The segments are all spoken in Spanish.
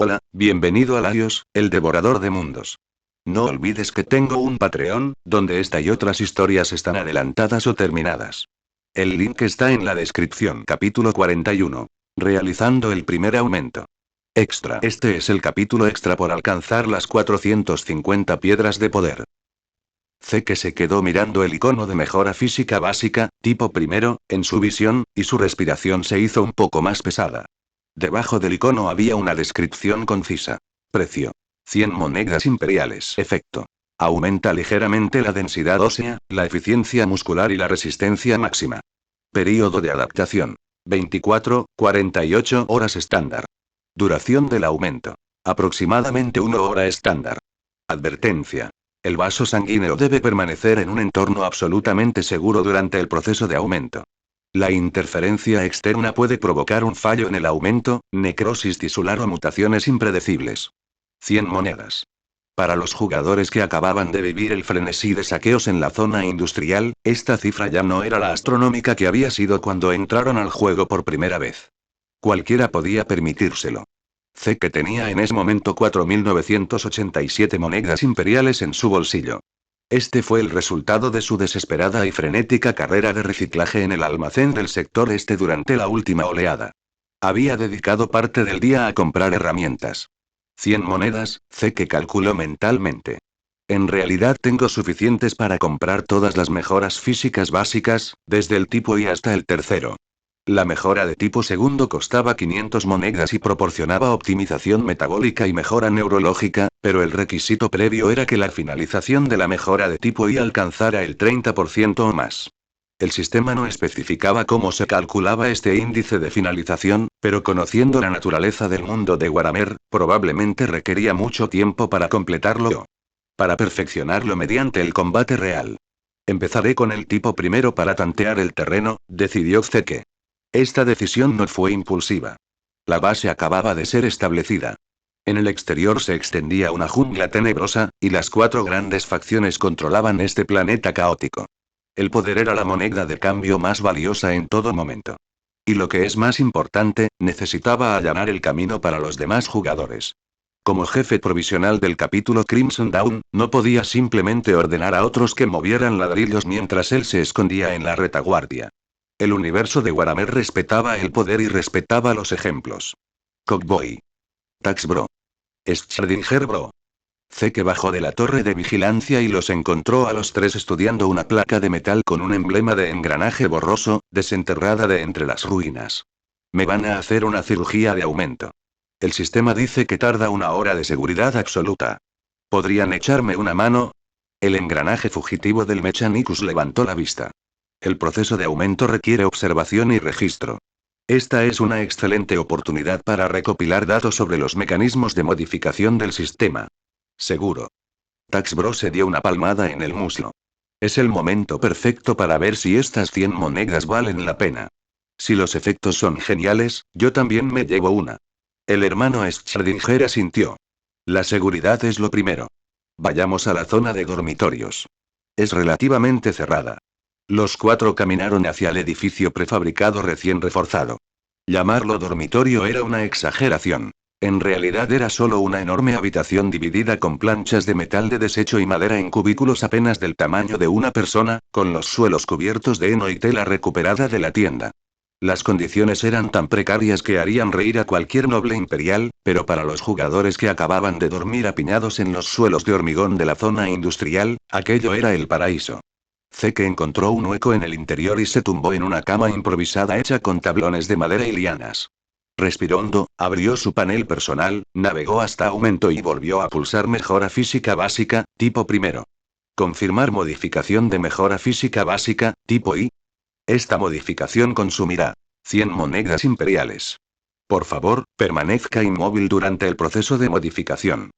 Hola, bienvenido a Laios, el devorador de mundos. No olvides que tengo un Patreon, donde esta y otras historias están adelantadas o terminadas. El link está en la descripción. Capítulo 41. Realizando el primer aumento. Extra. Este es el capítulo extra por alcanzar las 450 piedras de poder. Zeke se quedó mirando el icono de mejora física básica, tipo primero, en su visión, y su respiración se hizo un poco más pesada. Debajo del icono había una descripción concisa. Precio. 100 monedas imperiales. Efecto. Aumenta ligeramente la densidad ósea, la eficiencia muscular y la resistencia máxima. Período de adaptación. 24-48 horas estándar. Duración del aumento. Aproximadamente 1 hora estándar. Advertencia. El vaso sanguíneo debe permanecer en un entorno absolutamente seguro durante el proceso de aumento. La interferencia externa puede provocar un fallo en el aumento, necrosis tisular o mutaciones impredecibles. 100 monedas. Para los jugadores que acababan de vivir el frenesí de saqueos en la zona industrial, esta cifra ya no era la astronómica que había sido cuando entraron al juego por primera vez. Cualquiera podía permitírselo. Zeke tenía en ese momento 4.987 monedas imperiales en su bolsillo. Este fue el resultado de su desesperada y frenética carrera de reciclaje en el almacén del sector este durante la última oleada. Había dedicado parte del día a comprar herramientas. 100 monedas, Zeke calculó mentalmente. En realidad tengo suficientes para comprar todas las mejoras físicas básicas, desde el tipo I hasta el tercero. La mejora de tipo segundo costaba 500 monedas y proporcionaba optimización metabólica y mejora neurológica, pero el requisito previo era que la finalización de la mejora de tipo I alcanzara el 30% o más. El sistema no especificaba cómo se calculaba este índice de finalización, pero conociendo la naturaleza del mundo de Waramer, probablemente requería mucho tiempo para completarlo o para perfeccionarlo mediante el combate real. Empezaré con el tipo primero para tantear el terreno, decidió Zeke. Esta decisión no fue impulsiva. La base acababa de ser establecida. En el exterior se extendía una jungla tenebrosa, y las 4 grandes facciones controlaban este planeta caótico. El poder era la moneda de cambio más valiosa en todo momento. Y lo que es más importante, necesitaba allanar el camino para los demás jugadores. Como jefe provisional del capítulo Crimson Dawn, no podía simplemente ordenar a otros que movieran ladrillos mientras él se escondía en la retaguardia. El universo de Waramer respetaba el poder y respetaba los ejemplos. Cockboy. Tax Bro. Schrödinger Bro. Zeke bajó de la torre de vigilancia y los encontró a los 3 estudiando una placa de metal con un emblema de engranaje borroso, desenterrada de entre las ruinas. Me van a hacer una cirugía de aumento. El sistema dice que tarda 1 hora de seguridad absoluta. ¿Podrían echarme una mano? El engranaje fugitivo del Mechanicus levantó la vista. El proceso de aumento requiere observación y registro. Esta es una excelente oportunidad para recopilar datos sobre los mecanismos de modificación del sistema. Seguro. Tax Bro se dio una palmada en el muslo. Es el momento perfecto para ver si estas 100 monedas valen la pena. Si los efectos son geniales, yo también me llevo una. El hermano Schrödinger asintió. La seguridad es lo primero. Vayamos a la zona de dormitorios. Es relativamente cerrada. Los 4 caminaron hacia el edificio prefabricado recién reforzado. Llamarlo dormitorio era una exageración. En realidad era solo una enorme habitación dividida con planchas de metal de desecho y madera en cubículos apenas del tamaño de una persona, con los suelos cubiertos de heno y tela recuperada de la tienda. Las condiciones eran tan precarias que harían reír a cualquier noble imperial, pero para los jugadores que acababan de dormir apiñados en los suelos de hormigón de la zona industrial, aquello era el paraíso. Zeke encontró un hueco en el interior y se tumbó en una cama improvisada hecha con tablones de madera y lianas. Respiró hondo, abrió su panel personal, navegó hasta aumento y volvió a pulsar mejora física básica, tipo primero. Confirmar modificación de mejora física básica, tipo I. Esta modificación consumirá 100 monedas imperiales. Por favor, permanezca inmóvil durante el proceso de modificación.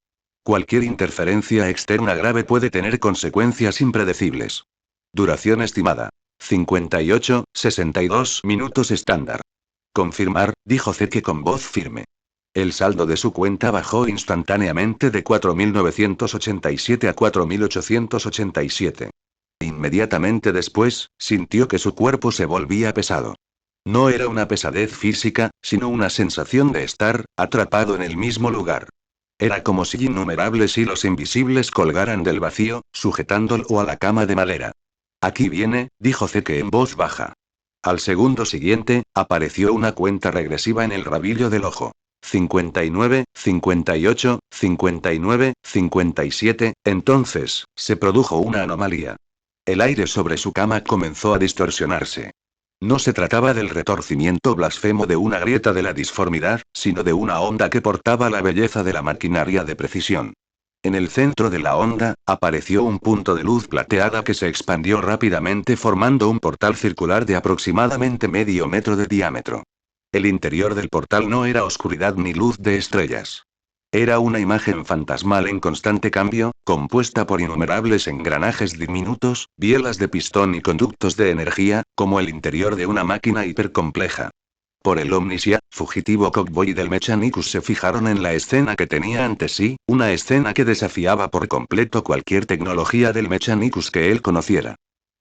Cualquier interferencia externa grave puede tener consecuencias impredecibles. Duración estimada. 58-62 minutos estándar. Confirmar, dijo Zeke con voz firme. El saldo de su cuenta bajó instantáneamente de 4.987 a 4.887. Inmediatamente después, sintió que su cuerpo se volvía pesado. No era una pesadez física, sino una sensación de estar atrapado en el mismo lugar. Era como si innumerables hilos invisibles colgaran del vacío, sujetándolo a la cama de madera. Aquí viene, dijo Zeke en voz baja. Al segundo siguiente, apareció una cuenta regresiva en el rabillo del ojo. 59, 58, 59, 57, entonces, se produjo una anomalía. El aire sobre su cama comenzó a distorsionarse. No se trataba del retorcimiento blasfemo de una grieta de la disformidad, sino de una onda que portaba la belleza de la maquinaria de precisión. En el centro de la onda, apareció un punto de luz plateada que se expandió rápidamente formando un portal circular de aproximadamente medio metro de diámetro. El interior del portal no era oscuridad ni luz de estrellas. Era una imagen fantasmal en constante cambio, compuesta por innumerables engranajes diminutos, bielas de pistón y conductos de energía, como el interior de una máquina hipercompleja. Por el Omnisia, fugitivo Cockboy del Mechanicus se fijaron en la escena que tenía ante sí, una escena que desafiaba por completo cualquier tecnología del Mechanicus que él conociera.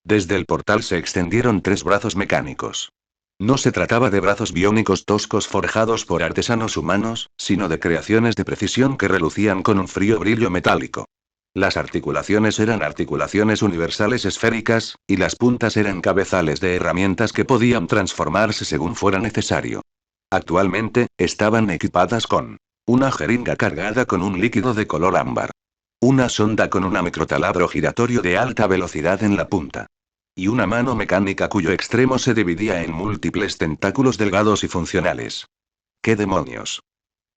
Desde el portal se extendieron 3 brazos mecánicos. No se trataba de brazos biónicos toscos forjados por artesanos humanos, sino de creaciones de precisión que relucían con un frío brillo metálico. Las articulaciones eran articulaciones universales esféricas, y las puntas eran cabezales de herramientas que podían transformarse según fuera necesario. Actualmente, estaban equipadas con una jeringa cargada con un líquido de color ámbar. Una sonda con un microtaladro giratorio de alta velocidad en la punta. Y una mano mecánica cuyo extremo se dividía en múltiples tentáculos delgados y funcionales. ¿Qué demonios?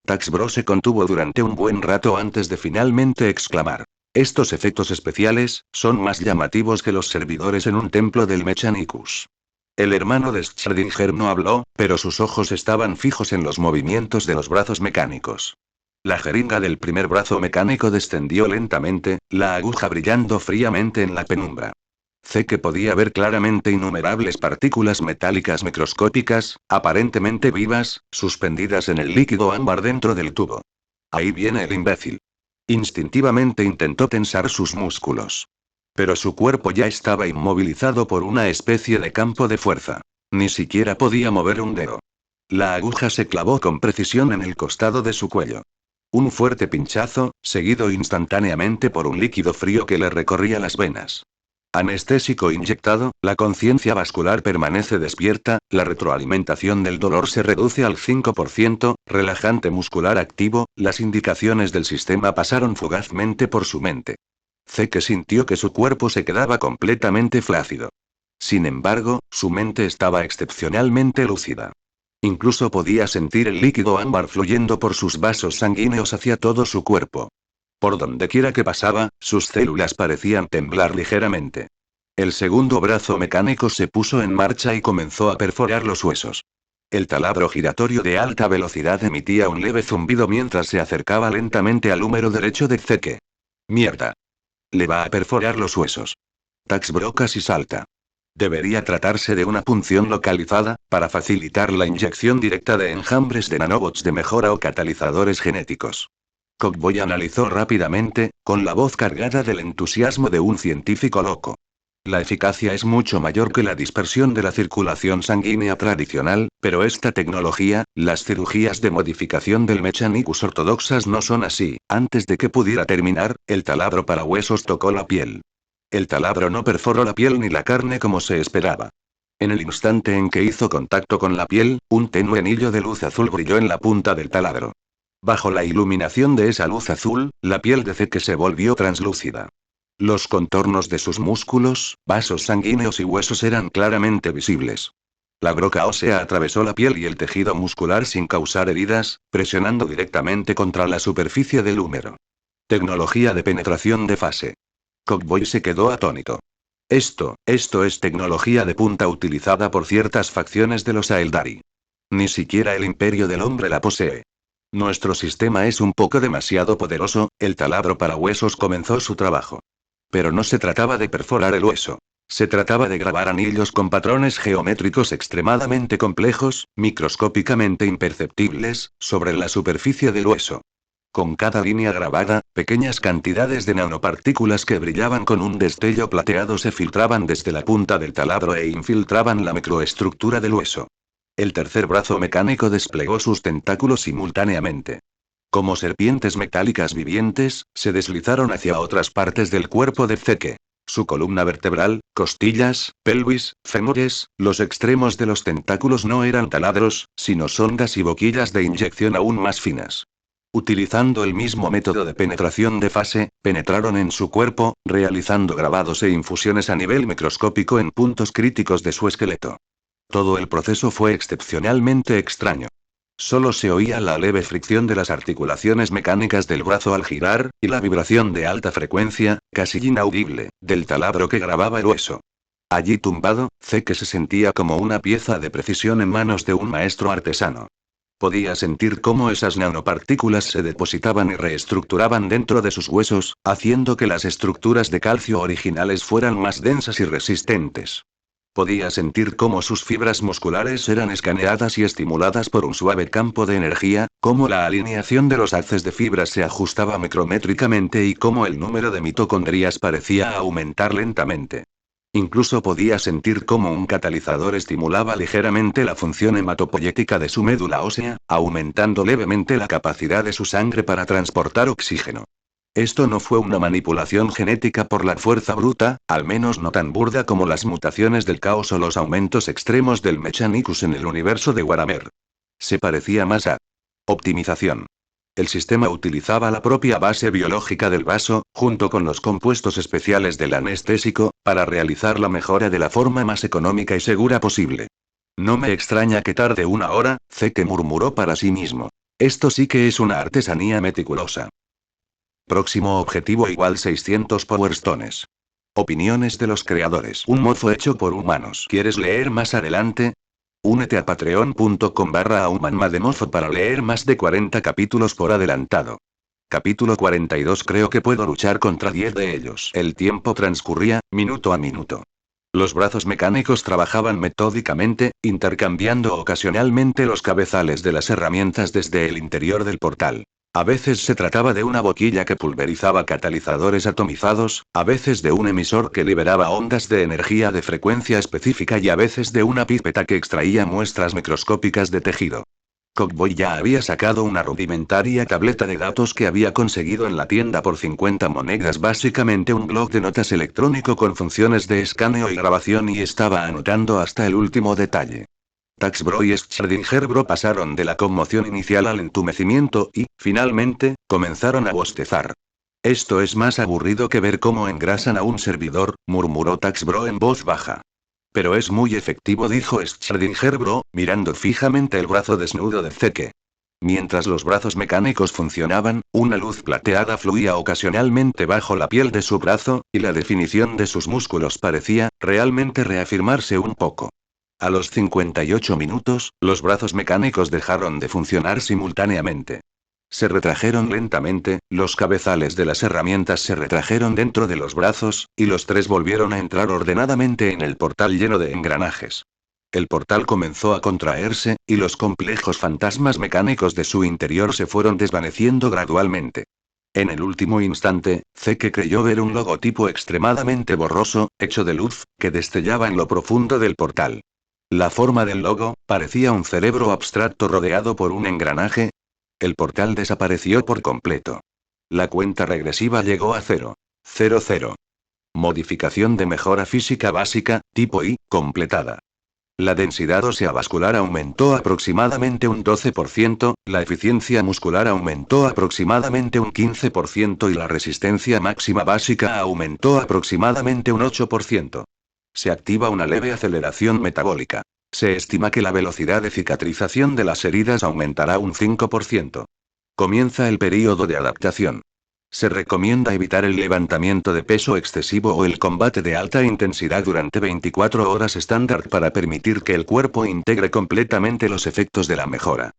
Tax Bro se contuvo durante un buen rato antes de finalmente exclamar. Estos efectos especiales son más llamativos que los servidores en un templo del Mechanicus. El hermano de Schrödinger no habló, pero sus ojos estaban fijos en los movimientos de los brazos mecánicos. La jeringa del primer brazo mecánico descendió lentamente, la aguja brillando fríamente en la penumbra. Zeke podía ver claramente innumerables partículas metálicas microscópicas, aparentemente vivas, suspendidas en el líquido ámbar dentro del tubo. Ahí viene el imbécil. Instintivamente intentó tensar sus músculos. Pero su cuerpo ya estaba inmovilizado por una especie de campo de fuerza. Ni siquiera podía mover un dedo. La aguja se clavó con precisión en el costado de su cuello. Un fuerte pinchazo, seguido instantáneamente por un líquido frío que le recorría las venas. Anestésico inyectado, la conciencia vascular permanece despierta, la retroalimentación del dolor se reduce al 5%, relajante muscular activo, las indicaciones del sistema pasaron fugazmente por su mente. Zeke sintió que su cuerpo se quedaba completamente flácido. Sin embargo, su mente estaba excepcionalmente lúcida. Incluso podía sentir el líquido ámbar fluyendo por sus vasos sanguíneos hacia todo su cuerpo. Por dondequiera que pasaba, sus células parecían temblar ligeramente. El segundo brazo mecánico se puso en marcha y comenzó a perforar los huesos. El taladro giratorio de alta velocidad emitía un leve zumbido mientras se acercaba lentamente al húmero derecho de Zeke. ¡Mierda! Le va a perforar los huesos. Tax Bro casi salta. Debería tratarse de una punción localizada, para facilitar la inyección directa de enjambres de nanobots de mejora o catalizadores genéticos. Cockboy analizó rápidamente, con la voz cargada del entusiasmo de un científico loco. La eficacia es mucho mayor que la dispersión de la circulación sanguínea tradicional, pero esta tecnología, las cirugías de modificación del Mechanicus ortodoxas no son así. Antes de que pudiera terminar, el taladro para huesos tocó la piel. El taladro no perforó la piel ni la carne como se esperaba. En el instante en que hizo contacto con la piel, un tenue anillo de luz azul brilló en la punta del taladro. Bajo la iluminación de esa luz azul, la piel de Zeke se volvió translúcida. Los contornos de sus músculos, vasos sanguíneos y huesos eran claramente visibles. La broca ósea atravesó la piel y el tejido muscular sin causar heridas, presionando directamente contra la superficie del húmero. Tecnología de penetración de fase. Cockboy se quedó atónito. Esto es tecnología de punta utilizada por ciertas facciones de los Aeldari. Ni siquiera el Imperio del Hombre la posee. Nuestro sistema es un poco demasiado poderoso. El taladro para huesos comenzó su trabajo. Pero no se trataba de perforar el hueso. Se trataba de grabar anillos con patrones geométricos extremadamente complejos, microscópicamente imperceptibles, sobre la superficie del hueso. Con cada línea grabada, pequeñas cantidades de nanopartículas que brillaban con un destello plateado se filtraban desde la punta del taladro e infiltraban la microestructura del hueso. El tercer brazo mecánico desplegó sus tentáculos simultáneamente. Como serpientes metálicas vivientes, se deslizaron hacia otras partes del cuerpo de Zeke. Su columna vertebral, costillas, pelvis, fémures, los extremos de los tentáculos no eran taladros, sino sondas y boquillas de inyección aún más finas. Utilizando el mismo método de penetración de fase, penetraron en su cuerpo, realizando grabados e infusiones a nivel microscópico en puntos críticos de su esqueleto. Todo el proceso fue excepcionalmente extraño. Solo se oía la leve fricción de las articulaciones mecánicas del brazo al girar, y la vibración de alta frecuencia, casi inaudible, del taladro que grababa el hueso. Allí tumbado, Zeke se sentía como una pieza de precisión en manos de un maestro artesano. Podía sentir cómo esas nanopartículas se depositaban y reestructuraban dentro de sus huesos, haciendo que las estructuras de calcio originales fueran más densas y resistentes. Podía sentir cómo sus fibras musculares eran escaneadas y estimuladas por un suave campo de energía, cómo la alineación de los haces de fibras se ajustaba micrométricamente y cómo el número de mitocondrias parecía aumentar lentamente. Incluso podía sentir cómo un catalizador estimulaba ligeramente la función hematopoyética de su médula ósea, aumentando levemente la capacidad de su sangre para transportar oxígeno. Esto no fue una manipulación genética por la fuerza bruta, al menos no tan burda como las mutaciones del caos o los aumentos extremos del Mechanicus en el universo de Warhammer. Se parecía más a optimización. El sistema utilizaba la propia base biológica del vaso, junto con los compuestos especiales del anestésico, para realizar la mejora de la forma más económica y segura posible. No me extraña que tarde una hora, Zeke murmuró para sí mismo. Esto sí que es una artesanía meticulosa. Próximo objetivo igual 600 Power Stones. Opiniones de los creadores. Un mozo hecho por humanos. ¿Quieres leer más adelante? Únete a patreon.com/aumanmademozo para leer más de 40 capítulos por adelantado. Capítulo 42. Creo que puedo luchar contra 10 de ellos. El tiempo transcurría, minuto a minuto. Los brazos mecánicos trabajaban metódicamente, intercambiando ocasionalmente los cabezales de las herramientas desde el interior del portal. A veces se trataba de una boquilla que pulverizaba catalizadores atomizados, a veces de un emisor que liberaba ondas de energía de frecuencia específica y a veces de una pipeta que extraía muestras microscópicas de tejido. Cockboy ya había sacado una rudimentaria tableta de datos que había conseguido en la tienda por 50 monedas, básicamente un blog de notas electrónico con funciones de escaneo y grabación, y estaba anotando hasta el último detalle. Tax Bro y Schrödinger Bro pasaron de la conmoción inicial al entumecimiento y, finalmente, comenzaron a bostezar. Esto es más aburrido que ver cómo engrasan a un servidor, murmuró Tax Bro en voz baja. Pero es muy efectivo, dijo Schrödinger Bro, mirando fijamente el brazo desnudo de Zeke. Mientras los brazos mecánicos funcionaban, una luz plateada fluía ocasionalmente bajo la piel de su brazo, y la definición de sus músculos parecía, realmente, reafirmarse un poco. A los 58 minutos, los brazos mecánicos dejaron de funcionar simultáneamente. Se retrajeron lentamente, los cabezales de las herramientas se retrajeron dentro de los brazos, y los tres volvieron a entrar ordenadamente en el portal lleno de engranajes. El portal comenzó a contraerse, y los complejos fantasmas mecánicos de su interior se fueron desvaneciendo gradualmente. En el último instante, Zeke creyó ver un logotipo extremadamente borroso, hecho de luz, que destellaba en lo profundo del portal. La forma del logo parecía un cerebro abstracto rodeado por un engranaje. El portal desapareció por completo. La cuenta regresiva llegó a 0. 00. Modificación de mejora física básica, tipo I, completada. La densidad ósea vascular aumentó aproximadamente un 12%, la eficiencia muscular aumentó aproximadamente un 15% y la resistencia máxima básica aumentó aproximadamente un 8%. Se activa una leve aceleración metabólica. Se estima que la velocidad de cicatrización de las heridas aumentará un 5%. Comienza el período de adaptación. Se recomienda evitar el levantamiento de peso excesivo o el combate de alta intensidad durante 24 horas estándar para permitir que el cuerpo integre completamente los efectos de la mejora.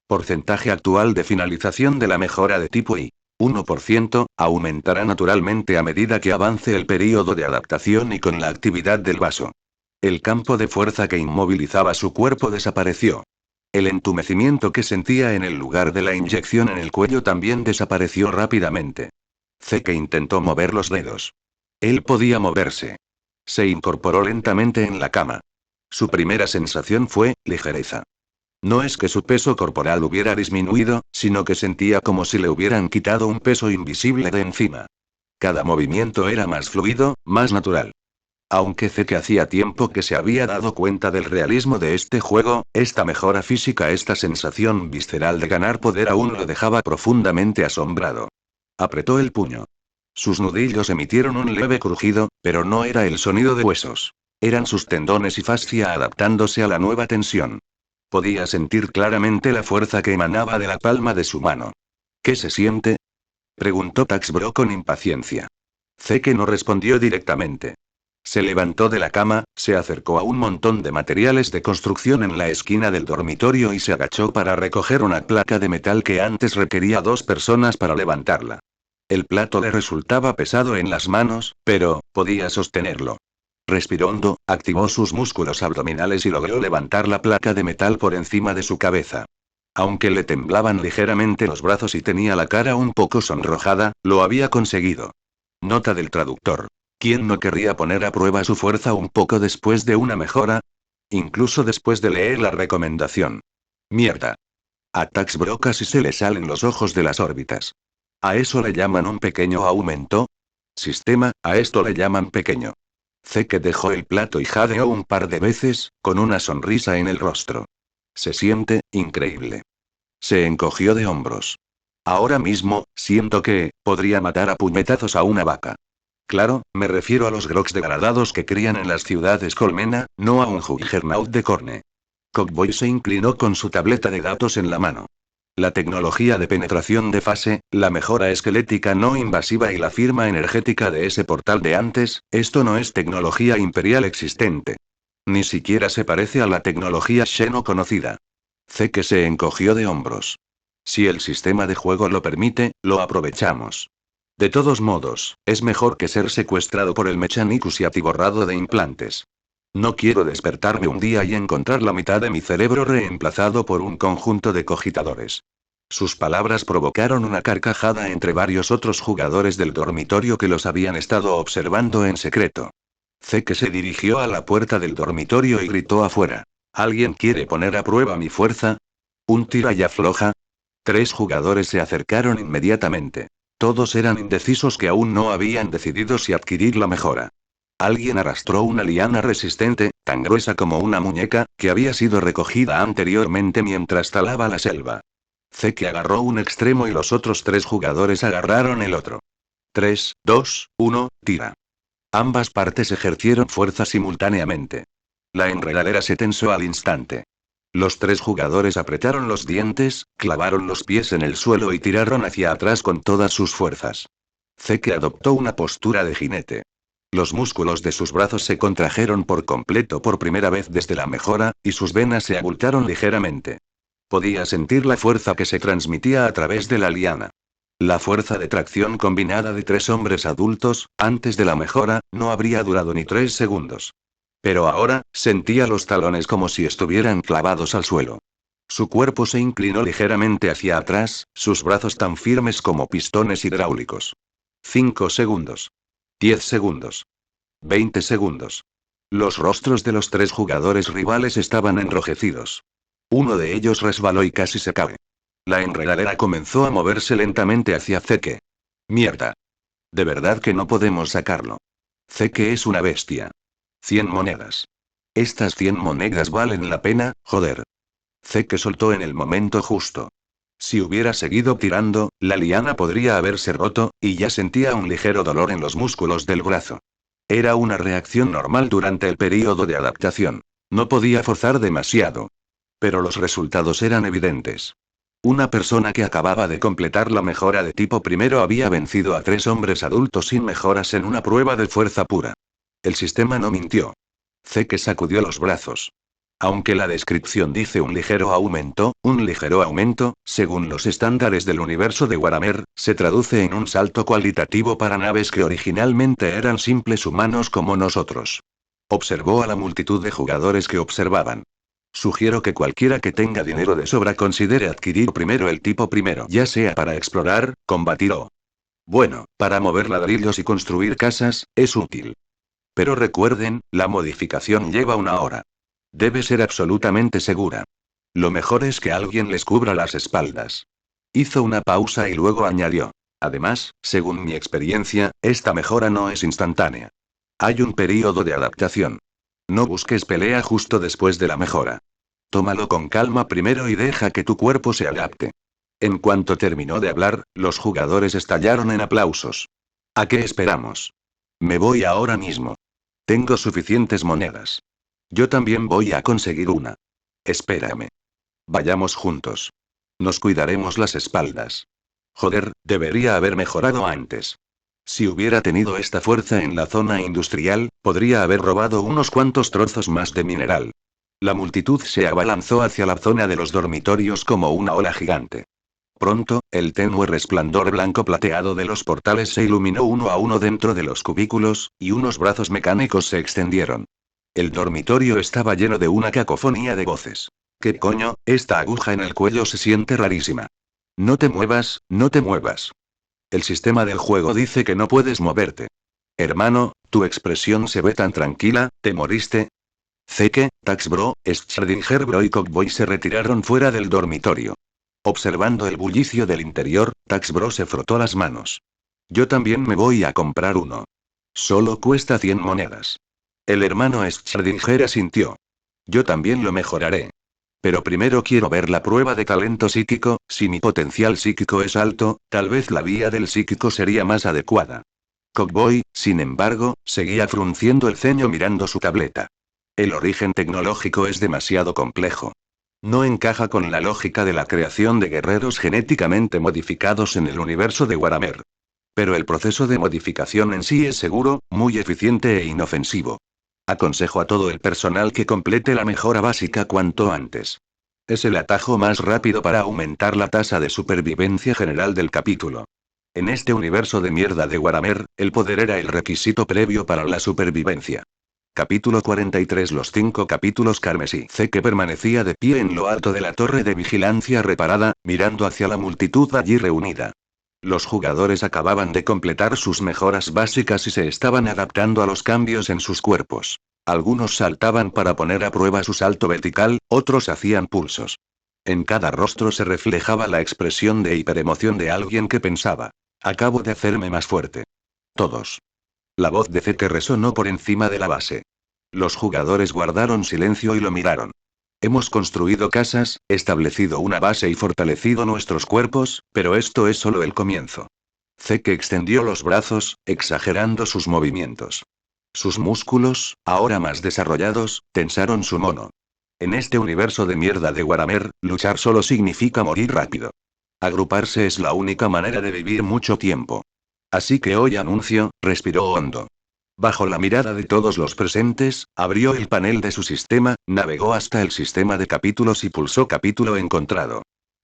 Porcentaje actual de finalización de la mejora de tipo I. 1%, aumentará naturalmente a medida que avance el período de adaptación y con la actividad del vaso. El campo de fuerza que inmovilizaba su cuerpo desapareció. El entumecimiento que sentía en el lugar de la inyección en el cuello también desapareció rápidamente. Zeke intentó mover los dedos. Él podía moverse. Se incorporó lentamente en la cama. Su primera sensación fue ligereza. No es que su peso corporal hubiera disminuido, sino que sentía como si le hubieran quitado un peso invisible de encima. Cada movimiento era más fluido, más natural. Aunque Zeke hacía tiempo que se había dado cuenta del realismo de este juego, esta mejora física, esta sensación visceral de ganar poder aún lo dejaba profundamente asombrado. Apretó el puño. Sus nudillos emitieron un leve crujido, pero no era el sonido de huesos. Eran sus tendones y fascia adaptándose a la nueva tensión. Podía sentir claramente la fuerza que emanaba de la palma de su mano. ¿Qué se siente?, preguntó Tax Bro con impaciencia. Zeke no respondió directamente. Se levantó de la cama, se acercó a un montón de materiales de construcción en la esquina del dormitorio y se agachó para recoger una placa de metal que antes requería 2 personas para levantarla. El plato le resultaba pesado en las manos, pero podía sostenerlo. Respiró hondo, activó sus músculos abdominales y logró levantar la placa de metal por encima de su cabeza. Aunque le temblaban ligeramente los brazos y tenía la cara un poco sonrojada, lo había conseguido. Nota del traductor. ¿Quién no querría poner a prueba su fuerza un poco después de una mejora? Incluso después de leer la recomendación. Mierda. A Tax Bro casi se le salen los ojos de las órbitas. ¿A eso le llaman un pequeño aumento? Sistema, a esto le llaman pequeño. Zeke dejó el plato y jadeó un par de veces, con una sonrisa en el rostro. Se siente increíble. Se encogió de hombros. Ahora mismo, siento que podría matar a puñetazos a una vaca. Claro, me refiero a los grogs degradados que crían en las ciudades colmena, no a un juggernaut de corne. Cockboy se inclinó con su tableta de datos en la mano. La tecnología de penetración de fase, la mejora esquelética no invasiva y la firma energética de ese portal de antes, esto no es tecnología imperial existente. Ni siquiera se parece a la tecnología Xeno conocida. Zeke se encogió de hombros. Si el sistema de juego lo permite, lo aprovechamos. De todos modos, es mejor que ser secuestrado por el Mechanicus y atiborrado de implantes. No quiero despertarme un día y encontrar la mitad de mi cerebro reemplazado por un conjunto de cogitadores. Sus palabras provocaron una carcajada entre varios otros jugadores del dormitorio que los habían estado observando en secreto. Zeke se dirigió a la puerta del dormitorio y gritó afuera. ¿Alguien quiere poner a prueba mi fuerza? ¿Un tira y afloja? 3 jugadores se acercaron inmediatamente. Todos eran indecisos que aún no habían decidido si adquirir la mejora. Alguien arrastró una liana resistente, tan gruesa como una muñeca, que había sido recogida anteriormente mientras talaba la selva. Zeke agarró un extremo y los otros 3 jugadores agarraron el otro. 3, 2, 1, tira. Ambas partes ejercieron fuerza simultáneamente. La enredadera se tensó al instante. Los 3 jugadores apretaron los dientes, clavaron los pies en el suelo y tiraron hacia atrás con todas sus fuerzas. Zeke adoptó una postura de jinete. Los músculos de sus brazos se contrajeron por completo por primera vez desde la mejora, y sus venas se abultaron ligeramente. Podía sentir la fuerza que se transmitía a través de la liana. La fuerza de tracción combinada de 3 hombres adultos, antes de la mejora, no habría durado ni 3 segundos. Pero ahora, sentía los talones como si estuvieran clavados al suelo. Su cuerpo se inclinó ligeramente hacia atrás, sus brazos tan firmes como pistones hidráulicos. 5 segundos. 10 segundos. 20 segundos. Los rostros de los 3 jugadores rivales estaban enrojecidos. Uno de ellos resbaló y casi se cae. La enredadera comenzó a moverse lentamente hacia Zeke. Mierda. De verdad que no podemos sacarlo. Zeke es una bestia. 100 monedas. Estas 100 monedas valen la pena, joder. Zeke soltó en el momento justo. Si hubiera seguido tirando, la liana podría haberse roto, y ya sentía un ligero dolor en los músculos del brazo. Era una reacción normal durante el período de adaptación. No podía forzar demasiado. Pero los resultados eran evidentes. Una persona que acababa de completar la mejora de tipo primero había vencido a 3 hombres adultos sin mejoras en una prueba de fuerza pura. El sistema no mintió. Zeke sacudió los brazos. Aunque la descripción dice un ligero aumento, según los estándares del universo de Warhammer, se traduce en un salto cualitativo para naves que originalmente eran simples humanos como nosotros. Observó a la multitud de jugadores que observaban. Sugiero que cualquiera que tenga dinero de sobra considere adquirir primero el tipo primero, ya sea para explorar, combatir o... Bueno, para mover ladrillos y construir casas, es útil. Pero recuerden, la modificación lleva 1 hora. Debe ser absolutamente segura. Lo mejor es que alguien les cubra las espaldas. Hizo una pausa y luego añadió. Además, según mi experiencia, esta mejora no es instantánea. Hay un período de adaptación. No busques pelea justo después de la mejora. Tómalo con calma primero y deja que tu cuerpo se adapte. En cuanto terminó de hablar, los jugadores estallaron en aplausos. ¿A qué esperamos? Me voy ahora mismo. Tengo suficientes monedas. Yo también voy a conseguir una. Espérame. Vayamos juntos. Nos cuidaremos las espaldas. Joder, debería haber mejorado antes. Si hubiera tenido esta fuerza en la zona industrial, podría haber robado unos cuantos trozos más de mineral. La multitud se abalanzó hacia la zona de los dormitorios como una ola gigante. Pronto, el tenue resplandor blanco plateado de los portales se iluminó uno a uno dentro de los cubículos, y unos brazos mecánicos se extendieron. El dormitorio estaba lleno de una cacofonía de voces. ¿Qué coño? Esta aguja en el cuello se siente rarísima. No te muevas, no te muevas. El sistema del juego dice que no puedes moverte. Hermano, tu expresión se ve tan tranquila, ¿te moriste? Zeke, Taxbro, Schrödinger y Cockboy se retiraron fuera del dormitorio. Observando el bullicio del interior, Taxbro se frotó las manos. Yo también me voy a comprar uno. Solo cuesta 100 monedas. El hermano Schrödinger asintió. Yo también lo mejoraré. Pero primero quiero ver la prueba de talento psíquico. Si mi potencial psíquico es alto, tal vez la vía del psíquico sería más adecuada. Cockboy, sin embargo, seguía frunciendo el ceño mirando su tableta. El origen tecnológico es demasiado complejo. No encaja con la lógica de la creación de guerreros genéticamente modificados en el universo de Warhammer. Pero el proceso de modificación en sí es seguro, muy eficiente e inofensivo. Aconsejo a todo el personal que complete la mejora básica cuanto antes. Es el atajo más rápido para aumentar la tasa de supervivencia general del capítulo. En este universo de mierda de Warhammer, el poder era el requisito previo para la supervivencia. Capítulo 43. Los 5 capítulos carmesí. Zeke permanecía de pie en lo alto de la torre de vigilancia reparada, mirando hacia la multitud allí reunida. Los jugadores acababan de completar sus mejoras básicas y se estaban adaptando a los cambios en sus cuerpos. Algunos saltaban para poner a prueba su salto vertical, otros hacían pulsos. En cada rostro se reflejaba la expresión de hiperemoción de alguien que pensaba: acabo de hacerme más fuerte. Todos. La voz de Zeke resonó por encima de la base. Los jugadores guardaron silencio y lo miraron. Hemos construido casas, establecido una base y fortalecido nuestros cuerpos, pero esto es solo el comienzo. Zeke extendió los brazos, exagerando sus movimientos. Sus músculos, ahora más desarrollados, tensaron su mono. En este universo de mierda de Warhammer, luchar solo significa morir rápido. Agruparse es la única manera de vivir mucho tiempo. Así que hoy anuncio, respiró hondo. Bajo la mirada de todos los presentes, abrió el panel de su sistema, navegó hasta el sistema de capítulos y pulsó capítulo encontrado.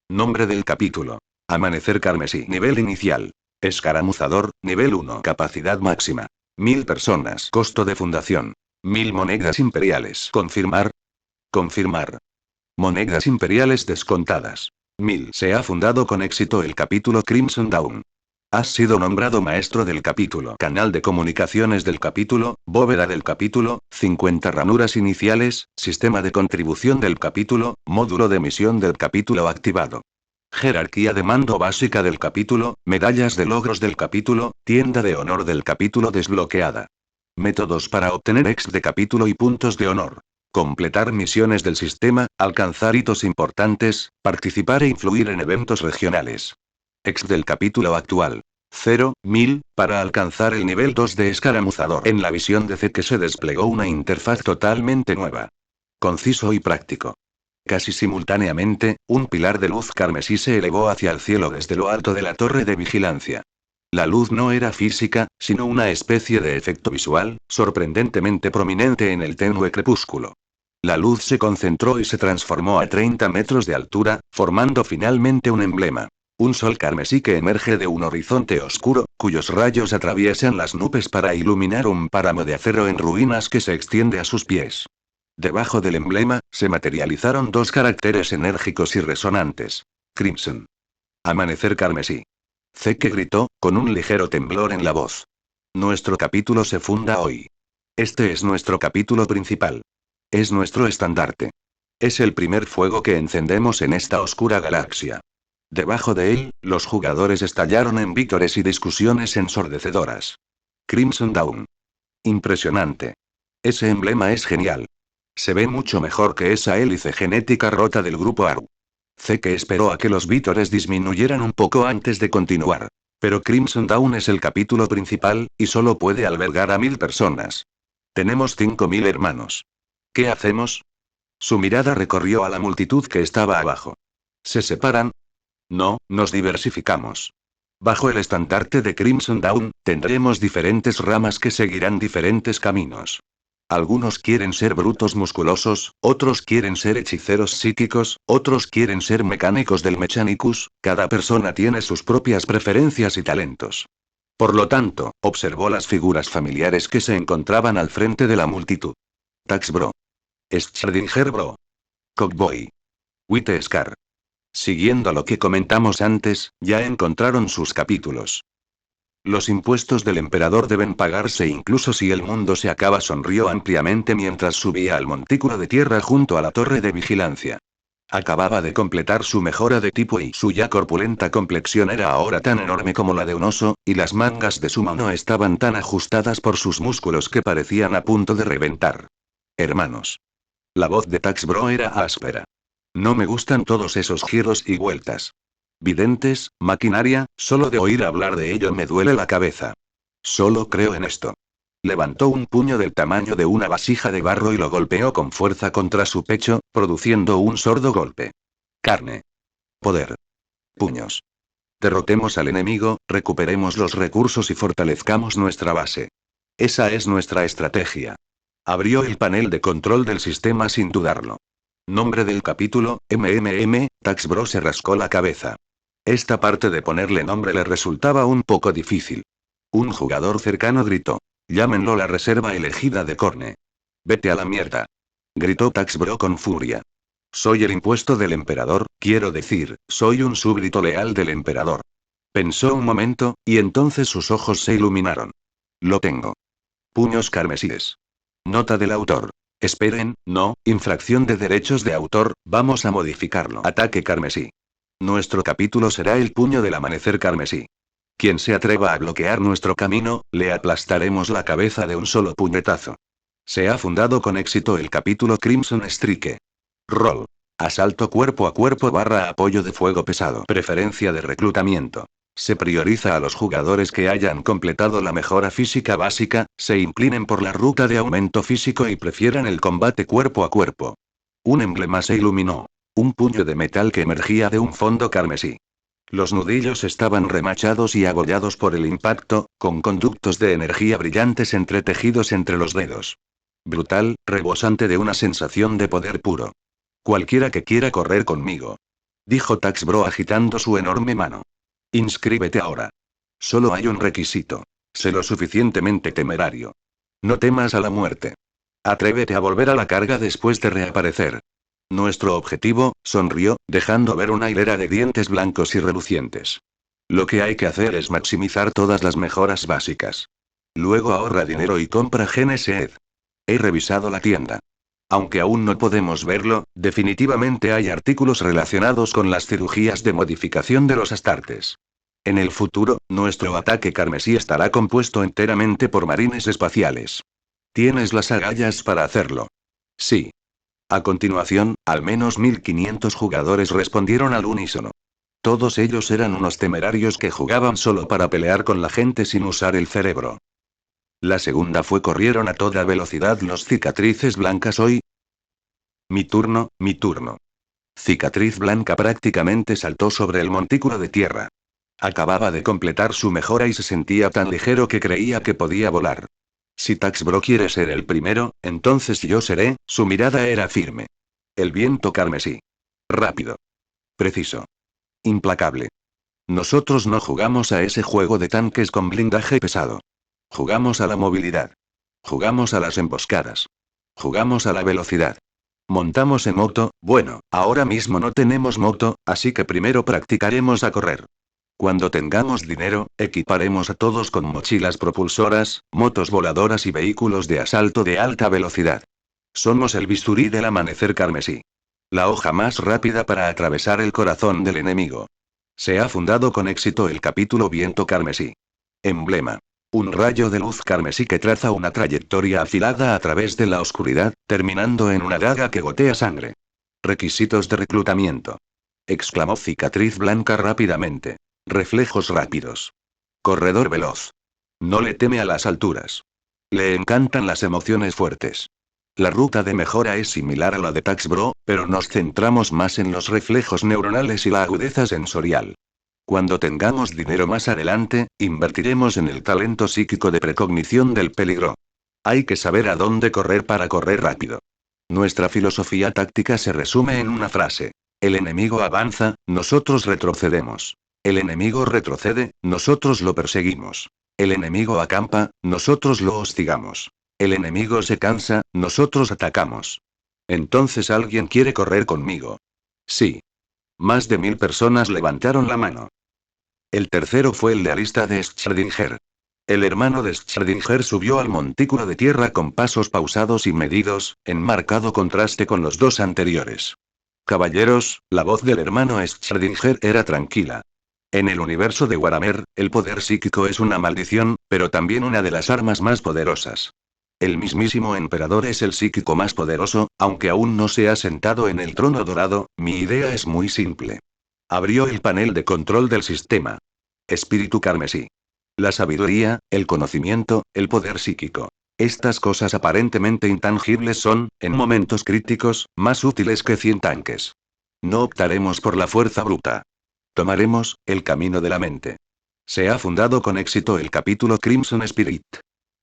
Nombre del capítulo: Amanecer carmesí. Nivel inicial: Escaramuzador, nivel 1. Capacidad máxima: 1000 personas. Costo de fundación: 1000 monedas imperiales. Confirmar. Confirmar. Monedas imperiales descontadas: 1000. Se ha fundado con éxito el capítulo Crimson Dawn. Has sido nombrado maestro del capítulo. Canal de comunicaciones del capítulo, bóveda del capítulo, 50 ranuras iniciales, sistema de contribución del capítulo, módulo de misión del capítulo activado. Jerarquía de mando básica del capítulo, medallas de logros del capítulo, tienda de honor del capítulo desbloqueada. Métodos para obtener ex de capítulo y puntos de honor. Completar misiones del sistema, alcanzar hitos importantes, participar e influir en eventos regionales. Ex del capítulo actual: 0.000, para alcanzar el nivel 2 de escaramuzador. En la visión de Zeke se desplegó una interfaz totalmente nueva. Conciso y práctico. Casi simultáneamente, un pilar de luz carmesí se elevó hacia el cielo desde lo alto de la torre de vigilancia. La luz no era física, sino una especie de efecto visual, sorprendentemente prominente en el tenue crepúsculo. La luz se concentró y se transformó a 30 metros de altura, formando finalmente un emblema. Un sol carmesí que emerge de un horizonte oscuro, cuyos rayos atraviesan las nubes para iluminar un páramo de acero en ruinas que se extiende a sus pies. Debajo del emblema, se materializaron dos caracteres enérgicos y resonantes: Crimson. Amanecer carmesí. Zeke gritó, con un ligero temblor en la voz. Nuestro capítulo se funda hoy. Este es nuestro capítulo principal. Es nuestro estandarte. Es el primer fuego que encendemos en esta oscura galaxia. Debajo de él, los jugadores estallaron en vítores y discusiones ensordecedoras. Crimson Dawn. Impresionante. Ese emblema es genial. Se ve mucho mejor que esa hélice genética rota del grupo ARU. Zeke esperó a que los vítores disminuyeran un poco antes de continuar. Pero Crimson Dawn es el capítulo principal, y solo puede albergar a 1000 personas. Tenemos 5000 hermanos. ¿Qué hacemos? Su mirada recorrió a la multitud que estaba abajo. ¿Se separan? No, nos diversificamos. Bajo el estandarte de Crimson Dawn, tendremos diferentes ramas que seguirán diferentes caminos. Algunos quieren ser brutos musculosos, otros quieren ser hechiceros psíquicos, otros quieren ser mecánicos del Mechanicus, cada persona tiene sus propias preferencias y talentos. Por lo tanto, observó las figuras familiares que se encontraban al frente de la multitud. Tax Bro. Schrödinger Bro. Cockboy. White Scar. Siguiendo lo que comentamos antes, ya encontraron sus capítulos. Los impuestos del emperador deben pagarse incluso si el mundo se acaba, sonrió ampliamente mientras subía al montículo de tierra junto a la torre de vigilancia. Acababa de completar su mejora de tipo y su ya corpulenta complexión era ahora tan enorme como la de un oso, y las mangas de su mano estaban tan ajustadas por sus músculos que parecían a punto de reventar. Hermanos. La voz de Tax Bro era áspera. No me gustan todos esos giros y vueltas. Videntes, maquinaria, solo de oír hablar de ello me duele la cabeza. Solo creo en esto. Levantó un puño del tamaño de una vasija de barro y lo golpeó con fuerza contra su pecho, produciendo un sordo golpe. Carne. Poder. Puños. Derrotemos al enemigo, recuperemos los recursos y fortalezcamos nuestra base. Esa es nuestra estrategia. Abrió el panel de control del sistema sin dudarlo. Nombre del capítulo, Tax Bro se rascó la cabeza. Esta parte de ponerle nombre le resultaba un poco difícil. Un jugador cercano gritó. Llámenlo la reserva elegida de Corne. Vete a la mierda. Gritó Tax Bro con furia. Soy el impuesto del emperador, quiero decir, soy un súbdito leal del emperador. Pensó un momento, y entonces sus ojos se iluminaron. Lo tengo. Puños carmesíes. Nota del autor. Esperen, no, infracción de derechos de autor, vamos a modificarlo. Ataque carmesí. Nuestro capítulo será el puño del amanecer carmesí. Quien se atreva a bloquear nuestro camino, le aplastaremos la cabeza de un solo puñetazo. Se ha fundado con éxito el capítulo Crimson Strike. Rol. Asalto cuerpo a cuerpo / apoyo de fuego pesado. Preferencia de reclutamiento. Se prioriza a los jugadores que hayan completado la mejora física básica, se inclinen por la ruta de aumento físico y prefieran el combate cuerpo a cuerpo. Un emblema se iluminó. Un puño de metal que emergía de un fondo carmesí. Los nudillos estaban remachados y abollados por el impacto, con conductos de energía brillantes entretejidos entre los dedos. Brutal, rebosante de una sensación de poder puro. Cualquiera que quiera correr conmigo. Dijo Tax Bro agitando su enorme mano. Inscríbete ahora. Solo hay un requisito. Sé lo suficientemente temerario. No temas a la muerte. Atrévete a volver a la carga después de reaparecer. Nuestro objetivo, sonrió, dejando ver una hilera de dientes blancos y relucientes. Lo que hay que hacer es maximizar todas las mejoras básicas. Luego ahorra dinero y compra Genesed. He revisado la tienda. Aunque aún no podemos verlo, definitivamente hay artículos relacionados con las cirugías de modificación de los astartes. En el futuro, nuestro ataque carmesí estará compuesto enteramente por marines espaciales. ¿Tienes las agallas para hacerlo? Sí. A continuación, al menos 1500 jugadores respondieron al unísono. Todos ellos eran unos temerarios que jugaban solo para pelear con la gente sin usar el cerebro. La segunda fue corrieron a toda velocidad los cicatrices blancas hoy. Mi turno, mi turno. Cicatriz blanca prácticamente saltó sobre el montículo de tierra. Acababa de completar su mejora y se sentía tan ligero que creía que podía volar. Si Tax Bro quiere ser el primero, entonces yo seré, su mirada era firme. El viento carmesí. Rápido. Preciso. Implacable. Nosotros no jugamos a ese juego de tanques con blindaje pesado. Jugamos a la movilidad. Jugamos a las emboscadas. Jugamos a la velocidad. Montamos en moto, bueno, ahora mismo no tenemos moto, así que primero practicaremos a correr. Cuando tengamos dinero, equiparemos a todos con mochilas propulsoras, motos voladoras y vehículos de asalto de alta velocidad. Somos el bisturí del amanecer carmesí. La hoja más rápida para atravesar el corazón del enemigo. Se ha fundado con éxito el capítulo Viento carmesí. Emblema. Un rayo de luz carmesí que traza una trayectoria afilada a través de la oscuridad, terminando en una daga que gotea sangre. Requisitos de reclutamiento. Exclamó cicatriz blanca rápidamente. Reflejos rápidos. Corredor veloz. No le teme a las alturas. Le encantan las emociones fuertes. La ruta de mejora es similar a la de Pax Bro, pero nos centramos más en los reflejos neuronales y la agudeza sensorial. Cuando tengamos dinero más adelante, invertiremos en el talento psíquico de precognición del peligro. Hay que saber a dónde correr para correr rápido. Nuestra filosofía táctica se resume en una frase. El enemigo avanza, nosotros retrocedemos. El enemigo retrocede, nosotros lo perseguimos. El enemigo acampa, nosotros lo hostigamos. El enemigo se cansa, nosotros atacamos. Entonces alguien quiere correr conmigo. Sí. Más de 1000 personas levantaron la mano. El tercero fue el de Arista de Schrödinger. El hermano de Schrödinger subió al montículo de tierra con pasos pausados y medidos, en marcado contraste con los dos anteriores. Caballeros, la voz del hermano Schrödinger era tranquila. En el universo de Warhammer, el poder psíquico es una maldición, pero también una de las armas más poderosas. El mismísimo emperador es el psíquico más poderoso, aunque aún no se ha sentado en el trono dorado. Mi idea es muy simple. Abrió el panel de control del sistema. Espíritu carmesí. La sabiduría, el conocimiento, el poder psíquico. Estas cosas aparentemente intangibles son, en momentos críticos, más útiles que 100 tanques. No optaremos por la fuerza bruta. Tomaremos el camino de la mente. Se ha fundado con éxito el capítulo Crimson Spirit.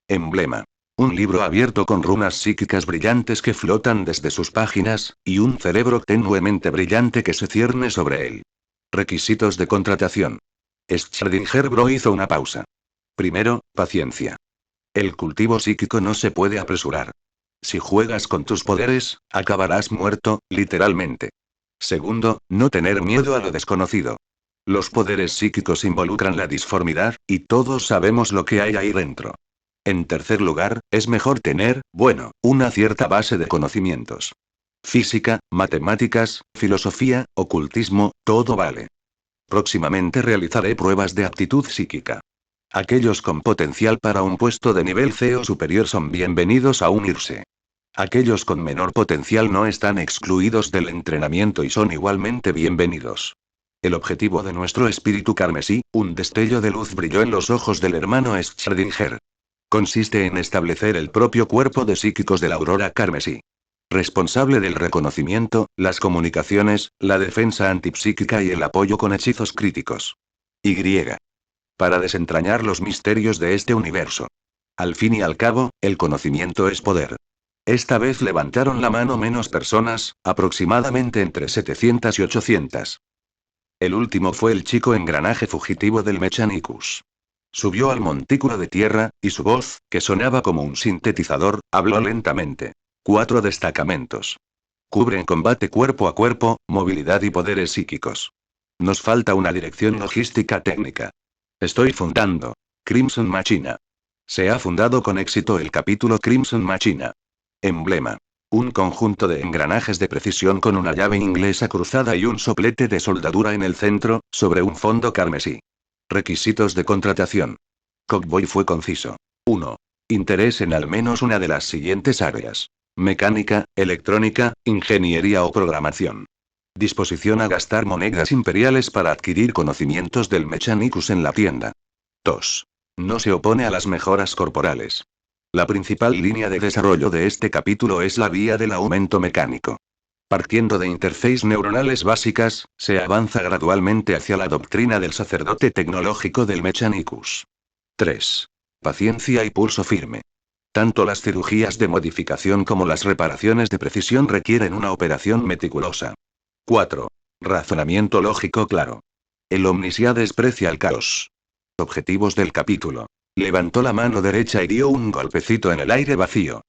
Emblema. Un libro abierto con runas psíquicas brillantes que flotan desde sus páginas, y un cerebro tenuemente brillante que se cierne sobre él. Requisitos de contratación. Schrödinger Bro hizo una pausa. Primero, paciencia. El cultivo psíquico no se puede apresurar. Si juegas con tus poderes, acabarás muerto, literalmente. Segundo, no tener miedo a lo desconocido. Los poderes psíquicos involucran la disformidad, y todos sabemos lo que hay ahí dentro. En tercer lugar, es mejor tener, una cierta base de conocimientos. Física, matemáticas, filosofía, ocultismo, todo vale. Próximamente realizaré pruebas de aptitud psíquica. Aquellos con potencial para un puesto de nivel C o superior son bienvenidos a unirse. Aquellos con menor potencial no están excluidos del entrenamiento y son igualmente bienvenidos. El objetivo de nuestro espíritu carmesí, un destello de luz brilló en los ojos del hermano Schrödinger. Consiste en establecer el propio cuerpo de psíquicos de la aurora carmesí. Responsable del reconocimiento, las comunicaciones, la defensa antipsíquica y el apoyo con hechizos críticos. Y. Para desentrañar los misterios de este universo. Al fin y al cabo, el conocimiento es poder. Esta vez levantaron la mano menos personas, aproximadamente entre 700 y 800. El último fue el chico engranaje fugitivo del Mechanicus. Subió al montículo de tierra, y su voz, que sonaba como un sintetizador, habló lentamente. 4 destacamentos. Cubren combate cuerpo a cuerpo, movilidad y poderes psíquicos. Nos falta una dirección logística técnica. Estoy fundando. Crimson Machina. Se ha fundado con éxito el capítulo Crimson Machina. Emblema. Un conjunto de engranajes de precisión con una llave inglesa cruzada y un soplete de soldadura en el centro, sobre un fondo carmesí. Requisitos de contratación. Cowboy fue conciso. 1. Interés en al menos una de las siguientes áreas. Mecánica, electrónica, ingeniería o programación. Disposición a gastar monedas imperiales para adquirir conocimientos del Mechanicus en la tienda. 2. No se opone a las mejoras corporales. La principal línea de desarrollo de este capítulo es la vía del aumento mecánico. Partiendo de interfaces neuronales básicas, se avanza gradualmente hacia la doctrina del sacerdote tecnológico del Mechanicus. 3. Paciencia y pulso firme. Tanto las cirugías de modificación como las reparaciones de precisión requieren una operación meticulosa. 4. Razonamiento lógico claro. El Omnisia desprecia el caos. Objetivos del capítulo. Levantó la mano derecha y dio un golpecito en el aire vacío.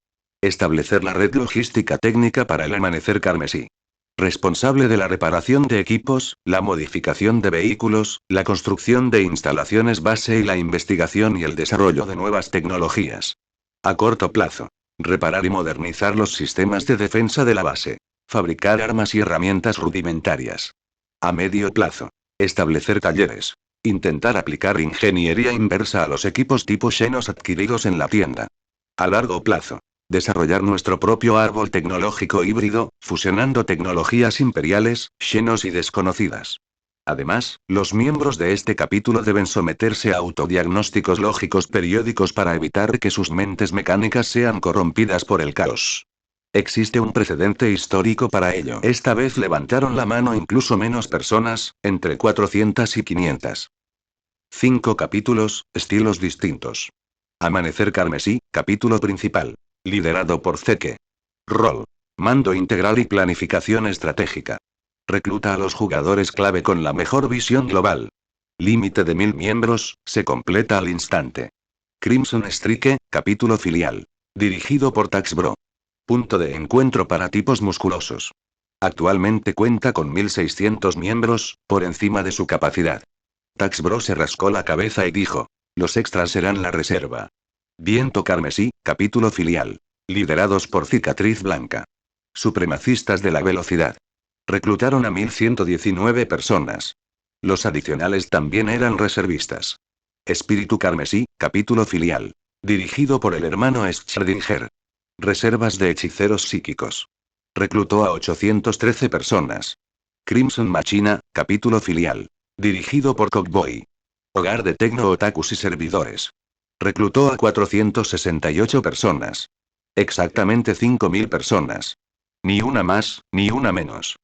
Establecer la red logística técnica para el amanecer carmesí. Responsable de la reparación de equipos, la modificación de vehículos, la construcción de instalaciones base y la investigación y el desarrollo de nuevas tecnologías. A corto plazo. Reparar y modernizar los sistemas de defensa de la base. Fabricar armas y herramientas rudimentarias. A medio plazo. Establecer talleres. Intentar aplicar ingeniería inversa a los equipos tipo Xenos adquiridos en la tienda. A largo plazo. Desarrollar nuestro propio árbol tecnológico híbrido, fusionando tecnologías imperiales, Xenos y desconocidas. Además, los miembros de este capítulo deben someterse a autodiagnósticos lógicos periódicos para evitar que sus mentes mecánicas sean corrompidas por el caos. Existe un precedente histórico para ello. Esta vez levantaron la mano incluso menos personas, entre 400 y 500. 5 capítulos, estilos distintos. Amanecer Carmesí, capítulo principal. Liderado por Zeke. Rol. Mando integral y planificación estratégica. Recluta a los jugadores clave con la mejor visión global. Límite de 1000 miembros, se completa al instante. Crimson Strike, capítulo filial. Dirigido por Taxbro. Punto de encuentro para tipos musculosos. Actualmente cuenta con 1600 miembros, por encima de su capacidad. Taxbro se rascó la cabeza y dijo: los extras serán la reserva. Viento Carmesí, capítulo filial. Liderados por Cicatriz Blanca. Supremacistas de la velocidad. Reclutaron a 1119 personas. Los adicionales también eran reservistas. Espíritu Carmesí, capítulo filial. Dirigido por el hermano Schrödinger. Reservas de hechiceros psíquicos. Reclutó a 813 personas. Crimson Machina, capítulo filial. Dirigido por Cockboy. Hogar de Tecno Otakus y servidores. Reclutó a 468 personas. Exactamente 5000 personas. Ni una más, ni una menos.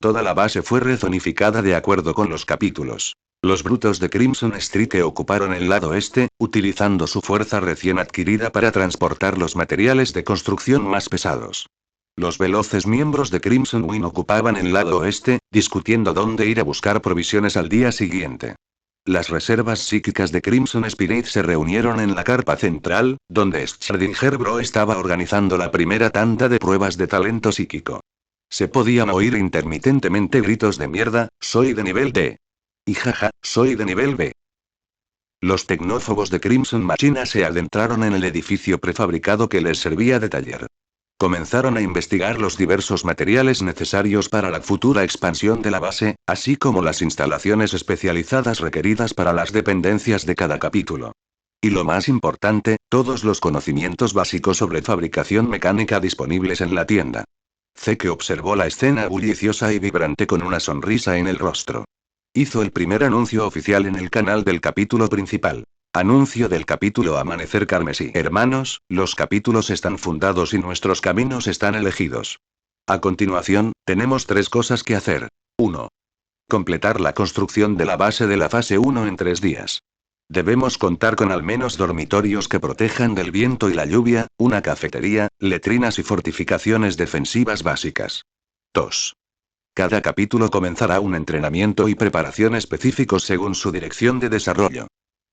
Toda la base fue rezonificada de acuerdo con los capítulos. Los brutos de Crimson Strike ocuparon el lado este, utilizando su fuerza recién adquirida para transportar los materiales de construcción más pesados. Los veloces miembros de Crimson Wing ocupaban el lado oeste, discutiendo dónde ir a buscar provisiones al día siguiente. Las reservas psíquicas de Crimson Spirit se reunieron en la carpa central, donde Schrödinger Bro estaba organizando la primera tanda de pruebas de talento psíquico. Se podían oír intermitentemente gritos de mierda, soy de nivel D. Y jaja, soy de nivel B. Los tecnófobos de Crimson Machina se adentraron en el edificio prefabricado que les servía de taller. Comenzaron a investigar los diversos materiales necesarios para la futura expansión de la base, así como las instalaciones especializadas requeridas para las dependencias de cada capítulo. Y lo más importante, todos los conocimientos básicos sobre fabricación mecánica disponibles en la tienda. Zeke observó la escena bulliciosa y vibrante con una sonrisa en el rostro. Hizo el primer anuncio oficial en el canal del capítulo principal. Anuncio del capítulo Amanecer Carmesí. Hermanos, los capítulos están fundados y nuestros caminos están elegidos. A continuación, tenemos 3 cosas que hacer. 1. Completar la construcción de la base de la fase 1 en 3 días. Debemos contar con al menos dormitorios que protejan del viento y la lluvia, una cafetería, letrinas y fortificaciones defensivas básicas. 2. Cada capítulo comenzará un entrenamiento y preparación específicos según su dirección de desarrollo.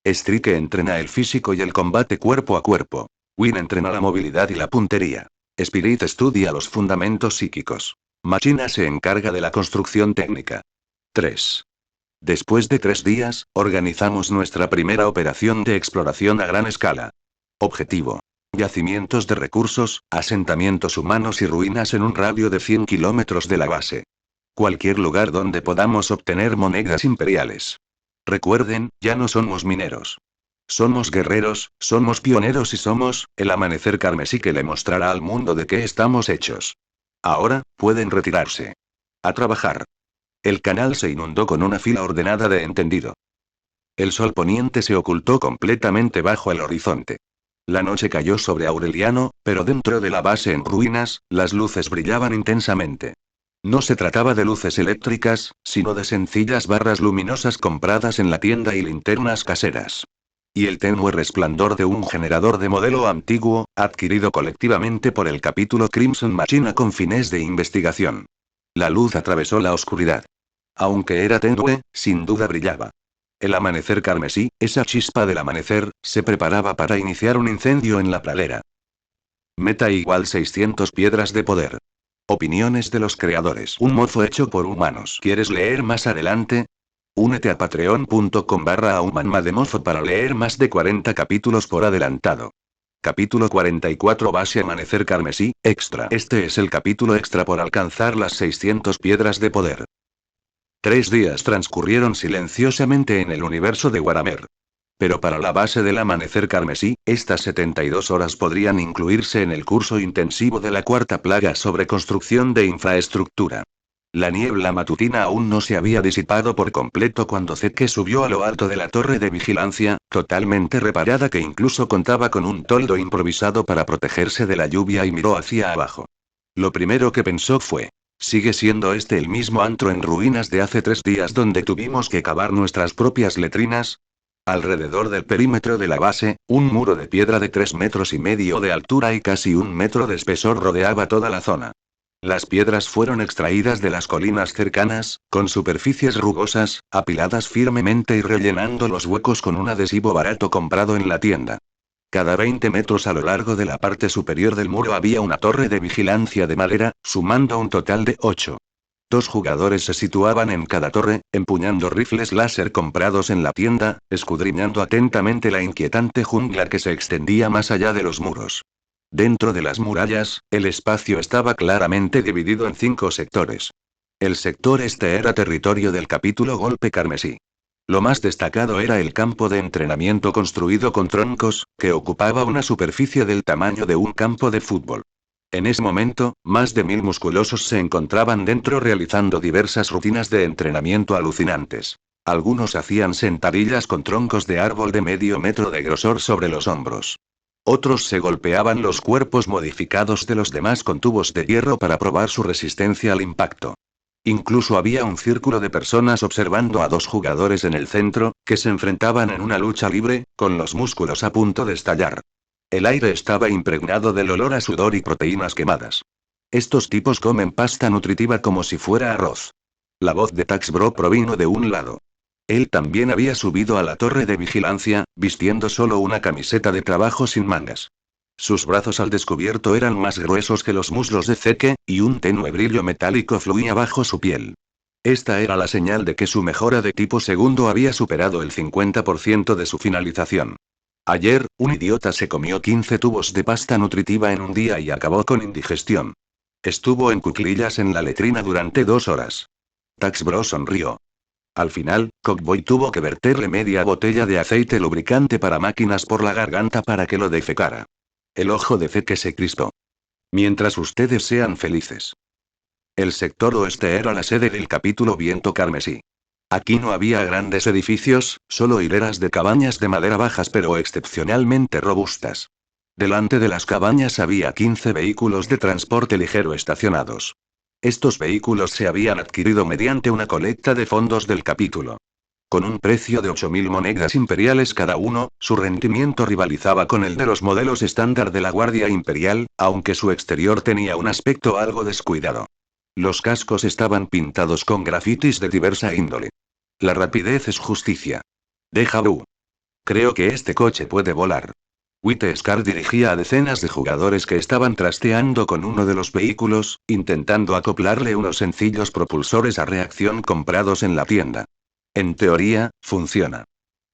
Strike entrena el físico y el combate cuerpo a cuerpo. Win entrena la movilidad y la puntería. Spirit estudia los fundamentos psíquicos. Machina se encarga de la construcción técnica. 3. Después de 3 días, organizamos nuestra primera operación de exploración a gran escala. Objetivo. Yacimientos de recursos, asentamientos humanos y ruinas en un radio de 100 kilómetros de la base. Cualquier lugar donde podamos obtener monedas imperiales. Recuerden, ya no somos mineros. Somos guerreros, somos pioneros y somos, el amanecer carmesí que le mostrará al mundo de qué estamos hechos. Ahora, pueden retirarse. A trabajar. El canal se inundó con una fila ordenada de entendido. El sol poniente se ocultó completamente bajo el horizonte. La noche cayó sobre Aureliano, pero dentro de la base en ruinas, las luces brillaban intensamente. No se trataba de luces eléctricas, sino de sencillas barras luminosas compradas en la tienda y linternas caseras. Y el tenue resplandor de un generador de modelo antiguo, adquirido colectivamente por el capítulo Crimson Machina con fines de investigación. La luz atravesó la oscuridad. Aunque era tenue, sin duda brillaba. El amanecer carmesí, esa chispa del amanecer, se preparaba para iniciar un incendio en la pradera. Meta igual 600 piedras de poder. Opiniones de los creadores. Un mozo hecho por humanos. ¿Quieres leer más adelante? Únete a patreon.com/aumanmademofo para leer más de 40 capítulos por adelantado. Capítulo 44 Base Amanecer Carmesí, Extra. Este es el capítulo extra por alcanzar las 600 piedras de poder. 3 días transcurrieron silenciosamente en el universo de Waramer. Pero para la base del Amanecer Carmesí, estas 72 horas podrían incluirse en el curso intensivo de la cuarta plaga sobre construcción de infraestructura. La niebla matutina aún no se había disipado por completo cuando Zeke subió a lo alto de la torre de vigilancia, totalmente reparada que incluso contaba con un toldo improvisado para protegerse de la lluvia y miró hacia abajo. Lo primero que pensó fue: ¿sigue siendo este el mismo antro en ruinas de hace 3 días donde tuvimos que cavar nuestras propias letrinas? Alrededor del perímetro de la base, un muro de piedra de 3,5 metros de altura y casi 1 metro de espesor rodeaba toda la zona. Las piedras fueron extraídas de las colinas cercanas, con superficies rugosas, apiladas firmemente y rellenando los huecos con un adhesivo barato comprado en la tienda. Cada 20 metros a lo largo de la parte superior del muro había una torre de vigilancia de madera, sumando un total de 8. 2 jugadores se situaban en cada torre, empuñando rifles láser comprados en la tienda, escudriñando atentamente la inquietante jungla que se extendía más allá de los muros. Dentro de las murallas, el espacio estaba claramente dividido en 5 sectores. El sector este era territorio del capítulo Golpe Carmesí. Lo más destacado era el campo de entrenamiento construido con troncos, que ocupaba una superficie del tamaño de un campo de fútbol. En ese momento, más de 1000 musculosos se encontraban dentro realizando diversas rutinas de entrenamiento alucinantes. Algunos hacían sentadillas con troncos de árbol de medio metro de grosor sobre los hombros. Otros se golpeaban los cuerpos modificados de los demás con tubos de hierro para probar su resistencia al impacto. Incluso había un círculo de personas observando a 2 jugadores en el centro, que se enfrentaban en una lucha libre, con los músculos a punto de estallar. El aire estaba impregnado del olor a sudor y proteínas quemadas. Estos tipos comen pasta nutritiva como si fuera arroz. La voz de Tax Bro provino de un lado. Él también había subido a la torre de vigilancia, vistiendo solo una camiseta de trabajo sin mangas. Sus brazos al descubierto eran más gruesos que los muslos de Zeke, y un tenue brillo metálico fluía bajo su piel. Esta era la señal de que su mejora de tipo segundo había superado el 50% de su finalización. Ayer, un idiota se comió 15 tubos de pasta nutritiva en un día y acabó con indigestión. Estuvo en cuclillas en la letrina durante 2 horas. Tax Bro sonrió. Al final, Cockboy tuvo que verterle media botella de aceite lubricante para máquinas por la garganta para que lo defecara. El ojo de Zeke se crispó. Mientras ustedes sean felices. El sector oeste era la sede del capítulo Viento Carmesí. Aquí no había grandes edificios, solo hileras de cabañas de madera bajas pero excepcionalmente robustas. Delante de las cabañas había 15 vehículos de transporte ligero estacionados. Estos vehículos se habían adquirido mediante una colecta de fondos del capítulo. Con un precio de 8000 monedas imperiales cada uno, su rendimiento rivalizaba con el de los modelos estándar de la Guardia Imperial, aunque su exterior tenía un aspecto algo descuidado. Los cascos estaban pintados con grafitis de diversa índole. La rapidez es justicia. Deja vu. Creo que este coche puede volar. White Scar dirigía a decenas de jugadores que estaban trasteando con uno de los vehículos, intentando acoplarle unos sencillos propulsores a reacción comprados en la tienda. En teoría, funciona.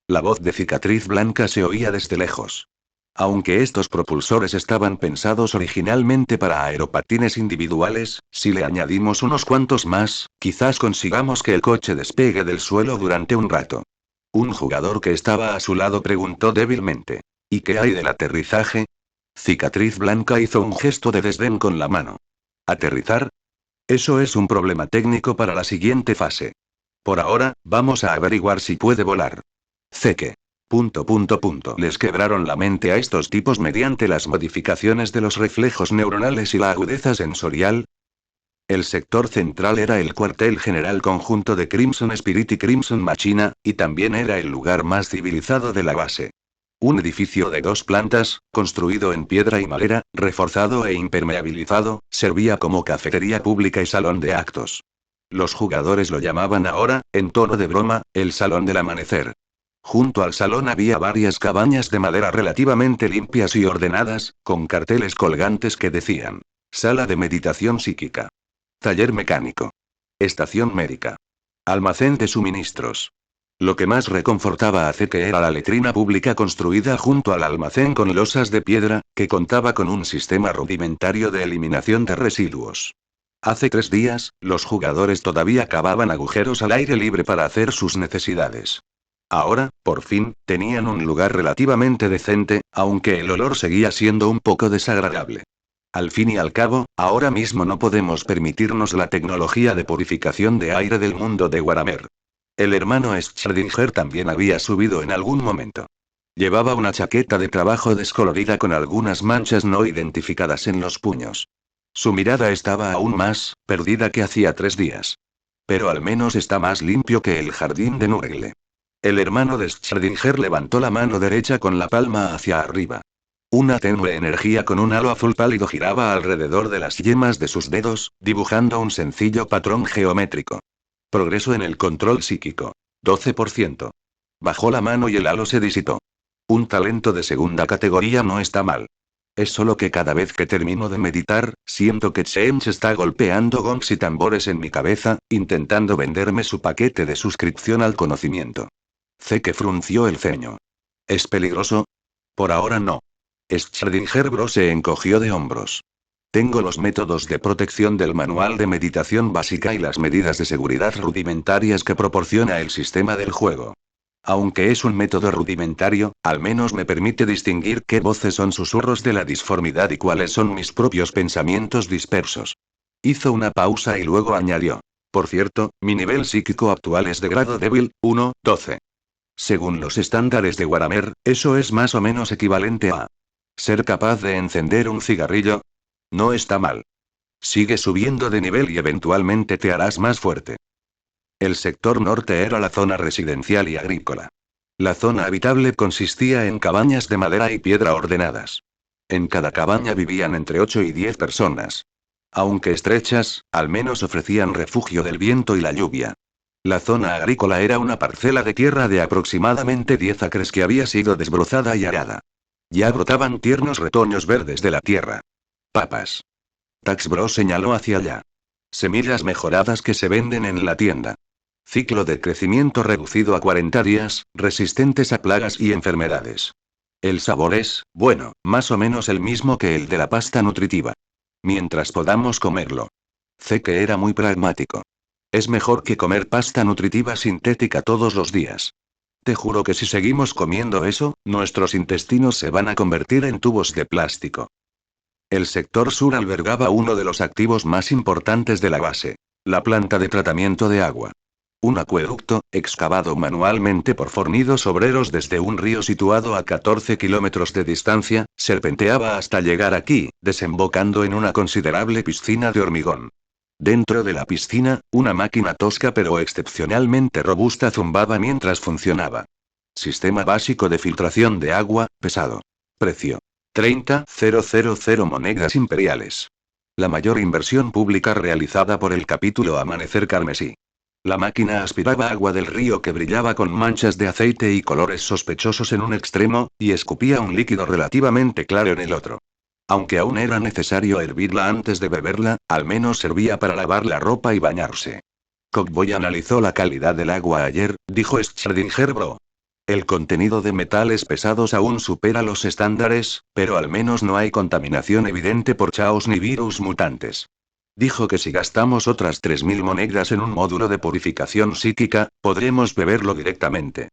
La voz de Cicatriz Blanca se oía desde lejos. Aunque estos propulsores estaban pensados originalmente para aeropatines individuales, si le añadimos unos cuantos más, quizás consigamos que el coche despegue del suelo durante un rato. Un jugador que estaba a su lado preguntó débilmente: ¿y qué hay del aterrizaje? Cicatriz Blanca hizo un gesto de desdén con la mano. ¿Aterrizar? Eso es un problema técnico para la siguiente fase. Por ahora, vamos a averiguar si puede volar. Zeke. Les quebraron la mente a estos tipos mediante las modificaciones de los reflejos neuronales y la agudeza sensorial. El sector central era el cuartel general conjunto de Crimson Spirit y Crimson Machina, y también era el lugar más civilizado de la base. Un edificio de 2 plantas, construido en piedra y madera, reforzado e impermeabilizado, servía como cafetería pública y salón de actos. Los jugadores lo llamaban ahora, en tono de broma, el Salón del Amanecer. Junto al salón había varias cabañas de madera relativamente limpias y ordenadas, con carteles colgantes que decían: Sala de meditación psíquica. Taller mecánico. Estación médica. Almacén de suministros. Lo que más reconfortaba a Zeke era la letrina pública construida junto al almacén con losas de piedra, que contaba con un sistema rudimentario de eliminación de residuos. Hace 3 días, los jugadores todavía cavaban agujeros al aire libre para hacer sus necesidades. Ahora, por fin, tenían un lugar relativamente decente, aunque el olor seguía siendo un poco desagradable. Al fin y al cabo, ahora mismo no podemos permitirnos la tecnología de purificación de aire del mundo de Waramer. El hermano Schrödinger también había subido en algún momento. Llevaba una chaqueta de trabajo descolorida con algunas manchas no identificadas en los puños. Su mirada estaba aún más perdida que hacía 3 días. Pero al menos está más limpio que el jardín de Nurgle. El hermano de Schrödinger levantó la mano derecha con la palma hacia arriba. Una tenue energía con un halo azul pálido giraba alrededor de las yemas de sus dedos, dibujando un sencillo patrón geométrico. Progreso en el control psíquico. 12%. Bajó la mano y el halo se disipó. Un talento de segunda categoría no está mal. Es solo que cada vez que termino de meditar, siento que Change está golpeando gongs y tambores en mi cabeza, intentando venderme su paquete de suscripción al conocimiento. Zeke frunció el ceño. ¿Es peligroso? Por ahora no. Schrödinger bro se encogió de hombros. Tengo los métodos de protección del manual de meditación básica y las medidas de seguridad rudimentarias que proporciona el sistema del juego. Aunque es un método rudimentario, al menos me permite distinguir qué voces son susurros de la disformidad y cuáles son mis propios pensamientos dispersos. Hizo una pausa y luego añadió. Por cierto, mi nivel psíquico actual es de grado débil, 1, 12. Según los estándares de Waramer, eso es más o menos equivalente a ser capaz de encender un cigarrillo. No está mal. Sigue subiendo de nivel y eventualmente te harás más fuerte. El sector norte era la zona residencial y agrícola. La zona habitable consistía en cabañas de madera y piedra ordenadas. En cada cabaña vivían entre 8 y 10 personas. Aunque estrechas, al menos ofrecían refugio del viento y la lluvia. La zona agrícola era una parcela de tierra de aproximadamente 10 acres que había sido desbrozada y arada. Ya brotaban tiernos retoños verdes de la tierra. Papas. Tax Bros señaló hacia allá. Semillas mejoradas que se venden en la tienda. Ciclo de crecimiento reducido a 40 días, resistentes a plagas y enfermedades. El sabor es, bueno, más o menos el mismo que el de la pasta nutritiva. Mientras podamos comerlo. Zeke era muy pragmático. Es mejor que comer pasta nutritiva sintética todos los días. Te juro que si seguimos comiendo eso, nuestros intestinos se van a convertir en tubos de plástico. El sector sur albergaba uno de los activos más importantes de la base. La planta de tratamiento de agua. Un acueducto, excavado manualmente por fornidos obreros desde un río situado a 14 kilómetros de distancia, serpenteaba hasta llegar aquí, desembocando en una considerable piscina de hormigón. Dentro de la piscina, una máquina tosca pero excepcionalmente robusta zumbaba mientras funcionaba. Sistema básico de filtración de agua, pesado. Precio. 30.000 monedas imperiales. La mayor inversión pública realizada por el capítulo Amanecer Carmesí. La máquina aspiraba agua del río que brillaba con manchas de aceite y colores sospechosos en un extremo, y escupía un líquido relativamente claro en el otro. Aunque aún era necesario hervirla antes de beberla, al menos servía para lavar la ropa y bañarse. Cockboy analizó la calidad del agua ayer, dijo Schrödinger bro. El contenido de metales pesados aún supera los estándares, pero al menos no hay contaminación evidente por chaos ni virus mutantes. Dijo que si gastamos otras 3000 monedas en un módulo de purificación psíquica, podremos beberlo directamente.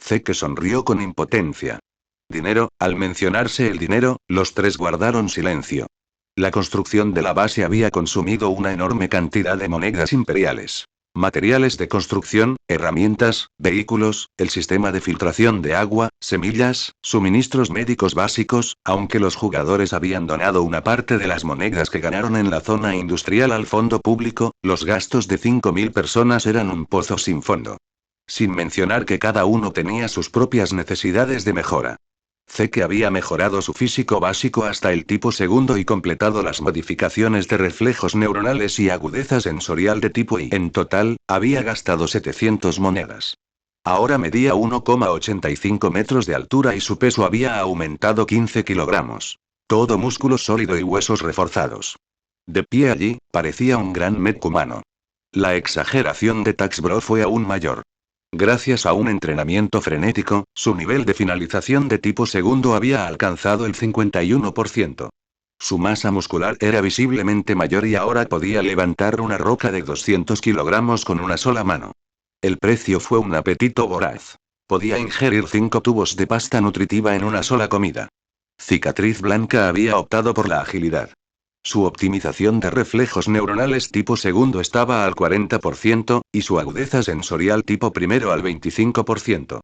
Zeke sonrió con impotencia. Dinero, al mencionarse el dinero, los tres guardaron silencio. La construcción de la base había consumido una enorme cantidad de monedas imperiales. Materiales de construcción, herramientas, vehículos, el sistema de filtración de agua, semillas, suministros médicos básicos, aunque los jugadores habían donado una parte de las monedas que ganaron en la zona industrial al fondo público, los gastos de 5000 personas eran un pozo sin fondo. Sin mencionar que cada uno tenía sus propias necesidades de mejora. Zeke había mejorado su físico básico hasta el tipo segundo y completado las modificaciones de reflejos neuronales y agudeza sensorial de tipo I. En total, había gastado 700 monedas. Ahora medía 1,85 metros de altura y su peso había aumentado 15 kilogramos. Todo músculo sólido y huesos reforzados. De pie allí, parecía un gran mech humano. La exageración de Tax Bro fue aún mayor. Gracias a un entrenamiento frenético, su nivel de finalización de tipo segundo había alcanzado el 51%. Su masa muscular era visiblemente mayor y ahora podía levantar una roca de 200 kilogramos con una sola mano. El precio fue un apetito voraz. Podía ingerir 5 tubos de pasta nutritiva en una sola comida. Cicatriz Blanca había optado por la agilidad. Su optimización de reflejos neuronales tipo segundo estaba al 40%, y su agudeza sensorial tipo primero al 25%.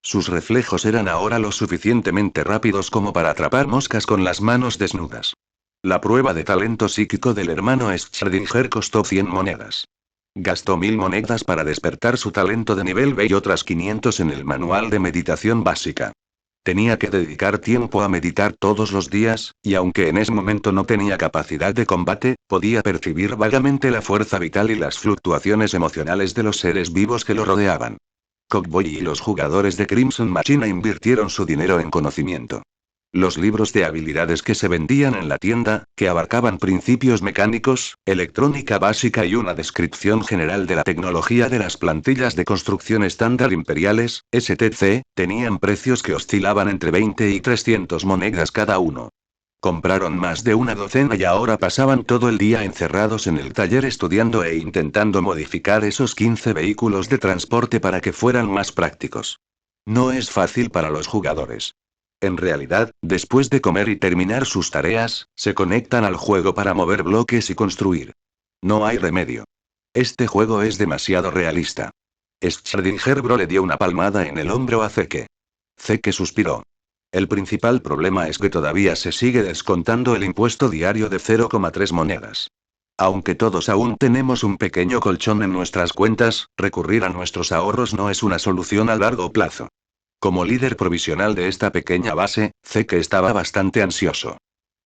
Sus reflejos eran ahora lo suficientemente rápidos como para atrapar moscas con las manos desnudas. La prueba de talento psíquico del hermano Schrödinger costó 100 monedas. Gastó 1000 monedas para despertar su talento de nivel B y otras 500 en el manual de meditación básica. Tenía que dedicar tiempo a meditar todos los días, y aunque en ese momento no tenía capacidad de combate, podía percibir vagamente la fuerza vital y las fluctuaciones emocionales de los seres vivos que lo rodeaban. Cowboy y los jugadores de Crimson Machine invirtieron su dinero en conocimiento. Los libros de habilidades que se vendían en la tienda, que abarcaban principios mecánicos, electrónica básica y una descripción general de la tecnología de las plantillas de construcción estándar imperiales, STC, tenían precios que oscilaban entre 20 y 300 monedas cada uno. Compraron más de una docena y ahora pasaban todo el día encerrados en el taller estudiando e intentando modificar esos 15 vehículos de transporte para que fueran más prácticos. No es fácil para los jugadores. En realidad, después de comer y terminar sus tareas, se conectan al juego para mover bloques y construir. No hay remedio. Este juego es demasiado realista. Schrödinger Bro le dio una palmada en el hombro a Zeke. Zeke suspiró. El principal problema es que todavía se sigue descontando el impuesto diario de 0,3 monedas. Aunque todos aún tenemos un pequeño colchón en nuestras cuentas, recurrir a nuestros ahorros no es una solución a largo plazo. Como líder provisional de esta pequeña base, Zeke estaba bastante ansioso.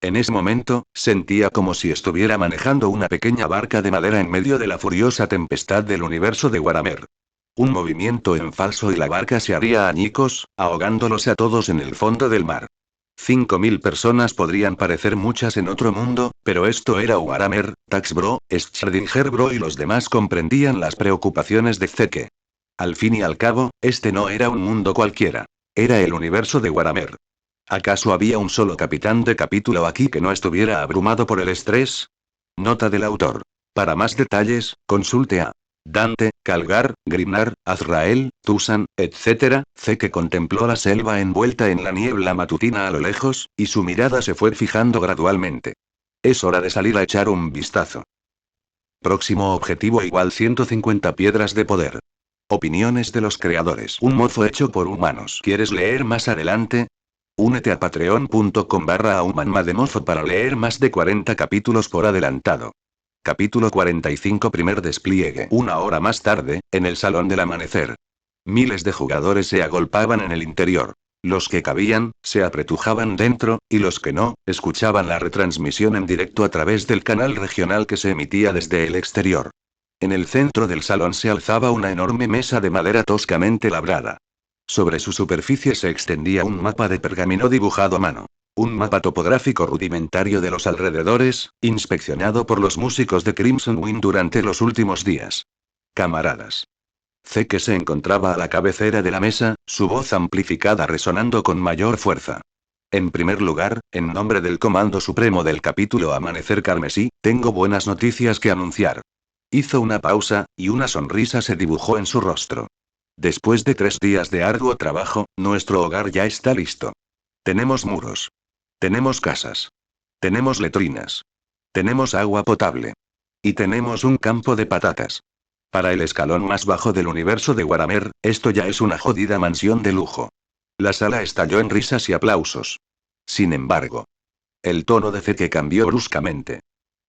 En ese momento, sentía como si estuviera manejando una pequeña barca de madera en medio de la furiosa tempestad del universo de Warhammer. Un movimiento en falso y la barca se haría añicos, ahogándolos a todos en el fondo del mar. 5000 personas podrían parecer muchas en otro mundo, pero esto era Warhammer, Tax Bro, Schrödinger Bro y los demás comprendían las preocupaciones de Zeke. Al fin y al cabo, este no era un mundo cualquiera. Era el universo de Warhammer. ¿Acaso había un solo capitán de capítulo aquí que no estuviera abrumado por el estrés? Nota del autor. Para más detalles, consulte a Dante, Calgar, Grimnar, Azrael, Tusan, etc. Zeke contempló la selva envuelta en la niebla matutina a lo lejos, y su mirada se fue fijando gradualmente. Es hora de salir a echar un vistazo. Próximo objetivo igual 150 piedras de poder. Opiniones de los creadores. Un mozo hecho por humanos. ¿Quieres leer más adelante? Únete a patreon.com/ahumanmademofo para leer más de 40 capítulos por adelantado. Capítulo 45. Primer despliegue. Una hora más tarde, en el salón del amanecer. Miles de jugadores se agolpaban en el interior. Los que cabían, se apretujaban dentro, y los que no, escuchaban la retransmisión en directo a través del canal regional que se emitía desde el exterior. En el centro del salón se alzaba una enorme mesa de madera toscamente labrada. Sobre su superficie se extendía un mapa de pergamino dibujado a mano. Un mapa topográfico rudimentario de los alrededores, inspeccionado por los músicos de Crimson Wind durante los últimos días. Camaradas. Zeke se encontraba a la cabecera de la mesa, su voz amplificada resonando con mayor fuerza. En primer lugar, en nombre del Comando Supremo del capítulo Amanecer Carmesí, tengo buenas noticias que anunciar. Hizo una pausa, y una sonrisa se dibujó en su rostro. Después de 3 días de arduo trabajo, nuestro hogar ya está listo. Tenemos muros. Tenemos casas. Tenemos letrinas. Tenemos agua potable. Y tenemos un campo de patatas. Para el escalón más bajo del universo de Warhammer, esto ya es una jodida mansión de lujo. La sala estalló en risas y aplausos. Sin embargo, el tono de Zeke cambió bruscamente.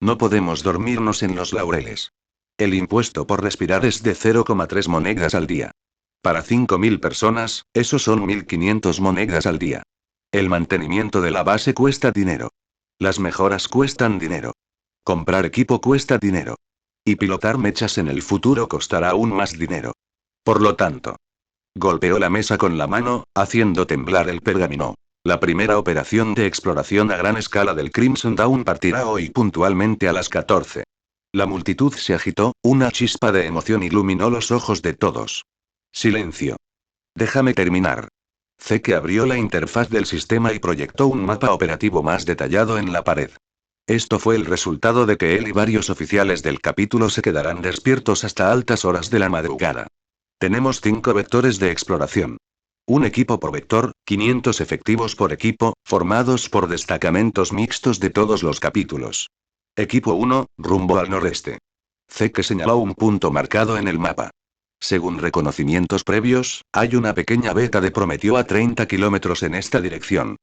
No podemos dormirnos en los laureles. El impuesto por respirar es de 0,3 monedas al día. Para 5000 personas, eso son 1500 monedas al día. El mantenimiento de la base cuesta dinero. Las mejoras cuestan dinero. Comprar equipo cuesta dinero. Y pilotar mechas en el futuro costará aún más dinero. Por lo tanto, golpeó la mesa con la mano, haciendo temblar el pergamino. La primera operación de exploración a gran escala del Crimson Dawn partirá hoy puntualmente a las 14. La multitud se agitó, una chispa de emoción iluminó los ojos de todos. Silencio. Déjame terminar. Zeke abrió la interfaz del sistema y proyectó un mapa operativo más detallado en la pared. Esto fue el resultado de que él y varios oficiales del capítulo se quedarán despiertos hasta altas horas de la madrugada. Tenemos 5 vectores de exploración. Un equipo por vector, 500 efectivos por equipo, formados por destacamentos mixtos de todos los capítulos. Equipo 1, rumbo al noreste. Zeke señaló un punto marcado en el mapa. Según reconocimientos previos, hay una pequeña beta de Prometeo a 30 kilómetros en esta dirección.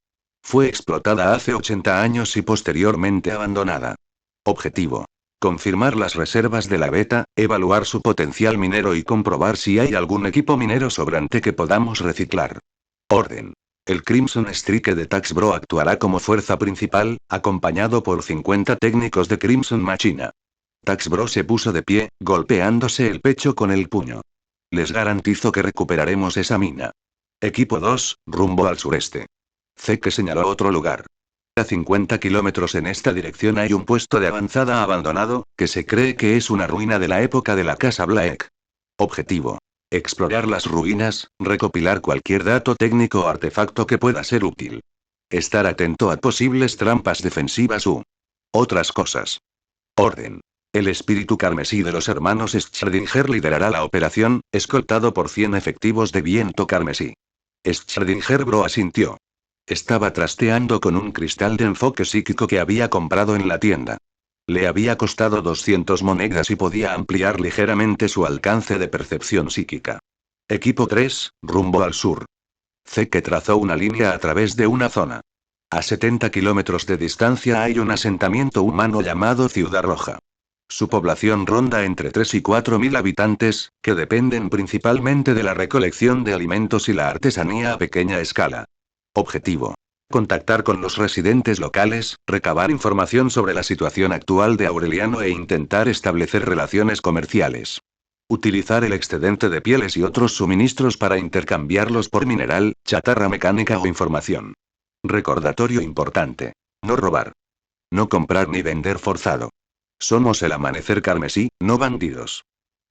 Fue explotada hace 80 años y posteriormente abandonada. Objetivo. Confirmar las reservas de la beta, evaluar su potencial minero y comprobar si hay algún equipo minero sobrante que podamos reciclar. Orden. El Crimson Strike de Tax Bro actuará como fuerza principal, acompañado por 50 técnicos de Crimson Machina. Tax Bro se puso de pie, golpeándose el pecho con el puño. Les garantizo que recuperaremos esa mina. Equipo 2, rumbo al sureste. Zeke señaló otro lugar. A 50 kilómetros en esta dirección hay un puesto de avanzada abandonado, que se cree que es una ruina de la época de la Casa Black. Objetivo. Explorar las ruinas, recopilar cualquier dato técnico o artefacto que pueda ser útil. Estar atento a posibles trampas defensivas u otras cosas. Orden. El espíritu carmesí de los hermanos Schrödinger liderará la operación, escoltado por 100 efectivos de viento carmesí. Schrödinger Bro asintió. Estaba trasteando con un cristal de enfoque psíquico que había comprado en la tienda. Le había costado 200 monedas y podía ampliar ligeramente su alcance de percepción psíquica. Equipo 3, rumbo al sur. Zeke trazó una línea a través de una zona. A 70 kilómetros de distancia hay un asentamiento humano llamado Ciudad Roja. Su población ronda entre 3 y 4 mil habitantes, que dependen principalmente de la recolección de alimentos y la artesanía a pequeña escala. Objetivo. Contactar con los residentes locales, recabar información sobre la situación actual de Aureliano e intentar establecer relaciones comerciales. Utilizar el excedente de pieles y otros suministros para intercambiarlos por mineral, chatarra mecánica o información. Recordatorio importante. No robar. No comprar ni vender forzado. Somos el amanecer carmesí, no bandidos.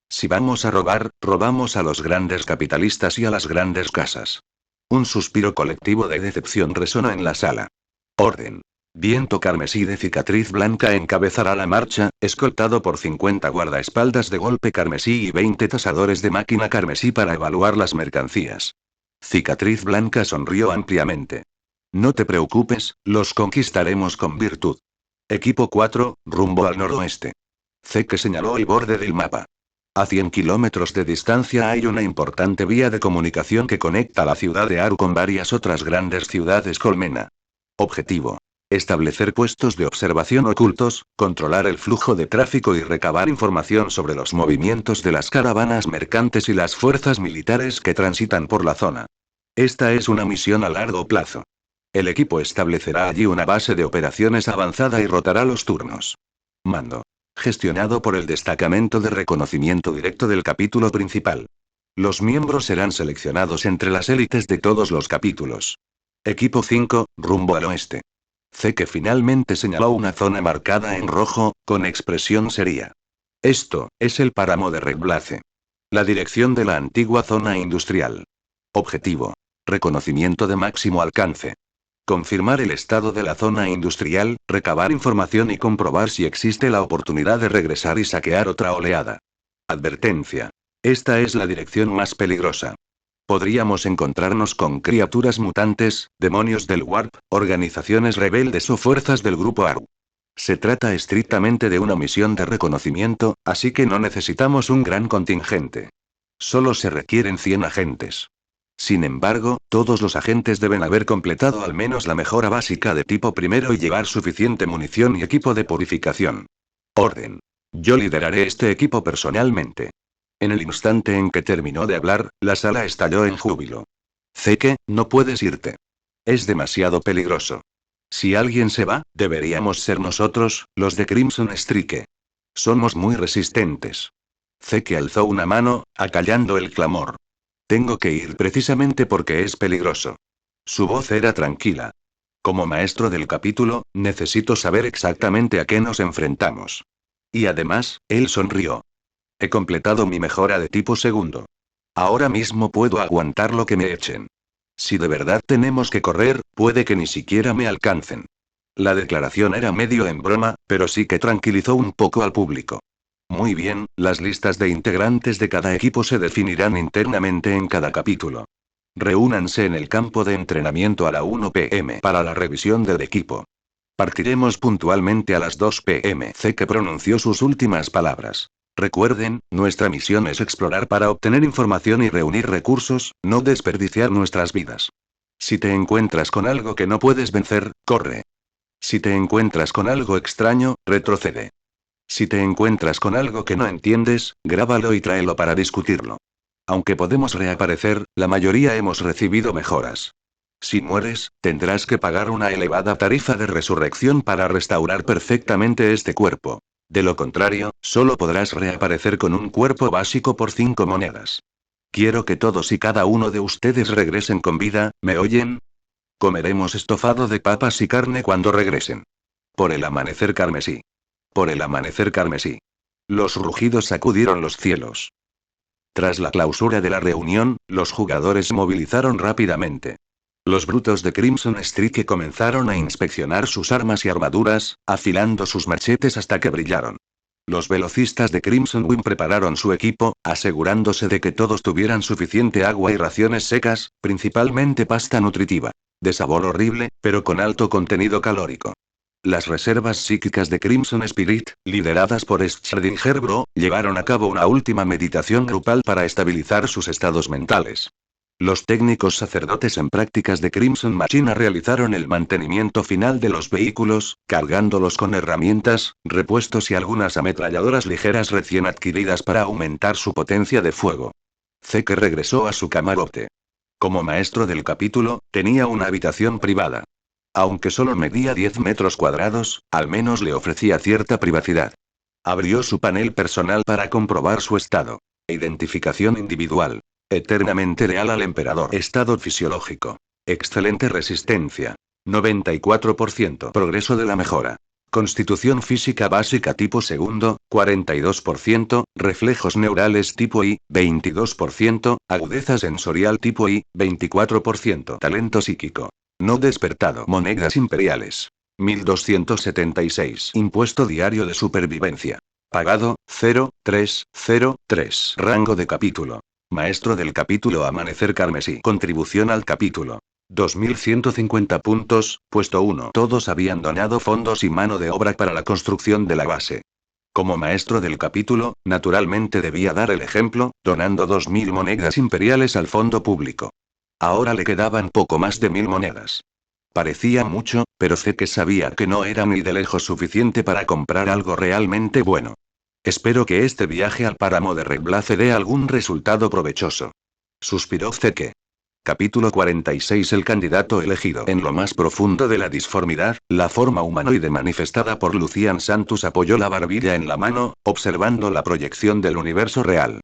Si vamos a robar, robamos a los grandes capitalistas y a las grandes casas. Un suspiro colectivo de decepción resonó en la sala. Orden. Viento carmesí de cicatriz blanca encabezará la marcha, escoltado por 50 guardaespaldas de golpe carmesí y 20 tasadores de máquina carmesí para evaluar las mercancías. Cicatriz blanca sonrió ampliamente. No te preocupes, los conquistaremos con virtud. Equipo 4, rumbo al noroeste. Zeke señaló el borde del mapa. A 100 kilómetros de distancia hay una importante vía de comunicación que conecta la ciudad de Aru con varias otras grandes ciudades colmena. Objetivo. Establecer puestos de observación ocultos, controlar el flujo de tráfico y recabar información sobre los movimientos de las caravanas mercantes y las fuerzas militares que transitan por la zona. Esta es una misión a largo plazo. El equipo establecerá allí una base de operaciones avanzada y rotará los turnos. Mando. Gestionado por el destacamento de reconocimiento directo del capítulo principal. Los miembros serán seleccionados entre las élites de todos los capítulos. Equipo 5, rumbo al oeste. Zeke finalmente señaló una zona marcada en rojo, con expresión seria. Esto, es el páramo de Red Blaze. La dirección de la antigua zona industrial. Objetivo. Reconocimiento de máximo alcance. Confirmar el estado de la zona industrial, recabar información y comprobar si existe la oportunidad de regresar y saquear otra oleada. Advertencia. Esta es la dirección más peligrosa. Podríamos encontrarnos con criaturas mutantes, demonios del Warp, organizaciones rebeldes o fuerzas del grupo Aru. Se trata estrictamente de una misión de reconocimiento, así que no necesitamos un gran contingente. Solo se requieren 100 agentes. Sin embargo, todos los agentes deben haber completado al menos la mejora básica de tipo primero y llevar suficiente munición y equipo de purificación. Orden. Yo lideraré este equipo personalmente. En el instante en que terminó de hablar, la sala estalló en júbilo. Zeke, no puedes irte. Es demasiado peligroso. Si alguien se va, deberíamos ser nosotros, los de Crimson Strike. Somos muy resistentes. Zeke alzó una mano, acallando el clamor. Tengo que ir precisamente porque es peligroso. Su voz era tranquila. Como maestro del capítulo, necesito saber exactamente a qué nos enfrentamos. Y además, él sonrió. He completado mi mejora de tipo segundo. Ahora mismo puedo aguantar lo que me echen. Si de verdad tenemos que correr, puede que ni siquiera me alcancen. La declaración era medio en broma, pero sí que tranquilizó un poco al público. Muy bien, las listas de integrantes de cada equipo se definirán internamente en cada capítulo. Reúnanse en el campo de entrenamiento a la 1 p.m. para la revisión del equipo. Partiremos puntualmente a las 2 p.m. Zeke pronunció sus últimas palabras. Recuerden, nuestra misión es explorar para obtener información y reunir recursos, no desperdiciar nuestras vidas. Si te encuentras con algo que no puedes vencer, corre. Si te encuentras con algo extraño, retrocede. Si te encuentras con algo que no entiendes, grábalo y tráelo para discutirlo. Aunque podemos reaparecer, la mayoría hemos recibido mejoras. Si mueres, tendrás que pagar una elevada tarifa de resurrección para restaurar perfectamente este cuerpo. De lo contrario, solo podrás reaparecer con un cuerpo básico por 5 monedas. Quiero que todos y cada uno de ustedes regresen con vida, ¿me oyen? Comeremos estofado de papas y carne cuando regresen. Por el amanecer carmesí. Por el amanecer carmesí. Los rugidos sacudieron los cielos. Tras la clausura de la reunión, los jugadores se movilizaron rápidamente. Los brutos de Crimson Strike comenzaron a inspeccionar sus armas y armaduras, afilando sus machetes hasta que brillaron. Los velocistas de Crimson Wing prepararon su equipo, asegurándose de que todos tuvieran suficiente agua y raciones secas, principalmente pasta nutritiva. De sabor horrible, pero con alto contenido calórico. Las reservas psíquicas de Crimson Spirit, lideradas por Schrödinger Bro, llevaron a cabo una última meditación grupal para estabilizar sus estados mentales. Los técnicos sacerdotes en prácticas de Crimson Machina realizaron el mantenimiento final de los vehículos, cargándolos con herramientas, repuestos y algunas ametralladoras ligeras recién adquiridas para aumentar su potencia de fuego. Zeke regresó a su camarote. Como maestro del capítulo, tenía una habitación privada. Aunque solo medía 10 metros cuadrados, al menos le ofrecía cierta privacidad. Abrió su panel personal para comprobar su estado. Identificación individual. Eternamente leal al emperador. Estado fisiológico. Excelente resistencia. 94%. Progreso de la mejora. Constitución física básica tipo segundo, 42%, reflejos neurales tipo I, 22%, agudeza sensorial tipo I, 24%, talento psíquico. No despertado. Monedas imperiales. 1276. Impuesto diario de supervivencia. Pagado, 0303. Rango de capítulo. Maestro del capítulo Amanecer Carmesí. Contribución al capítulo. 2150 puntos, puesto 1. Todos habían donado fondos y mano de obra para la construcción de la base. Como maestro del capítulo, naturalmente debía dar el ejemplo, donando 2000 monedas imperiales al fondo público. Ahora le quedaban poco más de 1000 monedas. Parecía mucho, pero Zeke sabía que no era ni de lejos suficiente para comprar algo realmente bueno. Espero que este viaje al páramo de Reblace dé algún resultado provechoso. Suspiró Zeke. Capítulo 46. El candidato elegido. En lo más profundo de la disformidad, la forma humanoide manifestada por Lucian Santos apoyó la barbilla en la mano, observando la proyección del universo real.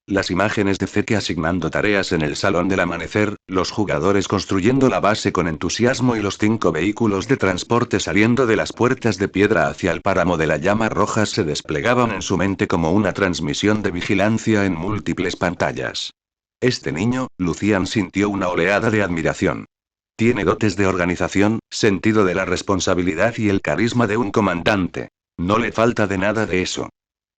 Las imágenes de Zeke asignando tareas en el salón del amanecer, los jugadores construyendo la base con entusiasmo y los 5 vehículos de transporte saliendo de las puertas de piedra hacia el páramo de la llama roja se desplegaban en su mente como una transmisión de vigilancia en múltiples pantallas. Este niño, Lucian sintió una oleada de admiración. Tiene dotes de organización, sentido de la responsabilidad y el carisma de un comandante. No le falta de nada de eso.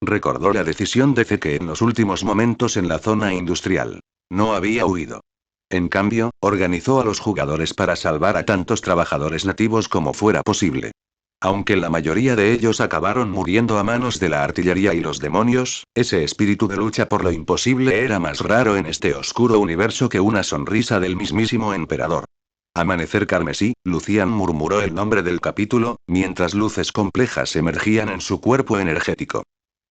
Recordó la decisión de Zeke en los últimos momentos en la zona industrial. No había huido. En cambio, organizó a los jugadores para salvar a tantos trabajadores nativos como fuera posible. Aunque la mayoría de ellos acabaron muriendo a manos de la artillería y los demonios, ese espíritu de lucha por lo imposible era más raro en este oscuro universo que una sonrisa del mismísimo emperador. Amanecer carmesí, Lucian murmuró el nombre del capítulo, mientras luces complejas emergían en su cuerpo energético.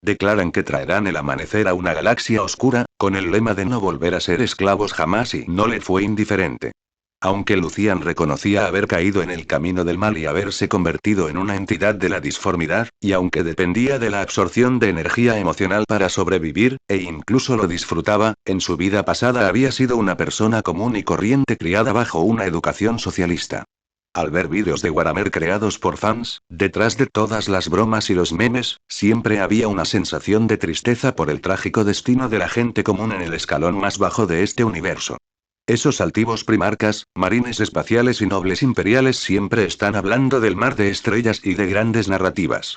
Declaran que traerán el amanecer a una galaxia oscura, con el lema de no volver a ser esclavos jamás y no le fue indiferente. Aunque Lucian reconocía haber caído en el camino del mal y haberse convertido en una entidad de la disformidad, y aunque dependía de la absorción de energía emocional para sobrevivir, e incluso lo disfrutaba, en su vida pasada había sido una persona común y corriente criada bajo una educación socialista. Al ver vídeos de Warhammer creados por fans, detrás de todas las bromas y los memes, siempre había una sensación de tristeza por el trágico destino de la gente común en el escalón más bajo de este universo. Esos altivos primarcas, marines espaciales y nobles imperiales siempre están hablando del mar de estrellas y de grandes narrativas.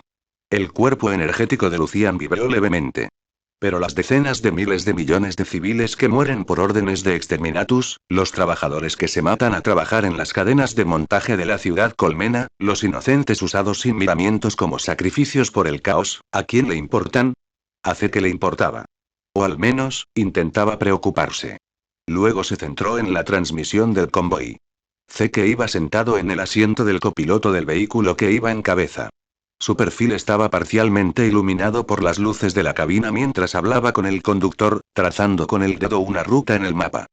El cuerpo energético de Lucian vibró levemente. Pero las decenas de miles de millones de civiles que mueren por órdenes de exterminatus, los trabajadores que se matan a trabajar en las cadenas de montaje de la ciudad colmena, los inocentes usados sin miramientos como sacrificios por el caos, ¿a quién le importan? Hace que le importaba. O al menos, intentaba preocuparse. Luego se centró en la transmisión del convoy. Zeke iba sentado en el asiento del copiloto del vehículo que iba en cabeza. Su perfil estaba parcialmente iluminado por las luces de la cabina mientras hablaba con el conductor, trazando con el dedo una ruta en el mapa.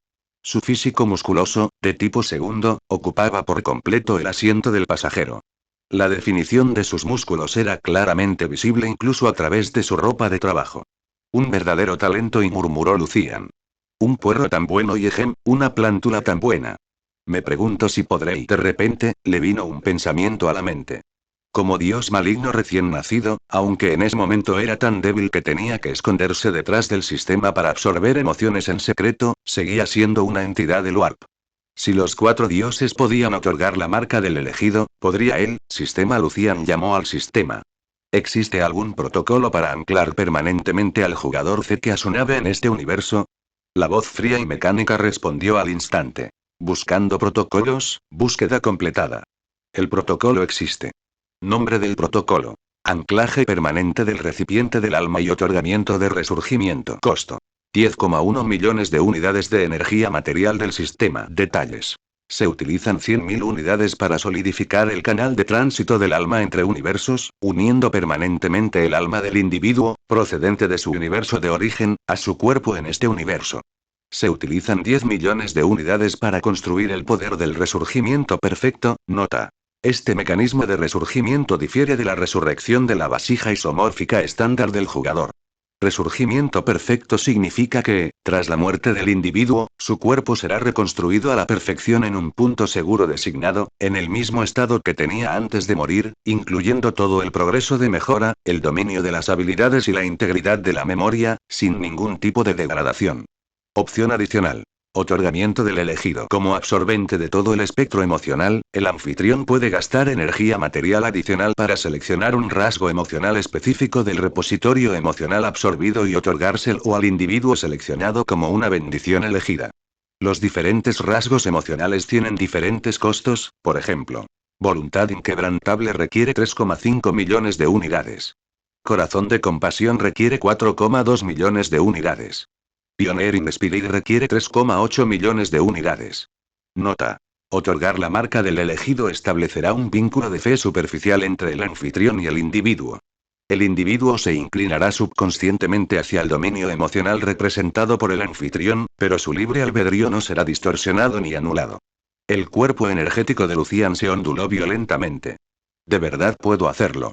Su físico musculoso, de tipo segundo, ocupaba por completo el asiento del pasajero. La definición de sus músculos era claramente visible incluso a través de su ropa de trabajo. Un verdadero talento, y murmuró Lucian. Un puerro tan bueno y una plántula tan buena. Me pregunto si podré. Y de repente, le vino un pensamiento a la mente. Como dios maligno recién nacido, aunque en ese momento era tan débil que tenía que esconderse detrás del sistema para absorber emociones en secreto, seguía siendo una entidad del Warp. Si los 4 dioses podían otorgar la marca del elegido, ¿podría él? Sistema. Lucian llamó al sistema. ¿Existe algún protocolo para anclar permanentemente al jugador Zeke a su nave en este universo? La voz fría y mecánica respondió al instante. Buscando protocolos, búsqueda completada. El protocolo existe. Nombre del protocolo. Anclaje permanente del recipiente del alma y otorgamiento de resurgimiento. Costo. 10,1 millones de unidades de energía material del sistema. Detalles. Se utilizan 100.000 unidades para solidificar el canal de tránsito del alma entre universos, uniendo permanentemente el alma del individuo, procedente de su universo de origen, a su cuerpo en este universo. Se utilizan 10 millones de unidades para construir el poder del resurgimiento perfecto. Nota. Este mecanismo de resurgimiento difiere de la resurrección de la vasija isomórfica estándar del jugador. Resurgimiento perfecto significa que, tras la muerte del individuo, su cuerpo será reconstruido a la perfección en un punto seguro designado, en el mismo estado que tenía antes de morir, incluyendo todo el progreso de mejora, el dominio de las habilidades y la integridad de la memoria, sin ningún tipo de degradación. Opción adicional. Otorgamiento del elegido. Como absorbente de todo el espectro emocional, el anfitrión puede gastar energía material adicional para seleccionar un rasgo emocional específico del repositorio emocional absorbido y otorgárselo al individuo seleccionado como una bendición elegida. Los diferentes rasgos emocionales tienen diferentes costos, por ejemplo. Voluntad inquebrantable requiere 3,5 millones de unidades. Corazón de compasión requiere 4,2 millones de unidades. Pioneering Spirit requiere 3,8 millones de unidades. Nota. Otorgar la marca del elegido establecerá un vínculo de fe superficial entre el anfitrión y el individuo. El individuo se inclinará subconscientemente hacia el dominio emocional representado por el anfitrión, pero su libre albedrío no será distorsionado ni anulado. El cuerpo energético de Lucian se onduló violentamente. ¿De verdad puedo hacerlo?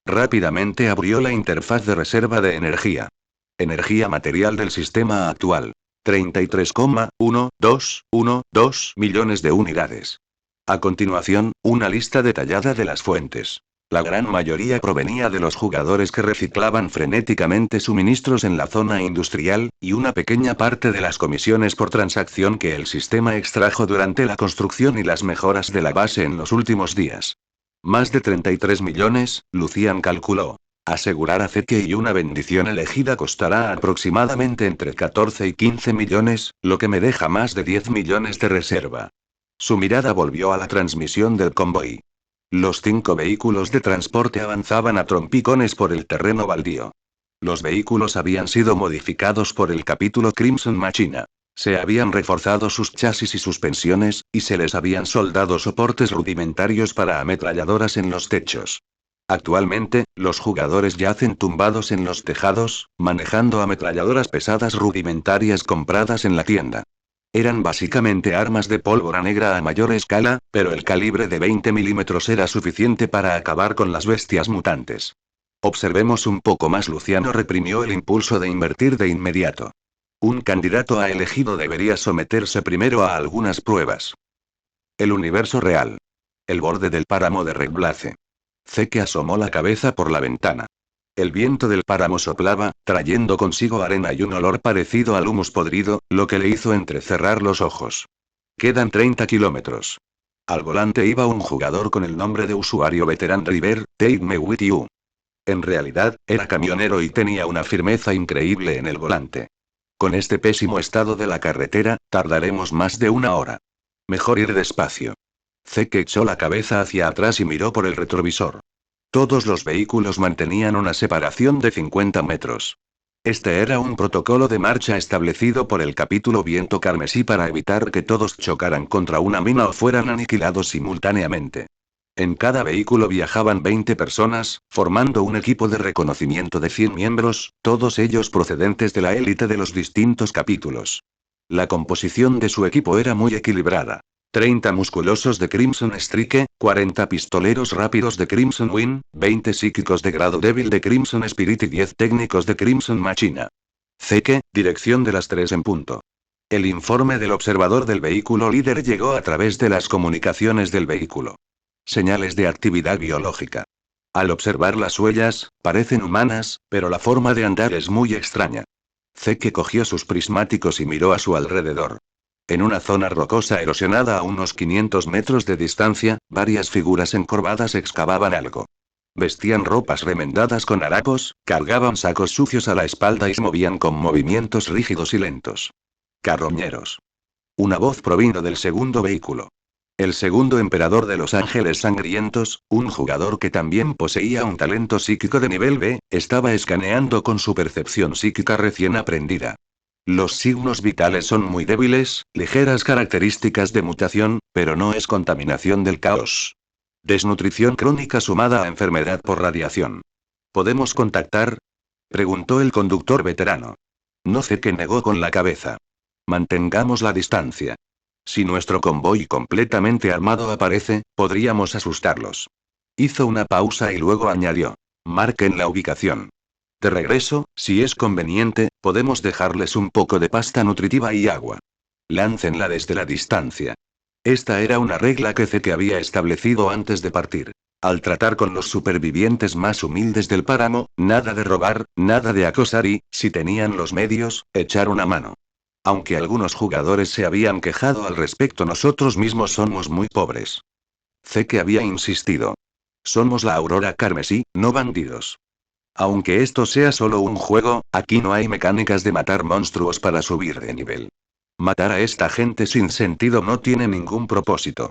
Rápidamente abrió la interfaz de reserva de energía. Energía material del sistema actual. 33,1212 millones de unidades. A continuación, una lista detallada de las fuentes. La gran mayoría provenía de los jugadores que reciclaban frenéticamente suministros en la zona industrial, y una pequeña parte de las comisiones por transacción que el sistema extrajo durante la construcción y las mejoras de la base en los últimos días. Más de 33 millones, Lucian calculó. Asegurar a Zeke y una bendición elegida costará aproximadamente entre 14 y 15 millones, lo que me deja más de 10 millones de reserva. Su mirada volvió a la transmisión del convoy. Los 5 vehículos de transporte avanzaban a trompicones por el terreno baldío. Los vehículos habían sido modificados por el capítulo Crimson Machina. Se habían reforzado sus chasis y suspensiones, y se les habían soldado soportes rudimentarios para ametralladoras en los techos. Actualmente, los jugadores yacen tumbados en los tejados, manejando ametralladoras pesadas rudimentarias compradas en la tienda. Eran básicamente armas de pólvora negra a mayor escala, pero el calibre de 20 milímetros era suficiente para acabar con las bestias mutantes. Observemos un poco más. Luciano reprimió el impulso de invertir de inmediato. Un candidato a elegido debería someterse primero a algunas pruebas. El universo real. El borde del páramo de Reblace. Zeke asomó la cabeza por la ventana. El viento del páramo soplaba, trayendo consigo arena y un olor parecido al humus podrido, lo que le hizo entrecerrar los ojos. Quedan 30 kilómetros. Al volante iba un jugador con el nombre de usuario Veteran River, Take Me With You. En realidad, era camionero y tenía una firmeza increíble en el volante. Con este pésimo estado de la carretera, tardaremos más de una hora. Mejor ir despacio. Zeke echó la cabeza hacia atrás y miró por el retrovisor. Todos los vehículos mantenían una separación de 50 metros. Este era un protocolo de marcha establecido por el capítulo Viento Carmesí para evitar que todos chocaran contra una mina o fueran aniquilados simultáneamente. En cada vehículo viajaban 20 personas, formando un equipo de reconocimiento de 100 miembros, todos ellos procedentes de la élite de los distintos capítulos. La composición de su equipo era muy equilibrada. 30 musculosos de Crimson Strike, 40 pistoleros rápidos de Crimson Wind, 20 psíquicos de grado débil de Crimson Spirit y 10 técnicos de Crimson Machina. Zeke, dirección de las 3 en punto. El informe del observador del vehículo líder llegó a través de las comunicaciones del vehículo. Señales de actividad biológica. Al observar las huellas, parecen humanas, pero la forma de andar es muy extraña. Zeke cogió sus prismáticos y miró a su alrededor. En una zona rocosa erosionada a unos 500 metros de distancia, varias figuras encorvadas excavaban algo. Vestían ropas remendadas con harapos, cargaban sacos sucios a la espalda y se movían con movimientos rígidos y lentos. Carroñeros. Una voz provino del segundo vehículo. El segundo emperador de los Ángeles Sangrientos, un jugador que también poseía un talento psíquico de nivel B, estaba escaneando con su percepción psíquica recién aprendida. Los signos vitales son muy débiles, ligeras características de mutación, pero no es contaminación del caos. Desnutrición crónica sumada a enfermedad por radiación. ¿Podemos contactar? Preguntó el conductor veterano. No sé qué negó con la cabeza. Mantengamos la distancia. Si nuestro convoy completamente armado aparece, podríamos asustarlos. Hizo una pausa y luego añadió. Marquen la ubicación. De regreso, si es conveniente, podemos dejarles un poco de pasta nutritiva y agua. Láncenla desde la distancia. Esta era una regla que Zeke había establecido antes de partir. Al tratar con los supervivientes más humildes del páramo, nada de robar, nada de acosar y, si tenían los medios, echar una mano. Aunque algunos jugadores se habían quejado al respecto, nosotros mismos somos muy pobres. Zeke había insistido. Somos la Aurora Carmesí, no bandidos. Aunque esto sea solo un juego, aquí no hay mecánicas de matar monstruos para subir de nivel. Matar a esta gente sin sentido no tiene ningún propósito.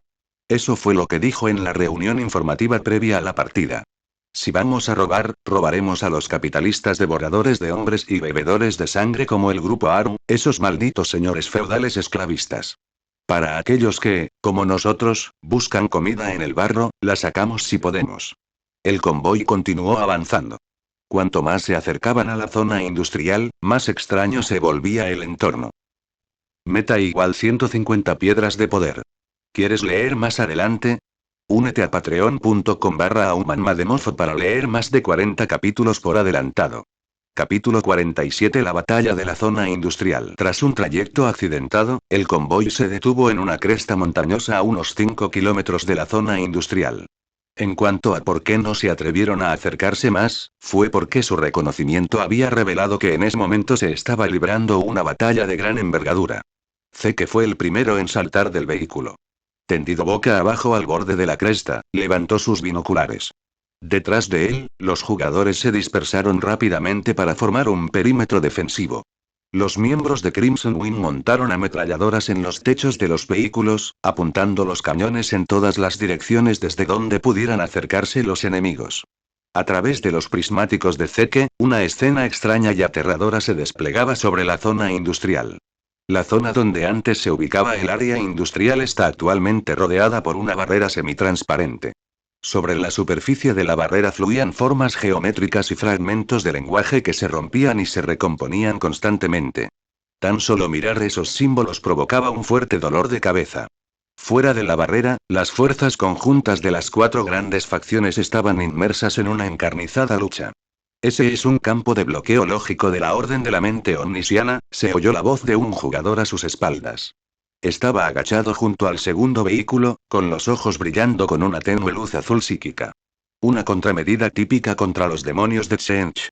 Eso fue lo que dijo en la reunión informativa previa a la partida. Si vamos a robar, robaremos a los capitalistas devoradores de hombres y bebedores de sangre como el grupo Aru, esos malditos señores feudales esclavistas. Para aquellos que, como nosotros, buscan comida en el barro, la sacamos si podemos. El convoy continuó avanzando. Cuanto más se acercaban a la zona industrial, más extraño se volvía el entorno. Meta igual 150 piedras de poder. ¿Quieres leer más adelante? Únete a patreon.com/AhumanMademoFo para leer más de 40 capítulos por adelantado. Capítulo 47. La batalla de la zona industrial. Tras un trayecto accidentado, el convoy se detuvo en una cresta montañosa a unos 5 kilómetros de la zona industrial. En cuanto a por qué no se atrevieron a acercarse más, fue porque su reconocimiento había revelado que en ese momento se estaba librando una batalla de gran envergadura. Zeke fue el primero en saltar del vehículo. Tendido boca abajo al borde de la cresta, levantó sus binoculares. Detrás de él, los jugadores se dispersaron rápidamente para formar un perímetro defensivo. Los miembros de Crimson Wind montaron ametralladoras en los techos de los vehículos, apuntando los cañones en todas las direcciones desde donde pudieran acercarse los enemigos. A través de los prismáticos de Zeke, una escena extraña y aterradora se desplegaba sobre la zona industrial. La zona donde antes se ubicaba el área industrial está actualmente rodeada por una barrera semitransparente. Sobre la superficie de la barrera fluían formas geométricas y fragmentos de lenguaje que se rompían y se recomponían constantemente. Tan solo mirar esos símbolos provocaba un fuerte dolor de cabeza. Fuera de la barrera, las fuerzas conjuntas de las 4 grandes facciones estaban inmersas en una encarnizada lucha. Ese es un campo de bloqueo lógico de la Orden de la Mente Omnisiana, se oyó la voz de un jugador a sus espaldas. Estaba agachado junto al segundo vehículo, con los ojos brillando con una tenue luz azul psíquica. Una contramedida típica contra los demonios de Tsench.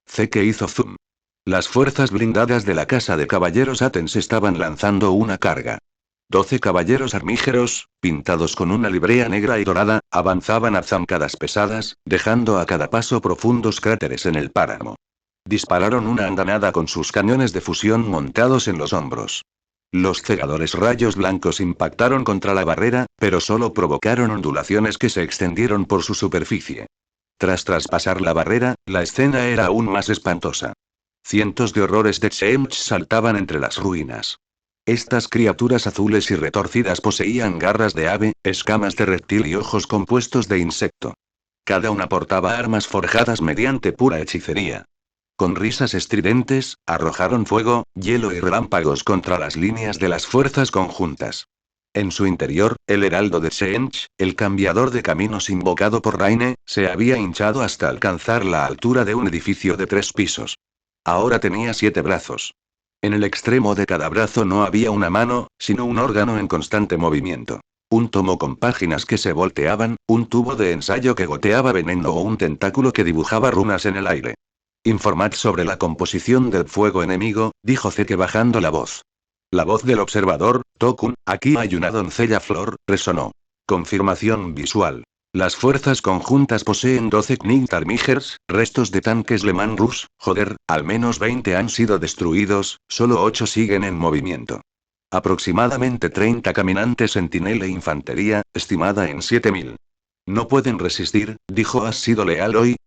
Zeke hizo zoom. Las fuerzas blindadas de la casa de caballeros Athens estaban lanzando una carga. 12 caballeros armígeros, pintados con una librea negra y dorada, avanzaban a zancadas pesadas, dejando a cada paso profundos cráteres en el páramo. Dispararon una andanada con sus cañones de fusión montados en los hombros. Los cegadores rayos blancos impactaron contra la barrera, pero solo provocaron ondulaciones que se extendieron por su superficie. Tras traspasar la barrera, la escena era aún más espantosa. Cientos de horrores de Tsench saltaban entre las ruinas. Estas criaturas azules y retorcidas poseían garras de ave, escamas de reptil y ojos compuestos de insecto. Cada una portaba armas forjadas mediante pura hechicería. Con risas estridentes, arrojaron fuego, hielo y relámpagos contra las líneas de las fuerzas conjuntas. En su interior, el heraldo de Tsench, el cambiador de caminos invocado por Raine, se había hinchado hasta alcanzar la altura de un edificio de 3 pisos. Ahora tenía 7 brazos. En el extremo de cada brazo no había una mano, sino un órgano en constante movimiento. Un tomo con páginas que se volteaban, un tubo de ensayo que goteaba veneno o un tentáculo que dibujaba runas en el aire. Informad sobre la composición del fuego enemigo, dijo Zeke bajando la voz. La voz del observador, Tokun, aquí hay una doncella flor, resonó. Confirmación visual. Las fuerzas conjuntas poseen 12 Knight Armigers, restos de tanques Leman Russ, joder, al menos 20 han sido destruidos, solo 8 siguen en movimiento. Aproximadamente 30 caminantes sentinela e infantería, estimada en 7000. No pueden resistir, dijo, ¿has sido leal hoy?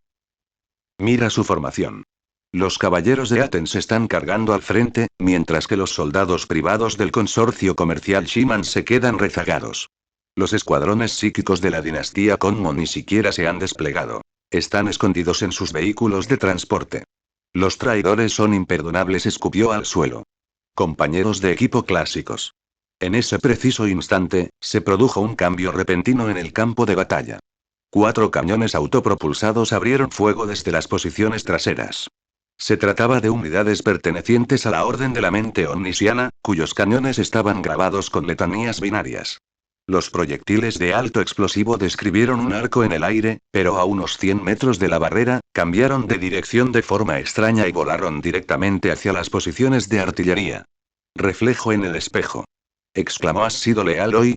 Mira su formación. Los caballeros de Athens están cargando al frente, mientras que los soldados privados del consorcio comercial Shiman se quedan rezagados. Los escuadrones psíquicos de la dinastía Konmon ni siquiera se han desplegado. Están escondidos en sus vehículos de transporte. Los traidores son imperdonables, escupió al suelo. Compañeros de equipo clásicos. En ese preciso instante, se produjo un cambio repentino en el campo de batalla. 4 cañones autopropulsados abrieron fuego desde las posiciones traseras. Se trataba de unidades pertenecientes a la Orden de la Mente Omnisiana, cuyos cañones estaban grabados con letanías binarias. Los proyectiles de alto explosivo describieron un arco en el aire, pero a unos 100 metros de la barrera, cambiaron de dirección de forma extraña y volaron directamente hacia las posiciones de artillería. Reflejo en el espejo. Exclamó, ¿has sido leal hoy?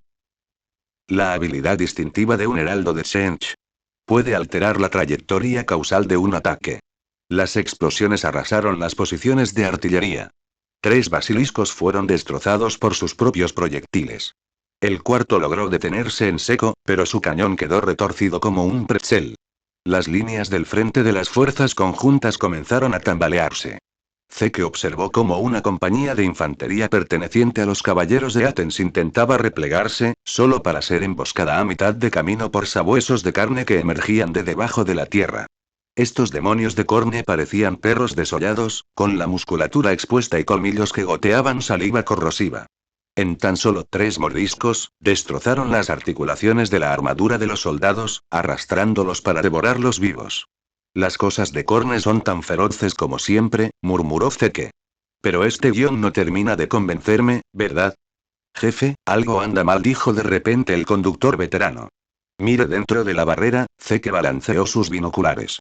La habilidad distintiva de un heraldo de Tsench. Puede alterar la trayectoria causal de un ataque. Las explosiones arrasaron las posiciones de artillería. 3 basiliscos fueron destrozados por sus propios proyectiles. El cuarto logró detenerse en seco, pero su cañón quedó retorcido como un pretzel. Las líneas del frente de las fuerzas conjuntas comenzaron a tambalearse. Zeke observó cómo una compañía de infantería perteneciente a los caballeros de Athens intentaba replegarse, solo para ser emboscada a mitad de camino por sabuesos de carne que emergían de debajo de la tierra. Estos demonios de Corne parecían perros desollados, con la musculatura expuesta y colmillos que goteaban saliva corrosiva. En tan solo 3 mordiscos, destrozaron las articulaciones de la armadura de los soldados, arrastrándolos para devorarlos vivos. Las cosas de Corne son tan feroces como siempre, murmuró Zeke. Pero este guión no termina de convencerme, ¿verdad? Jefe, algo anda mal, dijo de repente el conductor veterano. Mire dentro de la barrera, Zeke balanceó sus binoculares.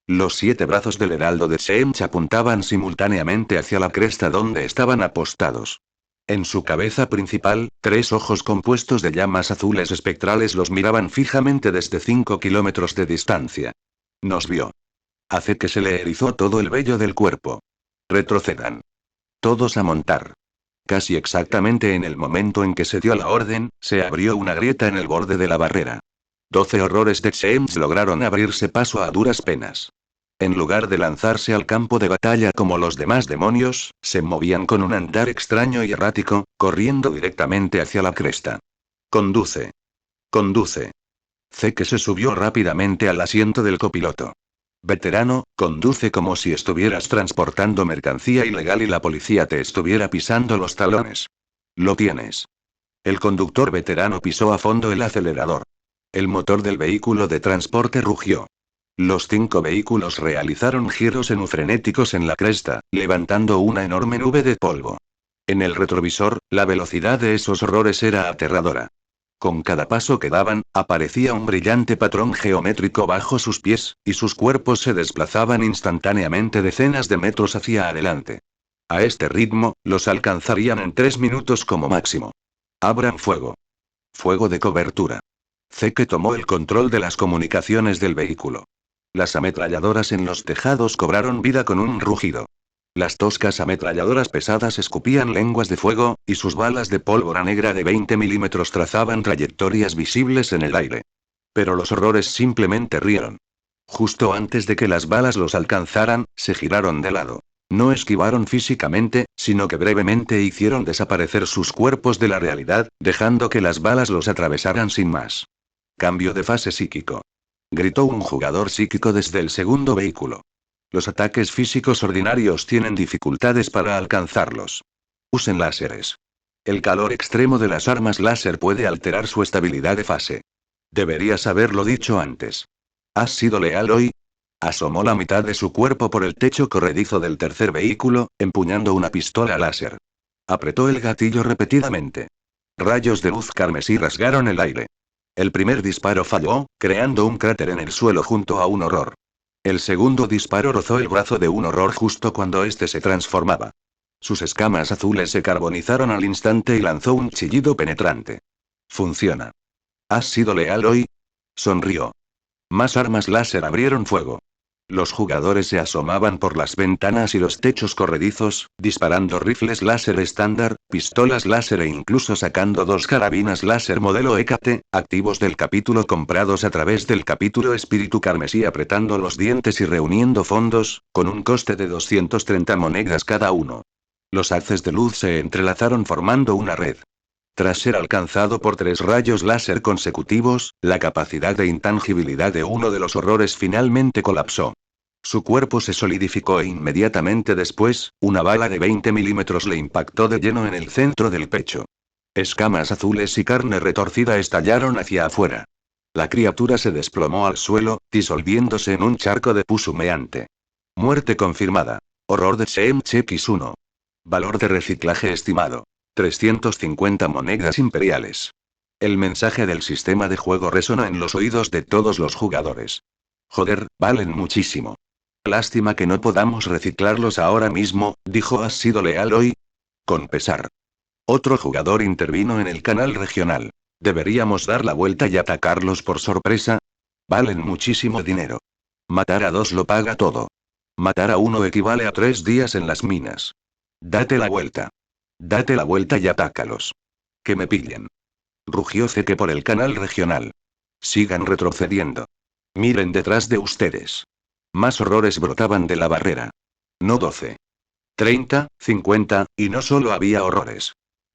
Los 7 brazos del heraldo de Tsench apuntaban simultáneamente hacia la cresta donde estaban apostados. En su cabeza principal, 3 ojos compuestos de llamas azules espectrales los miraban fijamente desde 5 kilómetros de distancia. Nos vio. Hace que se le erizó todo el vello del cuerpo. Retrocedan. Todos a montar. Casi exactamente en el momento en que se dio la orden, se abrió una grieta en el borde de la barrera. 12 horrores de Tsench lograron abrirse paso a duras penas. En lugar de lanzarse al campo de batalla como los demás demonios, se movían con un andar extraño y errático, corriendo directamente hacia la cresta. Conduce. Conduce. Zeke se subió rápidamente al asiento del copiloto. Veterano, conduce como si estuvieras transportando mercancía ilegal y la policía te estuviera pisando los talones. Lo tienes. El conductor veterano pisó a fondo el acelerador. El motor del vehículo de transporte rugió. Los 5 vehículos realizaron giros frenéticos en la cresta, levantando una enorme nube de polvo. En el retrovisor, la velocidad de esos horrores era aterradora. Con cada paso que daban, aparecía un brillante patrón geométrico bajo sus pies, y sus cuerpos se desplazaban instantáneamente decenas de metros hacia adelante. A este ritmo, los alcanzarían en 3 minutos como máximo. Abran fuego. Fuego de cobertura. Zeke tomó el control de las comunicaciones del vehículo. Las ametralladoras en los tejados cobraron vida con un rugido. Las toscas ametralladoras pesadas escupían lenguas de fuego, y sus balas de pólvora negra de 20 milímetros trazaban trayectorias visibles en el aire. Pero los horrores simplemente rieron. Justo antes de que las balas los alcanzaran, se giraron de lado. No esquivaron físicamente, sino que brevemente hicieron desaparecer sus cuerpos de la realidad, dejando que las balas los atravesaran sin más. Cambio de fase psíquico. Gritó un jugador psíquico desde el segundo vehículo. Los ataques físicos ordinarios tienen dificultades para alcanzarlos. Usen láseres. El calor extremo de las armas láser puede alterar su estabilidad de fase. Deberías haberlo dicho antes. ¿Has sido leal hoy? Asomó la mitad de su cuerpo por el techo corredizo del tercer vehículo, empuñando una pistola láser. Apretó el gatillo repetidamente. Rayos de luz carmesí rasgaron el aire. El primer disparo falló, creando un cráter en el suelo junto a un horror. El segundo disparo rozó el brazo de un horror justo cuando éste se transformaba. Sus escamas azules se carbonizaron al instante y lanzó un chillido penetrante. Funciona. ¿Has sido leal hoy? Sonrió. Más armas láser abrieron fuego. Los jugadores se asomaban por las ventanas y los techos corredizos, disparando rifles láser estándar, pistolas láser e incluso sacando 2 carabinas láser modelo Hécate, activos del capítulo comprados a través del capítulo Espíritu Carmesí, apretando los dientes y reuniendo fondos, con un coste de 230 monedas cada uno. Los haces de luz se entrelazaron formando una red. Tras ser alcanzado por 3 rayos láser consecutivos, la capacidad de intangibilidad de uno de los horrores finalmente colapsó. Su cuerpo se solidificó e inmediatamente después, una bala de 20 milímetros le impactó de lleno en el centro del pecho. Escamas azules y carne retorcida estallaron hacia afuera. La criatura se desplomó al suelo, disolviéndose en un charco de pus humeante. Muerte confirmada. Horror de Shem Chekis 1. Valor de reciclaje estimado. 350 monedas imperiales. El mensaje del sistema de juego resonó en los oídos de todos los jugadores. Joder, valen muchísimo. Lástima que no podamos reciclarlos ahora mismo, dijo. ¿Has sido leal hoy? Con pesar. Otro jugador intervino en el canal regional. ¿Deberíamos dar la vuelta y atacarlos por sorpresa? Valen muchísimo dinero. Matar a 2 lo paga todo. Matar a 1 equivale a 3 días en las minas. Date la vuelta. Date la vuelta y atácalos. Que me pillen. Rugió Zeke por el canal regional. Sigan retrocediendo. Miren detrás de ustedes. Más horrores brotaban de la barrera. No 12. 30, 50, y no solo había horrores.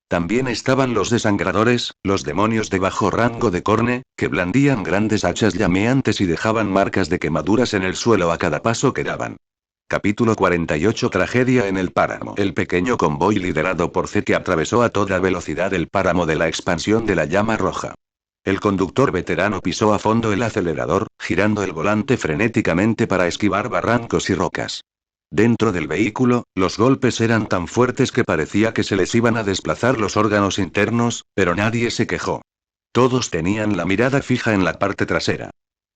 También estaban los desangradores, los demonios de bajo rango de Corne, que blandían grandes hachas llameantes y dejaban marcas de quemaduras en el suelo a cada paso que daban. Capítulo 48. Tragedia en el páramo. El pequeño convoy liderado por Zeke atravesó a toda velocidad el páramo de la expansión de la llama roja. El conductor veterano pisó a fondo el acelerador, girando el volante frenéticamente para esquivar barrancos y rocas. Dentro del vehículo, los golpes eran tan fuertes que parecía que se les iban a desplazar los órganos internos, pero nadie se quejó. Todos tenían la mirada fija en la parte trasera.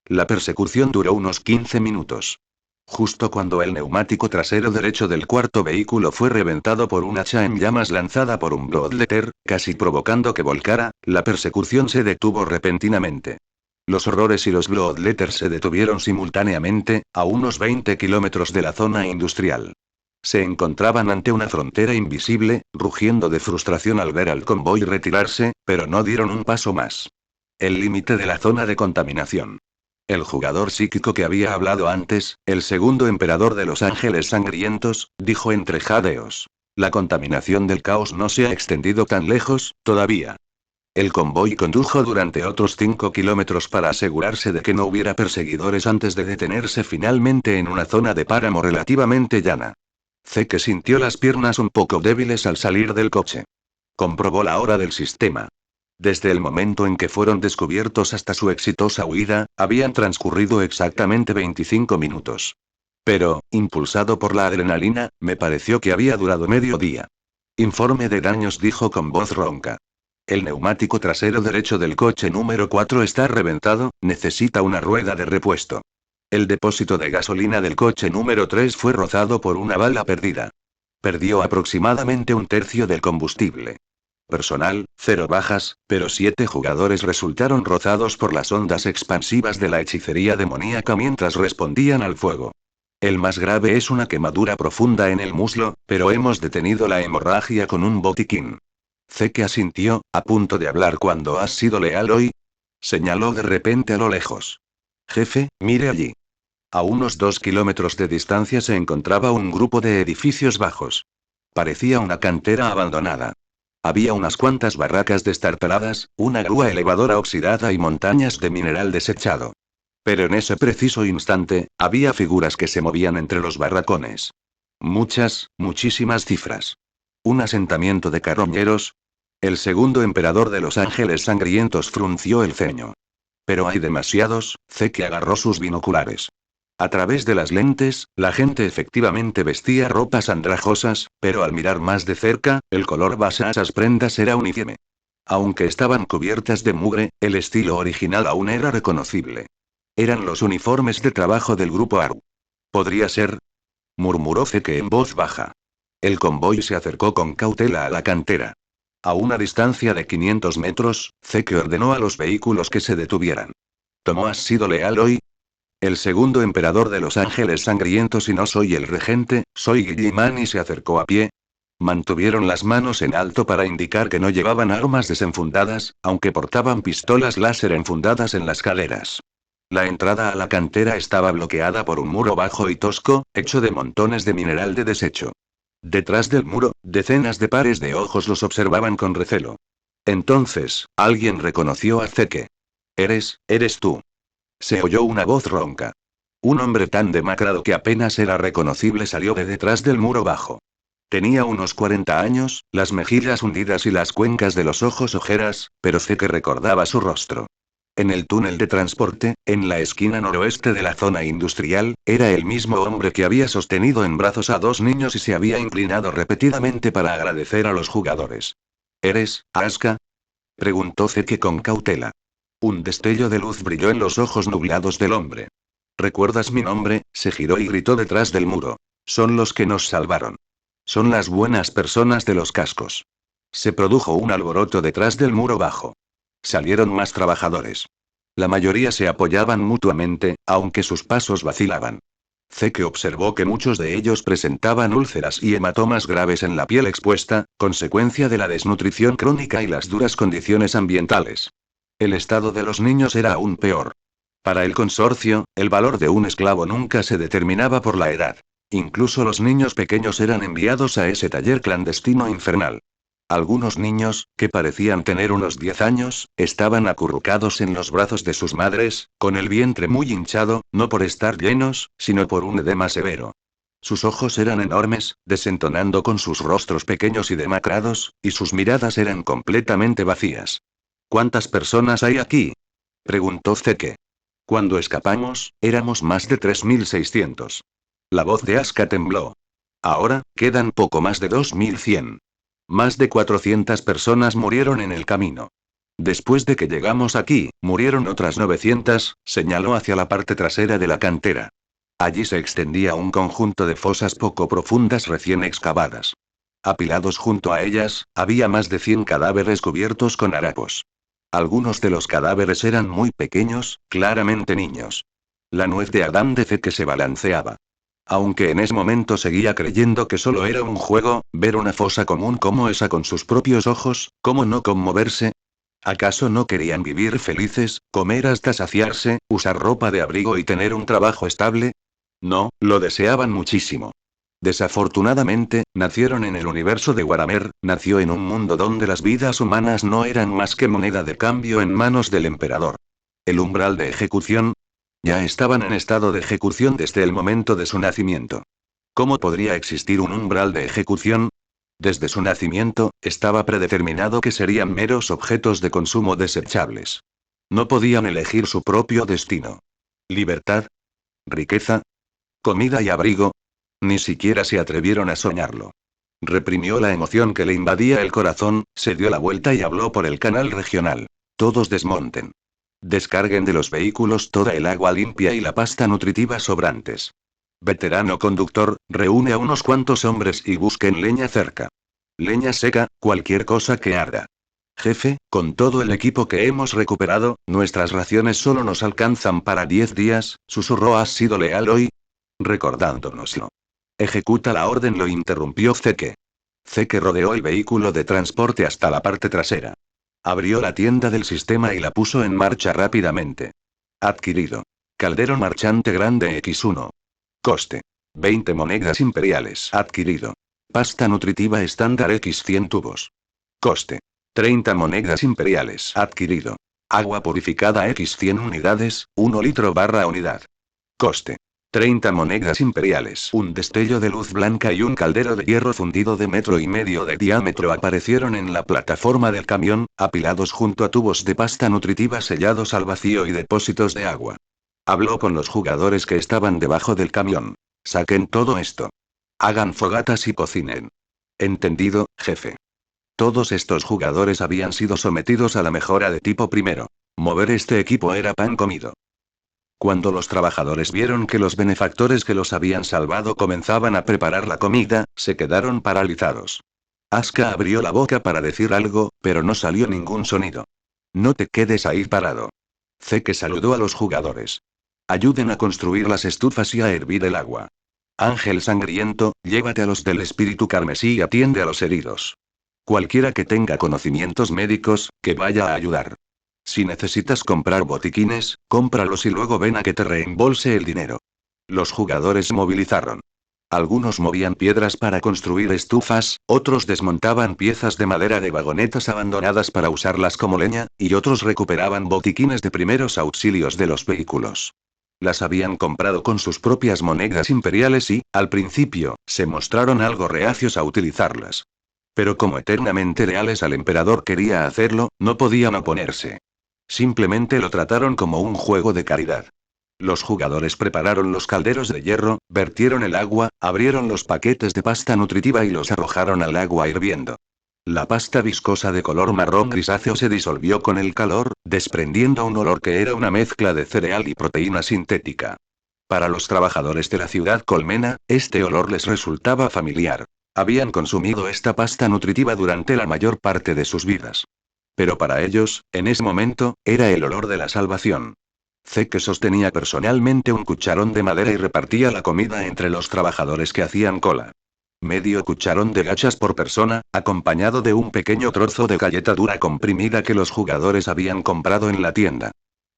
La persecución duró unos 15 minutos. Justo cuando el neumático trasero derecho del cuarto vehículo fue reventado por un hacha en llamas lanzada por un Bloodletter, casi provocando que volcara, la persecución se detuvo repentinamente. Los horrores y los Bloodletters se detuvieron simultáneamente, a unos 20 kilómetros de la zona industrial. Se encontraban ante una frontera invisible, rugiendo de frustración al ver al convoy retirarse, pero no dieron un paso más. El límite de la zona de contaminación. El jugador psíquico que había hablado antes, el segundo emperador de los ángeles sangrientos, dijo entre jadeos. La contaminación del caos no se ha extendido tan lejos, todavía. El convoy condujo durante otros 5 kilómetros para asegurarse de que no hubiera perseguidores antes de detenerse finalmente en una zona de páramo relativamente llana. Zeke sintió las piernas un poco débiles al salir del coche. Comprobó la hora del sistema. Desde el momento en que fueron descubiertos hasta su exitosa huida, habían transcurrido exactamente 25 minutos. Pero, impulsado por la adrenalina, me pareció que había durado medio día. Informe de daños, dijo con voz ronca. El neumático trasero derecho del coche número 4 está reventado, necesita una rueda de repuesto. El depósito de gasolina del coche número 3 fue rozado por una bala perdida. Perdió aproximadamente un tercio del combustible. Personal, 0 bajas, pero 7 jugadores resultaron rozados por las ondas expansivas de la hechicería demoníaca mientras respondían al fuego. El más grave es una quemadura profunda en el muslo, pero hemos detenido la hemorragia con un botiquín. Zeke asintió, a punto de hablar cuando has sido leal hoy. Señaló de repente a lo lejos. Jefe, mire allí. A unos 2 kilómetros de distancia se encontraba un grupo de edificios bajos. Parecía una cantera abandonada. Había unas cuantas barracas destartaladas, una grúa elevadora oxidada y montañas de mineral desechado. Pero en ese preciso instante, había figuras que se movían entre los barracones. Muchísimas cifras. ¿Un asentamiento de carroñeros? El segundo emperador de los Ángeles Sangrientos frunció el ceño. Pero hay demasiados, Zeke agarró sus binoculares. A través de las lentes, la gente efectivamente vestía ropas andrajosas, pero al mirar más de cerca, el color base a esas prendas era uniforme. Aunque estaban cubiertas de mugre, el estilo original aún era reconocible. Eran los uniformes de trabajo del grupo ARU. ¿Podría ser? Murmuró Zeke en voz baja. El convoy se acercó con cautela a la cantera. A una distancia de 500 metros, Zeke ordenó a los vehículos que se detuvieran. ¿Tomo has sido leal hoy? El segundo emperador de los Ángeles Sangrientos y no soy el regente, soy Guilliman y se acercó a pie. Mantuvieron las manos en alto para indicar que no llevaban armas desenfundadas, aunque portaban pistolas láser enfundadas en las caderas. La entrada a la cantera estaba bloqueada por un muro bajo y tosco, hecho de montones de mineral de desecho. Detrás del muro, decenas de pares de ojos los observaban con recelo. Entonces, alguien reconoció a Zeke. Eres tú. Se oyó una voz ronca. Un hombre tan demacrado que apenas era reconocible salió de detrás del muro bajo. Tenía unos 40 años, las mejillas hundidas y las cuencas de los ojos ojeras, pero Zeke recordaba su rostro. En el túnel de transporte, en la esquina noroeste de la zona industrial, era el mismo hombre que había sostenido en brazos a 2 niños y se había inclinado repetidamente para agradecer a los jugadores. ¿Eres, Asuka? Preguntó Zeke con cautela. Un destello de luz brilló en los ojos nublados del hombre. ¿Recuerdas mi nombre? Se giró y gritó detrás del muro. Son los que nos salvaron. Son las buenas personas de los cascos. Se produjo un alboroto detrás del muro bajo. Salieron más trabajadores. La mayoría se apoyaban mutuamente, aunque sus pasos vacilaban. Zeke observó que muchos de ellos presentaban úlceras y hematomas graves en la piel expuesta, consecuencia de la desnutrición crónica y las duras condiciones ambientales. El estado de los niños era aún peor. Para el consorcio, el valor de un esclavo nunca se determinaba por la edad. Incluso los niños pequeños eran enviados a ese taller clandestino infernal. Algunos niños, que parecían tener unos 10 años, estaban acurrucados en los brazos de sus madres, con el vientre muy hinchado, no por estar llenos, sino por un edema severo. Sus ojos eran enormes, desentonando con sus rostros pequeños y demacrados, y sus miradas eran completamente vacías. ¿Cuántas personas hay aquí? Preguntó Zeke. Cuando escapamos, éramos más de 3600. La voz de Asuka tembló. Ahora, quedan poco más de 2100. Más de 400 personas murieron en el camino. Después de que llegamos aquí, murieron otras 900, señaló hacia la parte trasera de la cantera. Allí se extendía un conjunto de fosas poco profundas recién excavadas. Apilados junto a ellas, había más de 100 cadáveres cubiertos con harapos. Algunos de los cadáveres eran muy pequeños, claramente niños. La nuez de Adán de Zeke se balanceaba. Aunque en ese momento seguía creyendo que solo era un juego, ver una fosa común como esa con sus propios ojos, ¿cómo no conmoverse? ¿Acaso no querían vivir felices, comer hasta saciarse, usar ropa de abrigo y tener un trabajo estable? No, lo deseaban muchísimo. Desafortunadamente, nacieron en el universo de Waramer, nació en un mundo donde las vidas humanas no eran más que moneda de cambio en manos del emperador. El umbral de ejecución. Ya estaban en estado de ejecución desde el momento de su nacimiento. ¿Cómo podría existir un umbral de ejecución? Desde su nacimiento, estaba predeterminado que serían meros objetos de consumo desechables. No podían elegir su propio destino. ¿Libertad? ¿Riqueza? ¿Comida y abrigo? Ni siquiera se atrevieron a soñarlo. Reprimió la emoción que le invadía el corazón, se dio la vuelta y habló por el canal regional. Todos desmonten. Descarguen de los vehículos toda el agua limpia y la pasta nutritiva sobrantes. Veterano conductor, reúne a unos cuantos hombres y busquen leña cerca. Leña seca, cualquier cosa que arda. Jefe, con todo el equipo que hemos recuperado, nuestras raciones solo nos alcanzan para 10 días, susurró. ¿Has sido leal hoy? Recordándonoslo. Ejecuta la orden, lo interrumpió Zeke. Zeke rodeó el vehículo de transporte hasta la parte trasera. Abrió la tienda del sistema y la puso en marcha rápidamente. Adquirido. Caldero marchante grande X1. Coste. 20 monedas imperiales. Adquirido. Pasta nutritiva estándar X100 tubos. Coste. 30 monedas imperiales. Adquirido. Agua purificada X100 unidades, 1 litro barra unidad. Coste. 30 monedas imperiales. Un destello de luz blanca y un caldero de hierro fundido de 1,5 metros de diámetro aparecieron en la plataforma del camión, apilados junto a tubos de pasta nutritiva sellados al vacío y depósitos de agua. Habló con los jugadores que estaban debajo del camión. Saquen todo esto. Hagan fogatas y cocinen. Entendido, jefe. Todos estos jugadores habían sido sometidos a la mejora de tipo primero. Mover este equipo era pan comido. Cuando los trabajadores vieron que los benefactores que los habían salvado comenzaban a preparar la comida, se quedaron paralizados. Asuka abrió la boca para decir algo, pero no salió ningún sonido. No te quedes ahí parado. Zeke saludó a los jugadores. Ayuden a construir las estufas y a hervir el agua. Ángel sangriento, llévate a los del espíritu carmesí y atiende a los heridos. Cualquiera que tenga conocimientos médicos, que vaya a ayudar. Si necesitas comprar botiquines, cómpralos y luego ven a que te reembolse el dinero. Los jugadores movilizaron. Algunos movían piedras para construir estufas, otros desmontaban piezas de madera de vagonetas abandonadas para usarlas como leña, y otros recuperaban botiquines de primeros auxilios de los vehículos. Las habían comprado con sus propias monedas imperiales y, al principio, se mostraron algo reacios a utilizarlas. Pero como eternamente leales al emperador quería hacerlo, no podían oponerse. Simplemente lo trataron como un juego de caridad. Los jugadores prepararon los calderos de hierro, vertieron el agua, abrieron los paquetes de pasta nutritiva y los arrojaron al agua hirviendo. La pasta viscosa de color marrón grisáceo se disolvió con el calor, desprendiendo un olor que era una mezcla de cereal y proteína sintética. Para los trabajadores de la ciudad colmena, este olor les resultaba familiar. Habían consumido esta pasta nutritiva durante la mayor parte de sus vidas. Pero para ellos, en ese momento, era el olor de la salvación. Zeke sostenía personalmente un cucharón de madera y repartía la comida entre los trabajadores que hacían cola. Medio cucharón de gachas por persona, acompañado de un pequeño trozo de galleta dura comprimida que los jugadores habían comprado en la tienda.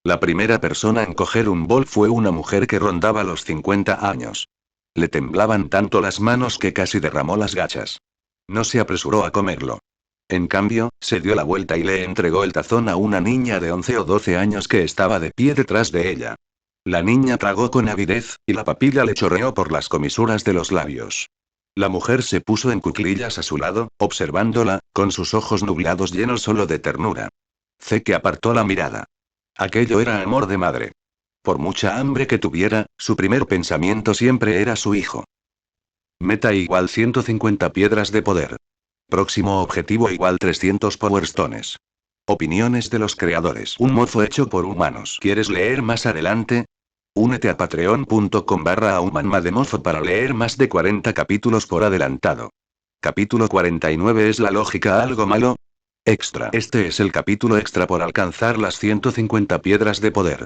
La primera persona en coger un bol fue una mujer que rondaba los 50 años. Le temblaban tanto las manos que casi derramó las gachas. No se apresuró a comerlo. En cambio, se dio la vuelta y le entregó el tazón a una niña de 11 o 12 años que estaba de pie detrás de ella. La niña tragó con avidez, y la papilla le chorreó por las comisuras de los labios. La mujer se puso en cuclillas a su lado, observándola, con sus ojos nublados llenos solo de ternura. Zeke apartó la mirada. Aquello era amor de madre. Por mucha hambre que tuviera, su primer pensamiento siempre era su hijo. Meta igual 150 piedras de poder. Próximo objetivo igual 300 Power Stones. Opiniones de los creadores. Un mozo hecho por humanos. ¿Quieres leer más adelante? Únete a patreon.com/ahumanmademofo para leer más de 40 capítulos por adelantado. Capítulo 49. ¿Es la lógica algo malo? Extra. Este es el capítulo extra por alcanzar las 150 piedras de poder.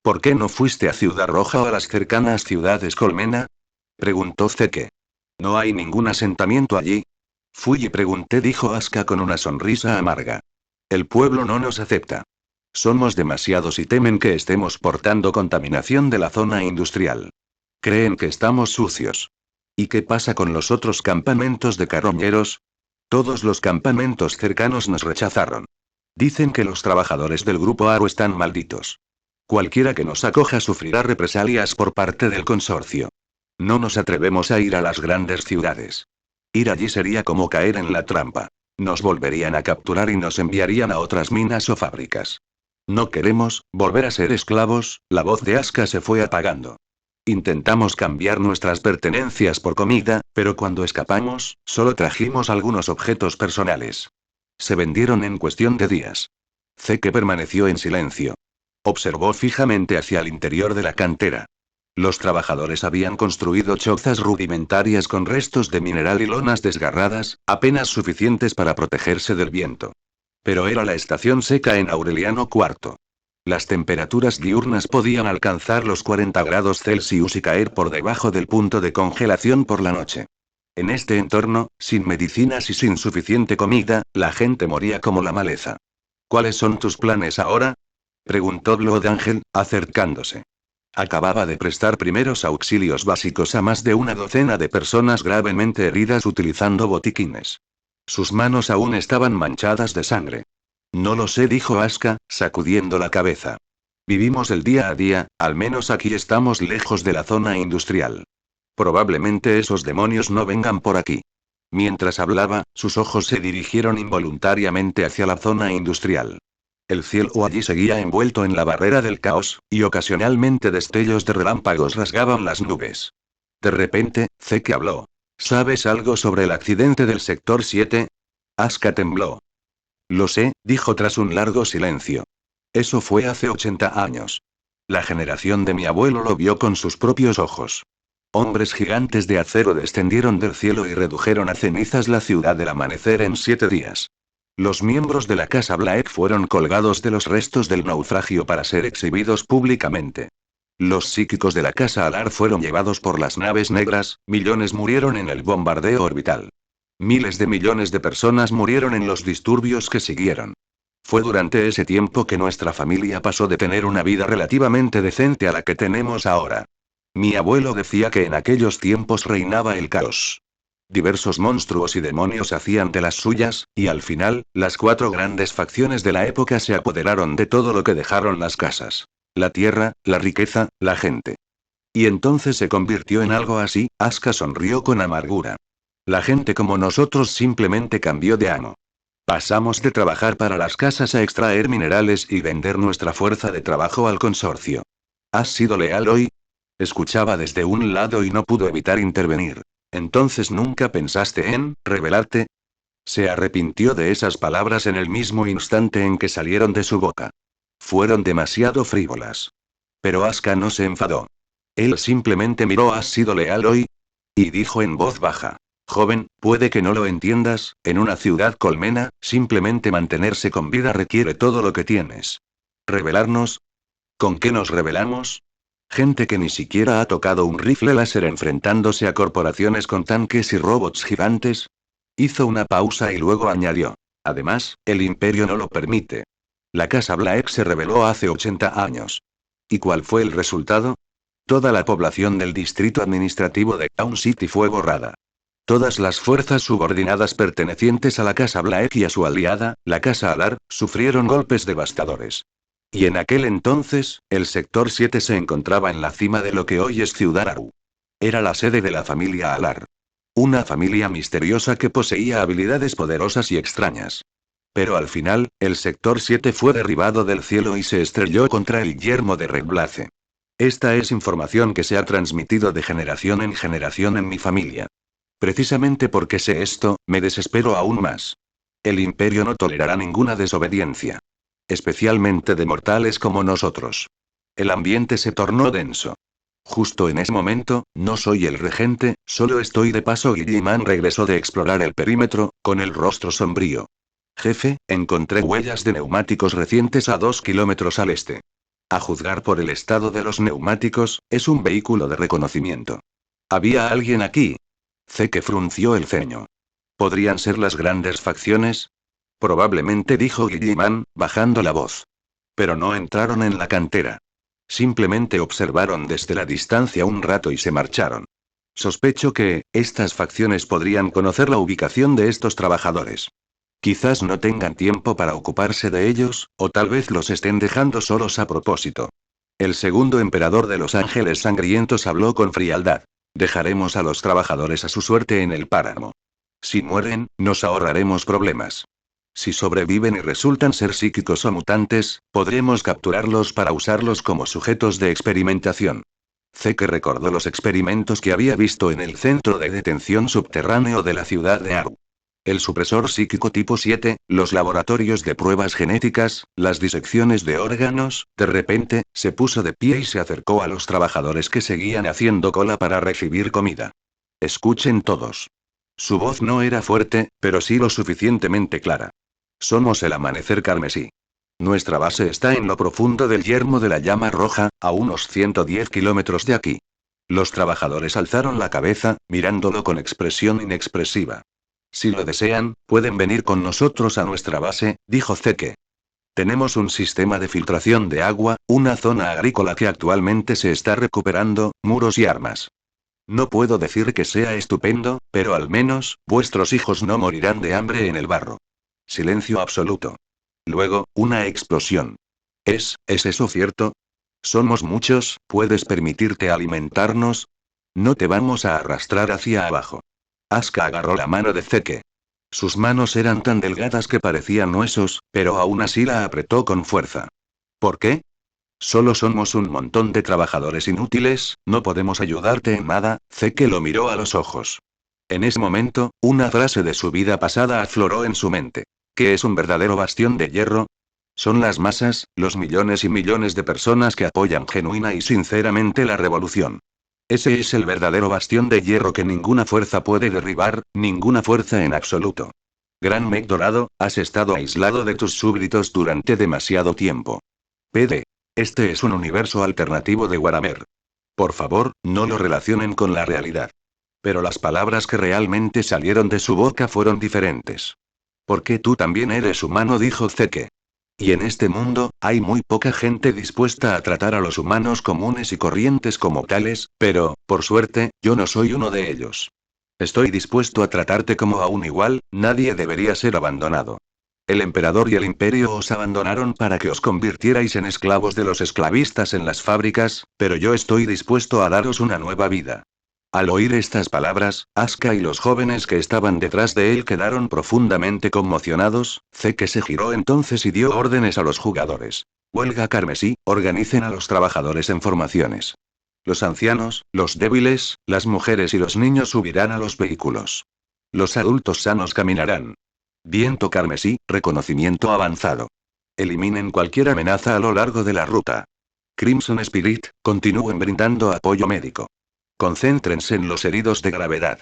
¿Por qué no fuiste a Ciudad Roja o a las cercanas ciudades Colmena? Preguntó Zeke. No hay ningún asentamiento allí. Fui y pregunté, dijo Asuka con una sonrisa amarga. El pueblo no nos acepta. Somos demasiados y temen que estemos portando contaminación de la zona industrial. Creen que estamos sucios. ¿Y qué pasa con los otros campamentos de carroñeros? Todos los campamentos cercanos nos rechazaron. Dicen que los trabajadores del grupo Aro están malditos. Cualquiera que nos acoja sufrirá represalias por parte del consorcio. No nos atrevemos a ir a las grandes ciudades. Ir allí sería como caer en la trampa. Nos volverían a capturar y nos enviarían a otras minas o fábricas. No queremos volver a ser esclavos. La voz de Asuka se fue apagando. Intentamos cambiar nuestras pertenencias por comida, pero cuando escapamos, solo trajimos algunos objetos personales. Se vendieron en cuestión de días. Zeke permaneció en silencio. Observó fijamente hacia el interior de la cantera. Los trabajadores habían construido chozas rudimentarias con restos de mineral y lonas desgarradas, apenas suficientes para protegerse del viento. Pero era la estación seca en Aureliano IV. Las temperaturas diurnas podían alcanzar los 40 grados Celsius y caer por debajo del punto de congelación por la noche. En este entorno, sin medicinas y sin suficiente comida, la gente moría como la maleza. ¿Cuáles son tus planes ahora?, preguntó Blood Angel, acercándose. Acababa de prestar primeros auxilios básicos a más de una docena de personas gravemente heridas utilizando botiquines. Sus manos aún estaban manchadas de sangre. No lo sé, dijo Asuka, sacudiendo la cabeza. Vivimos el día a día, al menos aquí estamos lejos de la zona industrial. Probablemente esos demonios no vengan por aquí. Mientras hablaba, sus ojos se dirigieron involuntariamente hacia la zona industrial. El cielo allí seguía envuelto en la barrera del caos, y ocasionalmente destellos de relámpagos rasgaban las nubes. De repente, Zeke habló. ¿Sabes algo sobre el accidente del sector 7? Asuka tembló. Lo sé, dijo tras un largo silencio. Eso fue hace 80 años. La generación de mi abuelo lo vio con sus propios ojos. Hombres gigantes de acero descendieron del cielo y redujeron a cenizas la ciudad del amanecer en 7 días. Los miembros de la Casa Black fueron colgados de los restos del naufragio para ser exhibidos públicamente. Los psíquicos de la Casa Alar fueron llevados por las naves negras, millones murieron en el bombardeo orbital. Miles de millones de personas murieron en los disturbios que siguieron. Fue durante ese tiempo que nuestra familia pasó de tener una vida relativamente decente a la que tenemos ahora. Mi abuelo decía que en aquellos tiempos reinaba el caos. Diversos monstruos y demonios hacían de las suyas, y al final, las 4 grandes facciones de la época se apoderaron de todo lo que dejaron las casas. La tierra, la riqueza, la gente. Y entonces se convirtió en algo así. Asuka sonrió con amargura. La gente como nosotros simplemente cambió de amo. Pasamos de trabajar para las casas a extraer minerales y vender nuestra fuerza de trabajo al consorcio. ¿Has sido leal hoy? Escuchaba desde un lado y no pudo evitar intervenir. ¿Entonces nunca pensaste en rebelarte? Se arrepintió de esas palabras en el mismo instante en que salieron de su boca. Fueron demasiado frívolas. Pero Asuka no se enfadó. Él simplemente miró. ¿Has sido leal hoy? Y dijo en voz baja. Joven, puede que no lo entiendas, en una ciudad colmena, simplemente mantenerse con vida requiere todo lo que tienes. ¿Rebelarnos? ¿Con qué nos rebelamos? Gente que ni siquiera ha tocado un rifle láser enfrentándose a corporaciones con tanques y robots gigantes. Hizo una pausa y luego añadió. Además, el imperio no lo permite. La Casa Black se rebeló hace 80 años. ¿Y cuál fue el resultado? Toda la población del distrito administrativo de Town City fue borrada. Todas las fuerzas subordinadas pertenecientes a la Casa Black y a su aliada, la Casa Alar, sufrieron golpes devastadores. Y en aquel entonces, el sector 7 se encontraba en la cima de lo que hoy es Ciudad Aru. Era la sede de la familia Alar. Una familia misteriosa que poseía habilidades poderosas y extrañas. Pero al final, el sector 7 fue derribado del cielo y se estrelló contra el yermo de Reblace. Esta es información que se ha transmitido de generación en generación en mi familia. Precisamente porque sé esto, me desespero aún más. El imperio no tolerará ninguna desobediencia. Especialmente de mortales como nosotros. El ambiente se tornó denso. Justo en ese momento, no soy el regente, solo estoy de paso. Gilliman regresó de explorar el perímetro, con el rostro sombrío. Jefe, encontré huellas de neumáticos recientes a 2 kilómetros al este. A juzgar por el estado de los neumáticos, es un vehículo de reconocimiento. ¿Había alguien aquí? Zeke frunció el ceño. ¿Podrían ser las grandes facciones? Probablemente, dijo Gilliman, bajando la voz. Pero no entraron en la cantera. Simplemente observaron desde la distancia un rato y se marcharon. Sospecho que, estas facciones podrían conocer la ubicación de estos trabajadores. Quizás no tengan tiempo para ocuparse de ellos, o tal vez los estén dejando solos a propósito. El segundo emperador de los Ángeles Sangrientos habló con frialdad. Dejaremos a los trabajadores a su suerte en el páramo. Si mueren, nos ahorraremos problemas. Si sobreviven y resultan ser psíquicos o mutantes, podremos capturarlos para usarlos como sujetos de experimentación. Zeke recordó los experimentos que había visto en el centro de detención subterráneo de la ciudad de Aru. El supresor psíquico tipo 7, los laboratorios de pruebas genéticas, las disecciones de órganos. De repente, se puso de pie y se acercó a los trabajadores que seguían haciendo cola para recibir comida. Escuchen todos. Su voz no era fuerte, pero sí lo suficientemente clara. Somos el amanecer carmesí. Nuestra base está en lo profundo del yermo de la llama roja, a unos 110 kilómetros de aquí. Los trabajadores alzaron la cabeza, mirándolo con expresión inexpresiva. Si lo desean, pueden venir con nosotros a nuestra base, dijo Zeke. Tenemos un sistema de filtración de agua, una zona agrícola que actualmente se está recuperando, muros y armas. No puedo decir que sea estupendo, pero al menos, vuestros hijos no morirán de hambre en el barro. Silencio absoluto. Luego, una explosión. ¿Es eso cierto? Somos muchos, ¿puedes permitirte alimentarnos? No te vamos a arrastrar hacia abajo. Asuka agarró la mano de Zeke. Sus manos eran tan delgadas que parecían huesos, pero aún así la apretó con fuerza. ¿Por qué? Solo somos un montón de trabajadores inútiles, no podemos ayudarte en nada. Zeke lo miró a los ojos. En ese momento, una frase de su vida pasada afloró en su mente. ¿Qué es un verdadero bastión de hierro? Son las masas, los millones y millones de personas que apoyan genuina y sinceramente la revolución. Ese es el verdadero bastión de hierro que ninguna fuerza puede derribar, ninguna fuerza en absoluto. Gran Mech Dorado, has estado aislado de tus súbditos durante demasiado tiempo. PD. Este es un universo alternativo de Waramer. Por favor, no lo relacionen con la realidad. Pero las palabras que realmente salieron de su boca fueron diferentes. Porque tú también eres humano, dijo Zeke. Y en este mundo, hay muy poca gente dispuesta a tratar a los humanos comunes y corrientes como tales, pero, por suerte, yo no soy uno de ellos. Estoy dispuesto a tratarte como a un igual, nadie debería ser abandonado. El emperador y el imperio os abandonaron para que os convirtierais en esclavos de los esclavistas en las fábricas, pero yo estoy dispuesto a daros una nueva vida. Al oír estas palabras, Asuka y los jóvenes que estaban detrás de él quedaron profundamente conmocionados. Zeke se giró entonces y dio órdenes a los jugadores. Huelga carmesí, organicen a los trabajadores en formaciones. Los ancianos, los débiles, las mujeres y los niños subirán a los vehículos. Los adultos sanos caminarán. Viento carmesí, reconocimiento avanzado. Eliminen cualquier amenaza a lo largo de la ruta. Crimson Spirit, continúen brindando apoyo médico. Concéntrense en los heridos de gravedad.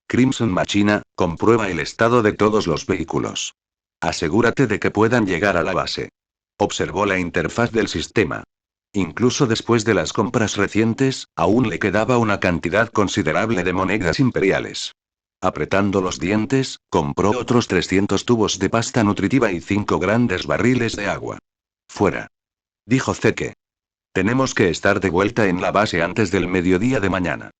Crimson Machina, comprueba el estado de todos los vehículos. Asegúrate de que puedan llegar a la base. Observó la interfaz del sistema. Incluso después de las compras recientes, aún le quedaba una cantidad considerable de monedas imperiales. Apretando los dientes, compró otros 300 tubos de pasta nutritiva y 5 grandes barriles de agua. Fuera. Dijo Zeke. Tenemos que estar de vuelta en la base antes del mediodía de mañana.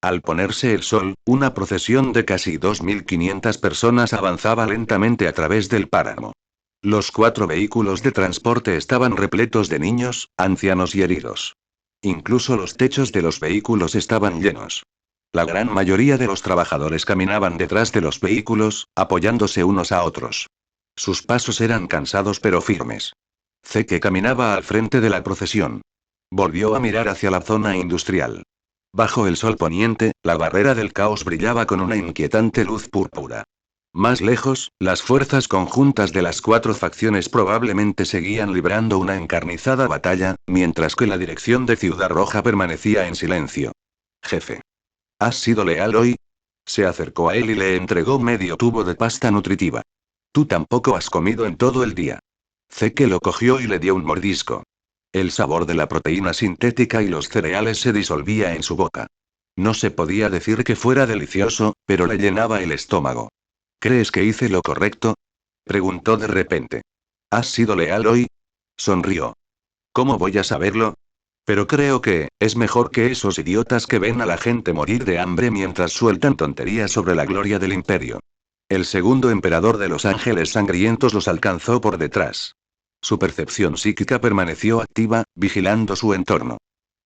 Al ponerse el sol, una procesión de casi 2.500 personas avanzaba lentamente a través del páramo. Los 4 vehículos de transporte estaban repletos de niños, ancianos y heridos. Incluso los techos de los vehículos estaban llenos. La gran mayoría de los trabajadores caminaban detrás de los vehículos, apoyándose unos a otros. Sus pasos eran cansados pero firmes. Zeke caminaba al frente de la procesión. Volvió a mirar hacia la zona industrial. Bajo el sol poniente, la barrera del caos brillaba con una inquietante luz púrpura. Más lejos, las fuerzas conjuntas de las 4 facciones probablemente seguían librando una encarnizada batalla, mientras que la dirección de Ciudad Roja permanecía en silencio. Jefe. ¿Has sido leal hoy? Se acercó a él y le entregó medio tubo de pasta nutritiva. Tú tampoco has comido en todo el día. Zeke lo cogió y le dio un mordisco. El sabor de la proteína sintética y los cereales se disolvía en su boca. No se podía decir que fuera delicioso, pero le llenaba el estómago. ¿Crees que hice lo correcto? Preguntó de repente. ¿Has sido leal hoy? Sonrió. ¿Cómo voy a saberlo? Pero creo que, es mejor que esos idiotas que ven a la gente morir de hambre mientras sueltan tonterías sobre la gloria del imperio. El segundo emperador de los ángeles sangrientos los alcanzó por detrás. Su percepción psíquica permaneció activa, vigilando su entorno.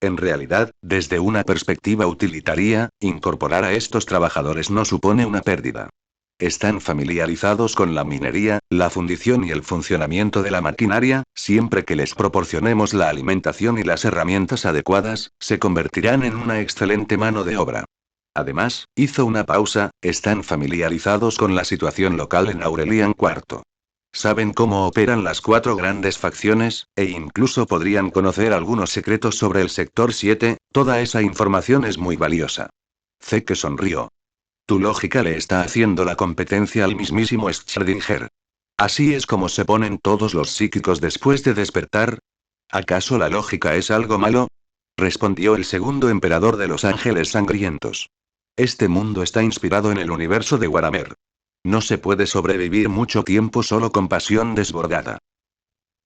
En realidad, desde una perspectiva utilitaria, incorporar a estos trabajadores no supone una pérdida. están familiarizados con la minería, la fundición y el funcionamiento de la maquinaria. Siempre que les proporcionemos la alimentación y las herramientas adecuadas, se convertirán en una excelente mano de obra. Además, hizo una pausa, están familiarizados con la situación local en Aurelian IV. Saben cómo operan las 4 grandes facciones, e incluso podrían conocer algunos secretos sobre el Sector 7, toda esa información es muy valiosa. Zeke sonrió. Tu lógica le está haciendo la competencia al mismísimo Schrödinger. ¿Así es como se ponen todos los psíquicos después de despertar? ¿Acaso la lógica es algo malo? Respondió el segundo emperador de los ángeles sangrientos. Este mundo está inspirado en el universo de Waramer. No se puede sobrevivir mucho tiempo solo con pasión desbordada.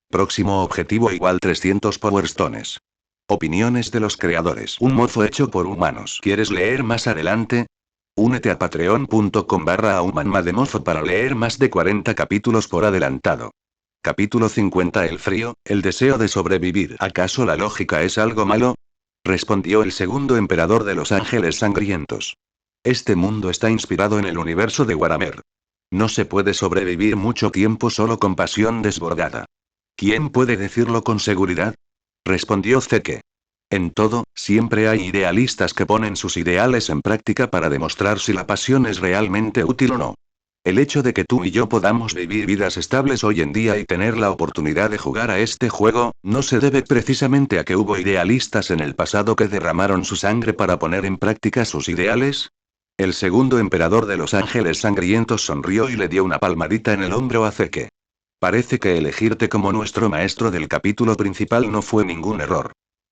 Próximo objetivo igual 300 Power Stones. Opiniones de los creadores. Un mozo hecho por humanos. ¿Quieres leer más adelante? Únete a patreon.com/aumanmademozo para leer más de 40 capítulos por adelantado. Capítulo 50. El frío, el deseo de sobrevivir. ¿Acaso la lógica es algo malo? Respondió el segundo emperador de los ángeles sangrientos. Este mundo está inspirado en el universo de Waramer. No se puede sobrevivir mucho tiempo solo con pasión desbordada. ¿Quién puede decirlo con seguridad? Respondió Zeke. En todo, siempre hay idealistas que ponen sus ideales en práctica para demostrar si la pasión es realmente útil o no. El hecho de que tú y yo podamos vivir vidas estables hoy en día y tener la oportunidad de jugar a este juego, no se debe precisamente a que hubo idealistas en el pasado que derramaron su sangre para poner en práctica sus ideales. El segundo emperador de los ángeles sangrientos sonrió y le dio una palmadita en el hombro a Zeke. Parece que elegirte como nuestro maestro del capítulo principal no fue ningún error.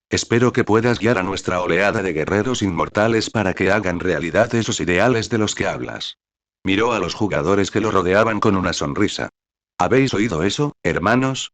Espero que puedas guiar a nuestra oleada de guerreros inmortales para que hagan realidad esos ideales de los que hablas. Miró a los jugadores que lo rodeaban con una sonrisa. ¿Habéis oído eso, hermanos?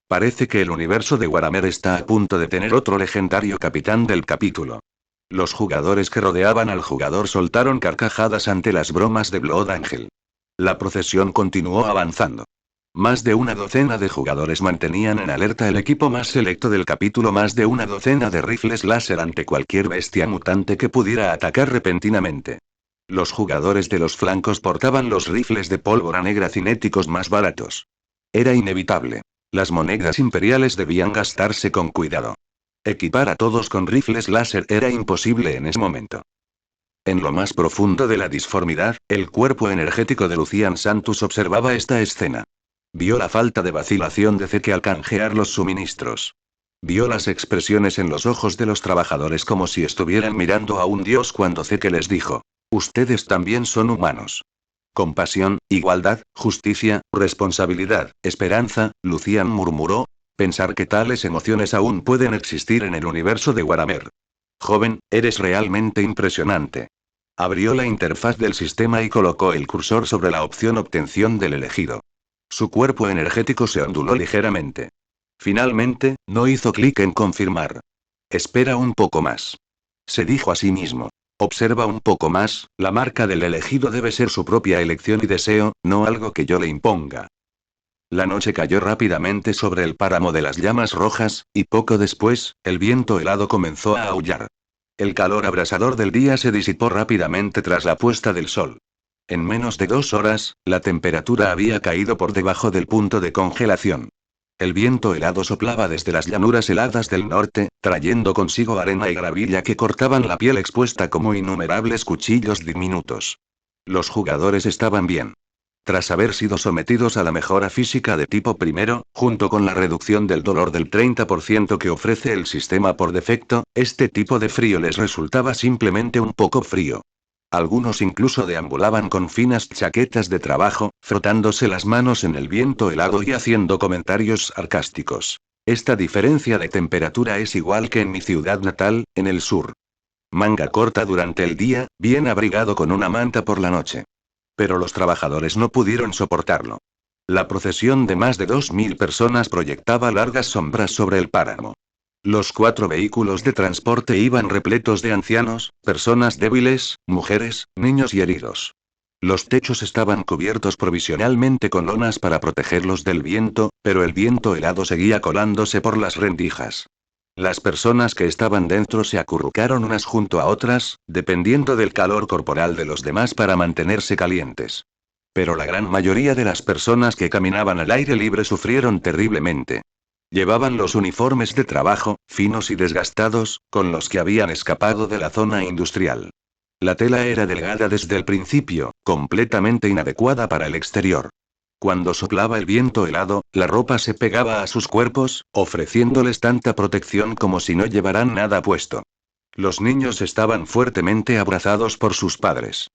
Parece que el universo de Waramer está a punto de tener otro legendario capitán del capítulo. Los jugadores que rodeaban al jugador soltaron carcajadas ante las bromas de Blood Angel. La procesión continuó avanzando. Más de una docena de jugadores mantenían en alerta el equipo más selecto del capítulo, más de una docena de rifles láser ante cualquier bestia mutante que pudiera atacar repentinamente. Los jugadores de los flancos portaban los rifles de pólvora negra cinéticos más baratos. Era inevitable. Las monedas imperiales debían gastarse con cuidado. Equipar a todos con rifles láser era imposible en ese momento. En lo más profundo de la disformidad, el cuerpo energético de Lucian Santos observaba esta escena. Vio la falta de vacilación de Zeke al canjear los suministros. Vio las expresiones en los ojos de los trabajadores como si estuvieran mirando a un dios cuando Zeke les dijo: ustedes también son humanos. Compasión, igualdad, justicia, responsabilidad, esperanza, Lucian murmuró. Pensar que tales emociones aún pueden existir en el universo de Waramer. Joven, eres realmente impresionante. Abrió la interfaz del sistema y colocó el cursor sobre la opción obtención del elegido. Su cuerpo energético se onduló ligeramente. Finalmente, no hizo clic en confirmar. Espera un poco más. Se dijo a sí mismo. Observa un poco más, la marca del elegido debe ser su propia elección y deseo, no algo que yo le imponga. La noche cayó rápidamente sobre el páramo de las llamas rojas, y poco después, el viento helado comenzó a aullar. El calor abrasador del día se disipó rápidamente tras la puesta del sol. En menos de 2 horas, la temperatura había caído por debajo del punto de congelación. El viento helado soplaba desde las llanuras heladas del norte, trayendo consigo arena y gravilla que cortaban la piel expuesta como innumerables cuchillos diminutos. Los jugadores estaban bien. Tras haber sido sometidos a la mejora física de tipo primero, junto con la reducción del dolor del 30% que ofrece el sistema por defecto, este tipo de frío les resultaba simplemente un poco frío. Algunos incluso deambulaban con finas chaquetas de trabajo, frotándose las manos en el viento helado y haciendo comentarios sarcásticos. Esta diferencia de temperatura es igual que en mi ciudad natal, en el sur. Manga corta durante el día, bien abrigado con una manta por la noche. Pero los trabajadores no pudieron soportarlo. La procesión de más de 2000 personas proyectaba largas sombras sobre el páramo. Los 4 vehículos de transporte iban repletos de ancianos, personas débiles, mujeres, niños y heridos. Los techos estaban cubiertos provisionalmente con lonas para protegerlos del viento, pero el viento helado seguía colándose por las rendijas. Las personas que estaban dentro se acurrucaron unas junto a otras, dependiendo del calor corporal de los demás para mantenerse calientes. Pero la gran mayoría de las personas que caminaban al aire libre sufrieron terriblemente. Llevaban los uniformes de trabajo, finos y desgastados, con los que habían escapado de la zona industrial. La tela era delgada desde el principio, completamente inadecuada para el exterior. Cuando soplaba el viento helado, la ropa se pegaba a sus cuerpos, ofreciéndoles tanta protección como si no llevaran nada puesto. Los niños estaban fuertemente abrazados por sus padres.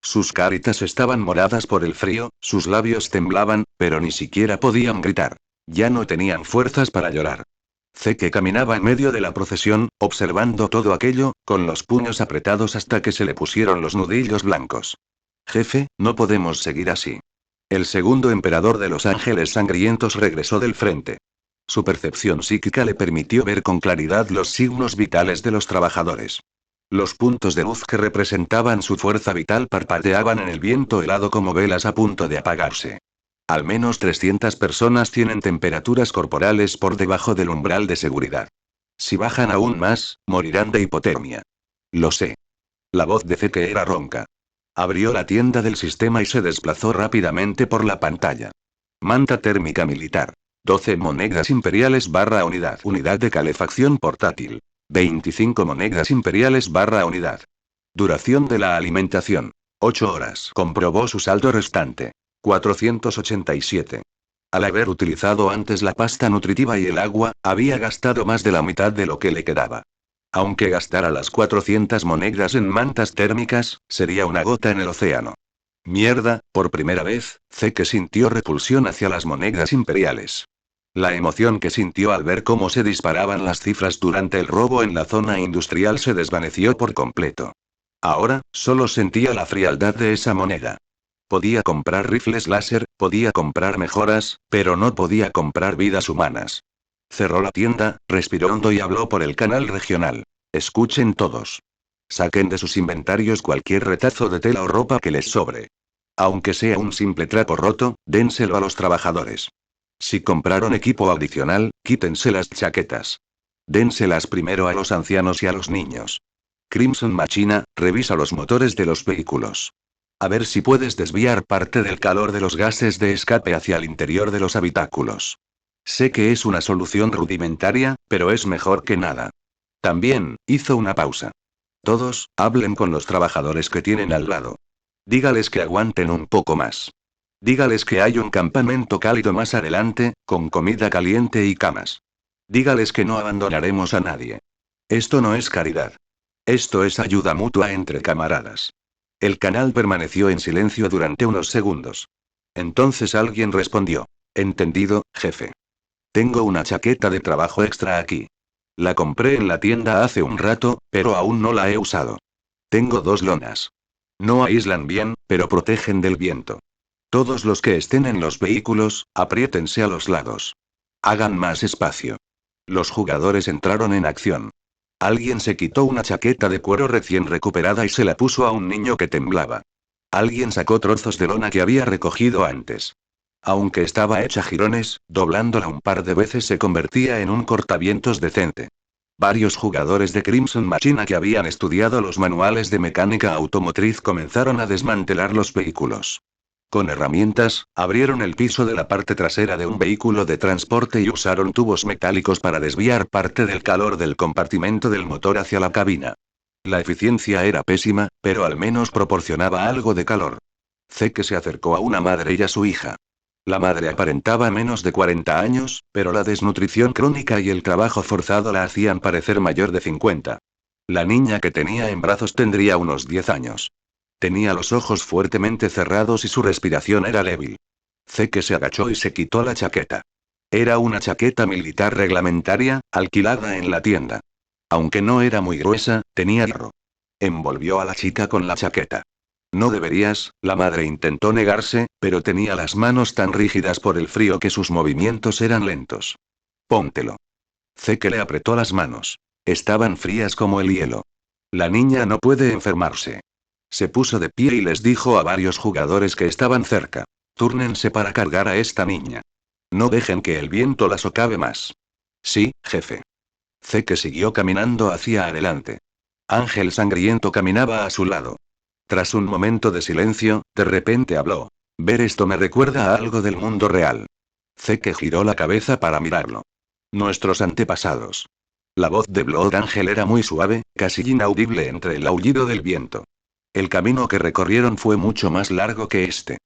Sus caritas estaban moradas por el frío, sus labios temblaban, pero ni siquiera podían gritar. Ya no tenían fuerzas para llorar. Zeke caminaba en medio de la procesión, observando todo aquello, con los puños apretados hasta que se le pusieron los nudillos blancos. Jefe, no podemos seguir así. El segundo emperador de los ángeles sangrientos regresó del frente. Su percepción psíquica le permitió ver con claridad los signos vitales de los trabajadores. Los puntos de luz que representaban su fuerza vital parpadeaban en el viento helado como velas a punto de apagarse. Al menos 300 personas tienen temperaturas corporales por debajo del umbral de seguridad. Si bajan aún más, morirán de hipotermia. Lo sé. La voz de Zeke era ronca. Abrió la tienda del sistema y se desplazó rápidamente por la pantalla. Manta térmica militar. 12 monedas imperiales barra unidad. Unidad de calefacción portátil. 25 monedas imperiales barra unidad. Duración de la alimentación. 8 horas. Comprobó su saldo restante. 487. Al haber utilizado antes la pasta nutritiva y el agua, había gastado más de la mitad de lo que le quedaba. Aunque gastara las 400 monedas en mantas térmicas, sería una gota en el océano. Mierda, por primera vez, Zeke sintió repulsión hacia las monedas imperiales. La emoción que sintió al ver cómo se disparaban las cifras durante el robo en la zona industrial se desvaneció por completo. Ahora, solo sentía la frialdad de esa moneda. Podía comprar rifles láser, podía comprar mejoras, pero no podía comprar vidas humanas. Cerró la tienda, respiró hondo y habló por el canal regional. Escuchen todos. Saquen de sus inventarios cualquier retazo de tela o ropa que les sobre. Aunque sea un simple trapo roto, dénselo a los trabajadores. Si compraron equipo adicional, quítense las chaquetas. Dénselas primero a los ancianos y a los niños. Crimson Machina, revisa los motores de los vehículos. A ver si puedes desviar parte del calor de los gases de escape hacia el interior de los habitáculos. Sé que es una solución rudimentaria, pero es mejor que nada. También, hizo una pausa. Todos, hablen con los trabajadores que tienen al lado. Dígales que aguanten un poco más. Dígales que hay un campamento cálido más adelante, con comida caliente y camas. Dígales que no abandonaremos a nadie. Esto no es caridad. Esto es ayuda mutua entre camaradas. El canal permaneció en silencio durante unos segundos. Entonces alguien respondió. Entendido, jefe. Tengo una chaqueta de trabajo extra aquí. La compré en la tienda hace un rato, pero aún no la he usado. Tengo 2 lonas. No aíslan bien, pero protegen del viento. Todos los que estén en los vehículos, apriétense a los lados. Hagan más espacio. Los jugadores entraron en acción. Alguien se quitó una chaqueta de cuero recién recuperada y se la puso a un niño que temblaba. Alguien sacó trozos de lona que había recogido antes. Aunque estaba hecha jirones, doblándola un par de veces se convertía en un cortavientos decente. Varios jugadores de Crimson Machina que habían estudiado los manuales de mecánica automotriz comenzaron a desmantelar los vehículos. Con herramientas, abrieron el piso de la parte trasera de un vehículo de transporte y usaron tubos metálicos para desviar parte del calor del compartimento del motor hacia la cabina. La eficiencia era pésima, pero al menos proporcionaba algo de calor. Zeke se acercó a una madre y a su hija. La madre aparentaba menos de 40 años, pero la desnutrición crónica y el trabajo forzado la hacían parecer mayor de 50. La niña que tenía en brazos tendría unos 10 años. Tenía los ojos fuertemente cerrados y su respiración era débil. Zeke se agachó y se quitó la chaqueta. Era una chaqueta militar reglamentaria, alquilada en la tienda. Aunque no era muy gruesa, tenía hierro. Envolvió a la chica con la chaqueta. No deberías, la madre intentó negarse, pero tenía las manos tan rígidas por el frío que sus movimientos eran lentos. Póntelo. Zeke le apretó las manos. Estaban frías como el hielo. La niña no puede enfermarse. Se puso de pie y les dijo a varios jugadores que estaban cerca. Túrnense para cargar a esta niña. No dejen que el viento la socave más. Sí, jefe. Zeke siguió caminando hacia adelante. Ángel Sangriento caminaba a su lado. Tras un momento de silencio, de repente habló. Ver esto me recuerda a algo del mundo real. Zeke giró la cabeza para mirarlo. Nuestros antepasados. La voz de Blood Angel era muy suave, casi inaudible entre el aullido del viento. El camino que recorrieron fue mucho más largo que este.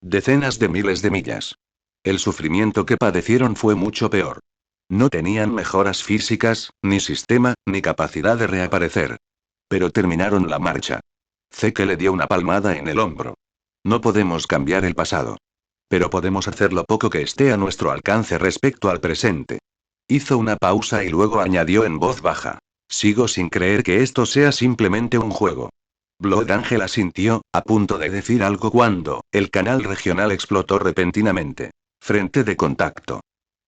Decenas de miles de millas. El sufrimiento que padecieron fue mucho peor. No tenían mejoras físicas, ni sistema, ni capacidad de reaparecer. Pero terminaron la marcha. Zeke le dio una palmada en el hombro. No podemos cambiar el pasado. Pero podemos hacer lo poco que esté a nuestro alcance respecto al presente. Hizo una pausa y luego añadió en voz baja. Sigo sin creer que esto sea simplemente un juego. Blood Angel asintió, a punto de decir algo cuando, el canal regional explotó repentinamente. Frente de contacto.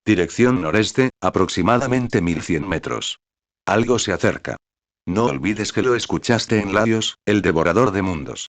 Dirección noreste, aproximadamente 1100 metros. Algo se acerca. No olvides que lo escuchaste en Laios, el devorador de mundos.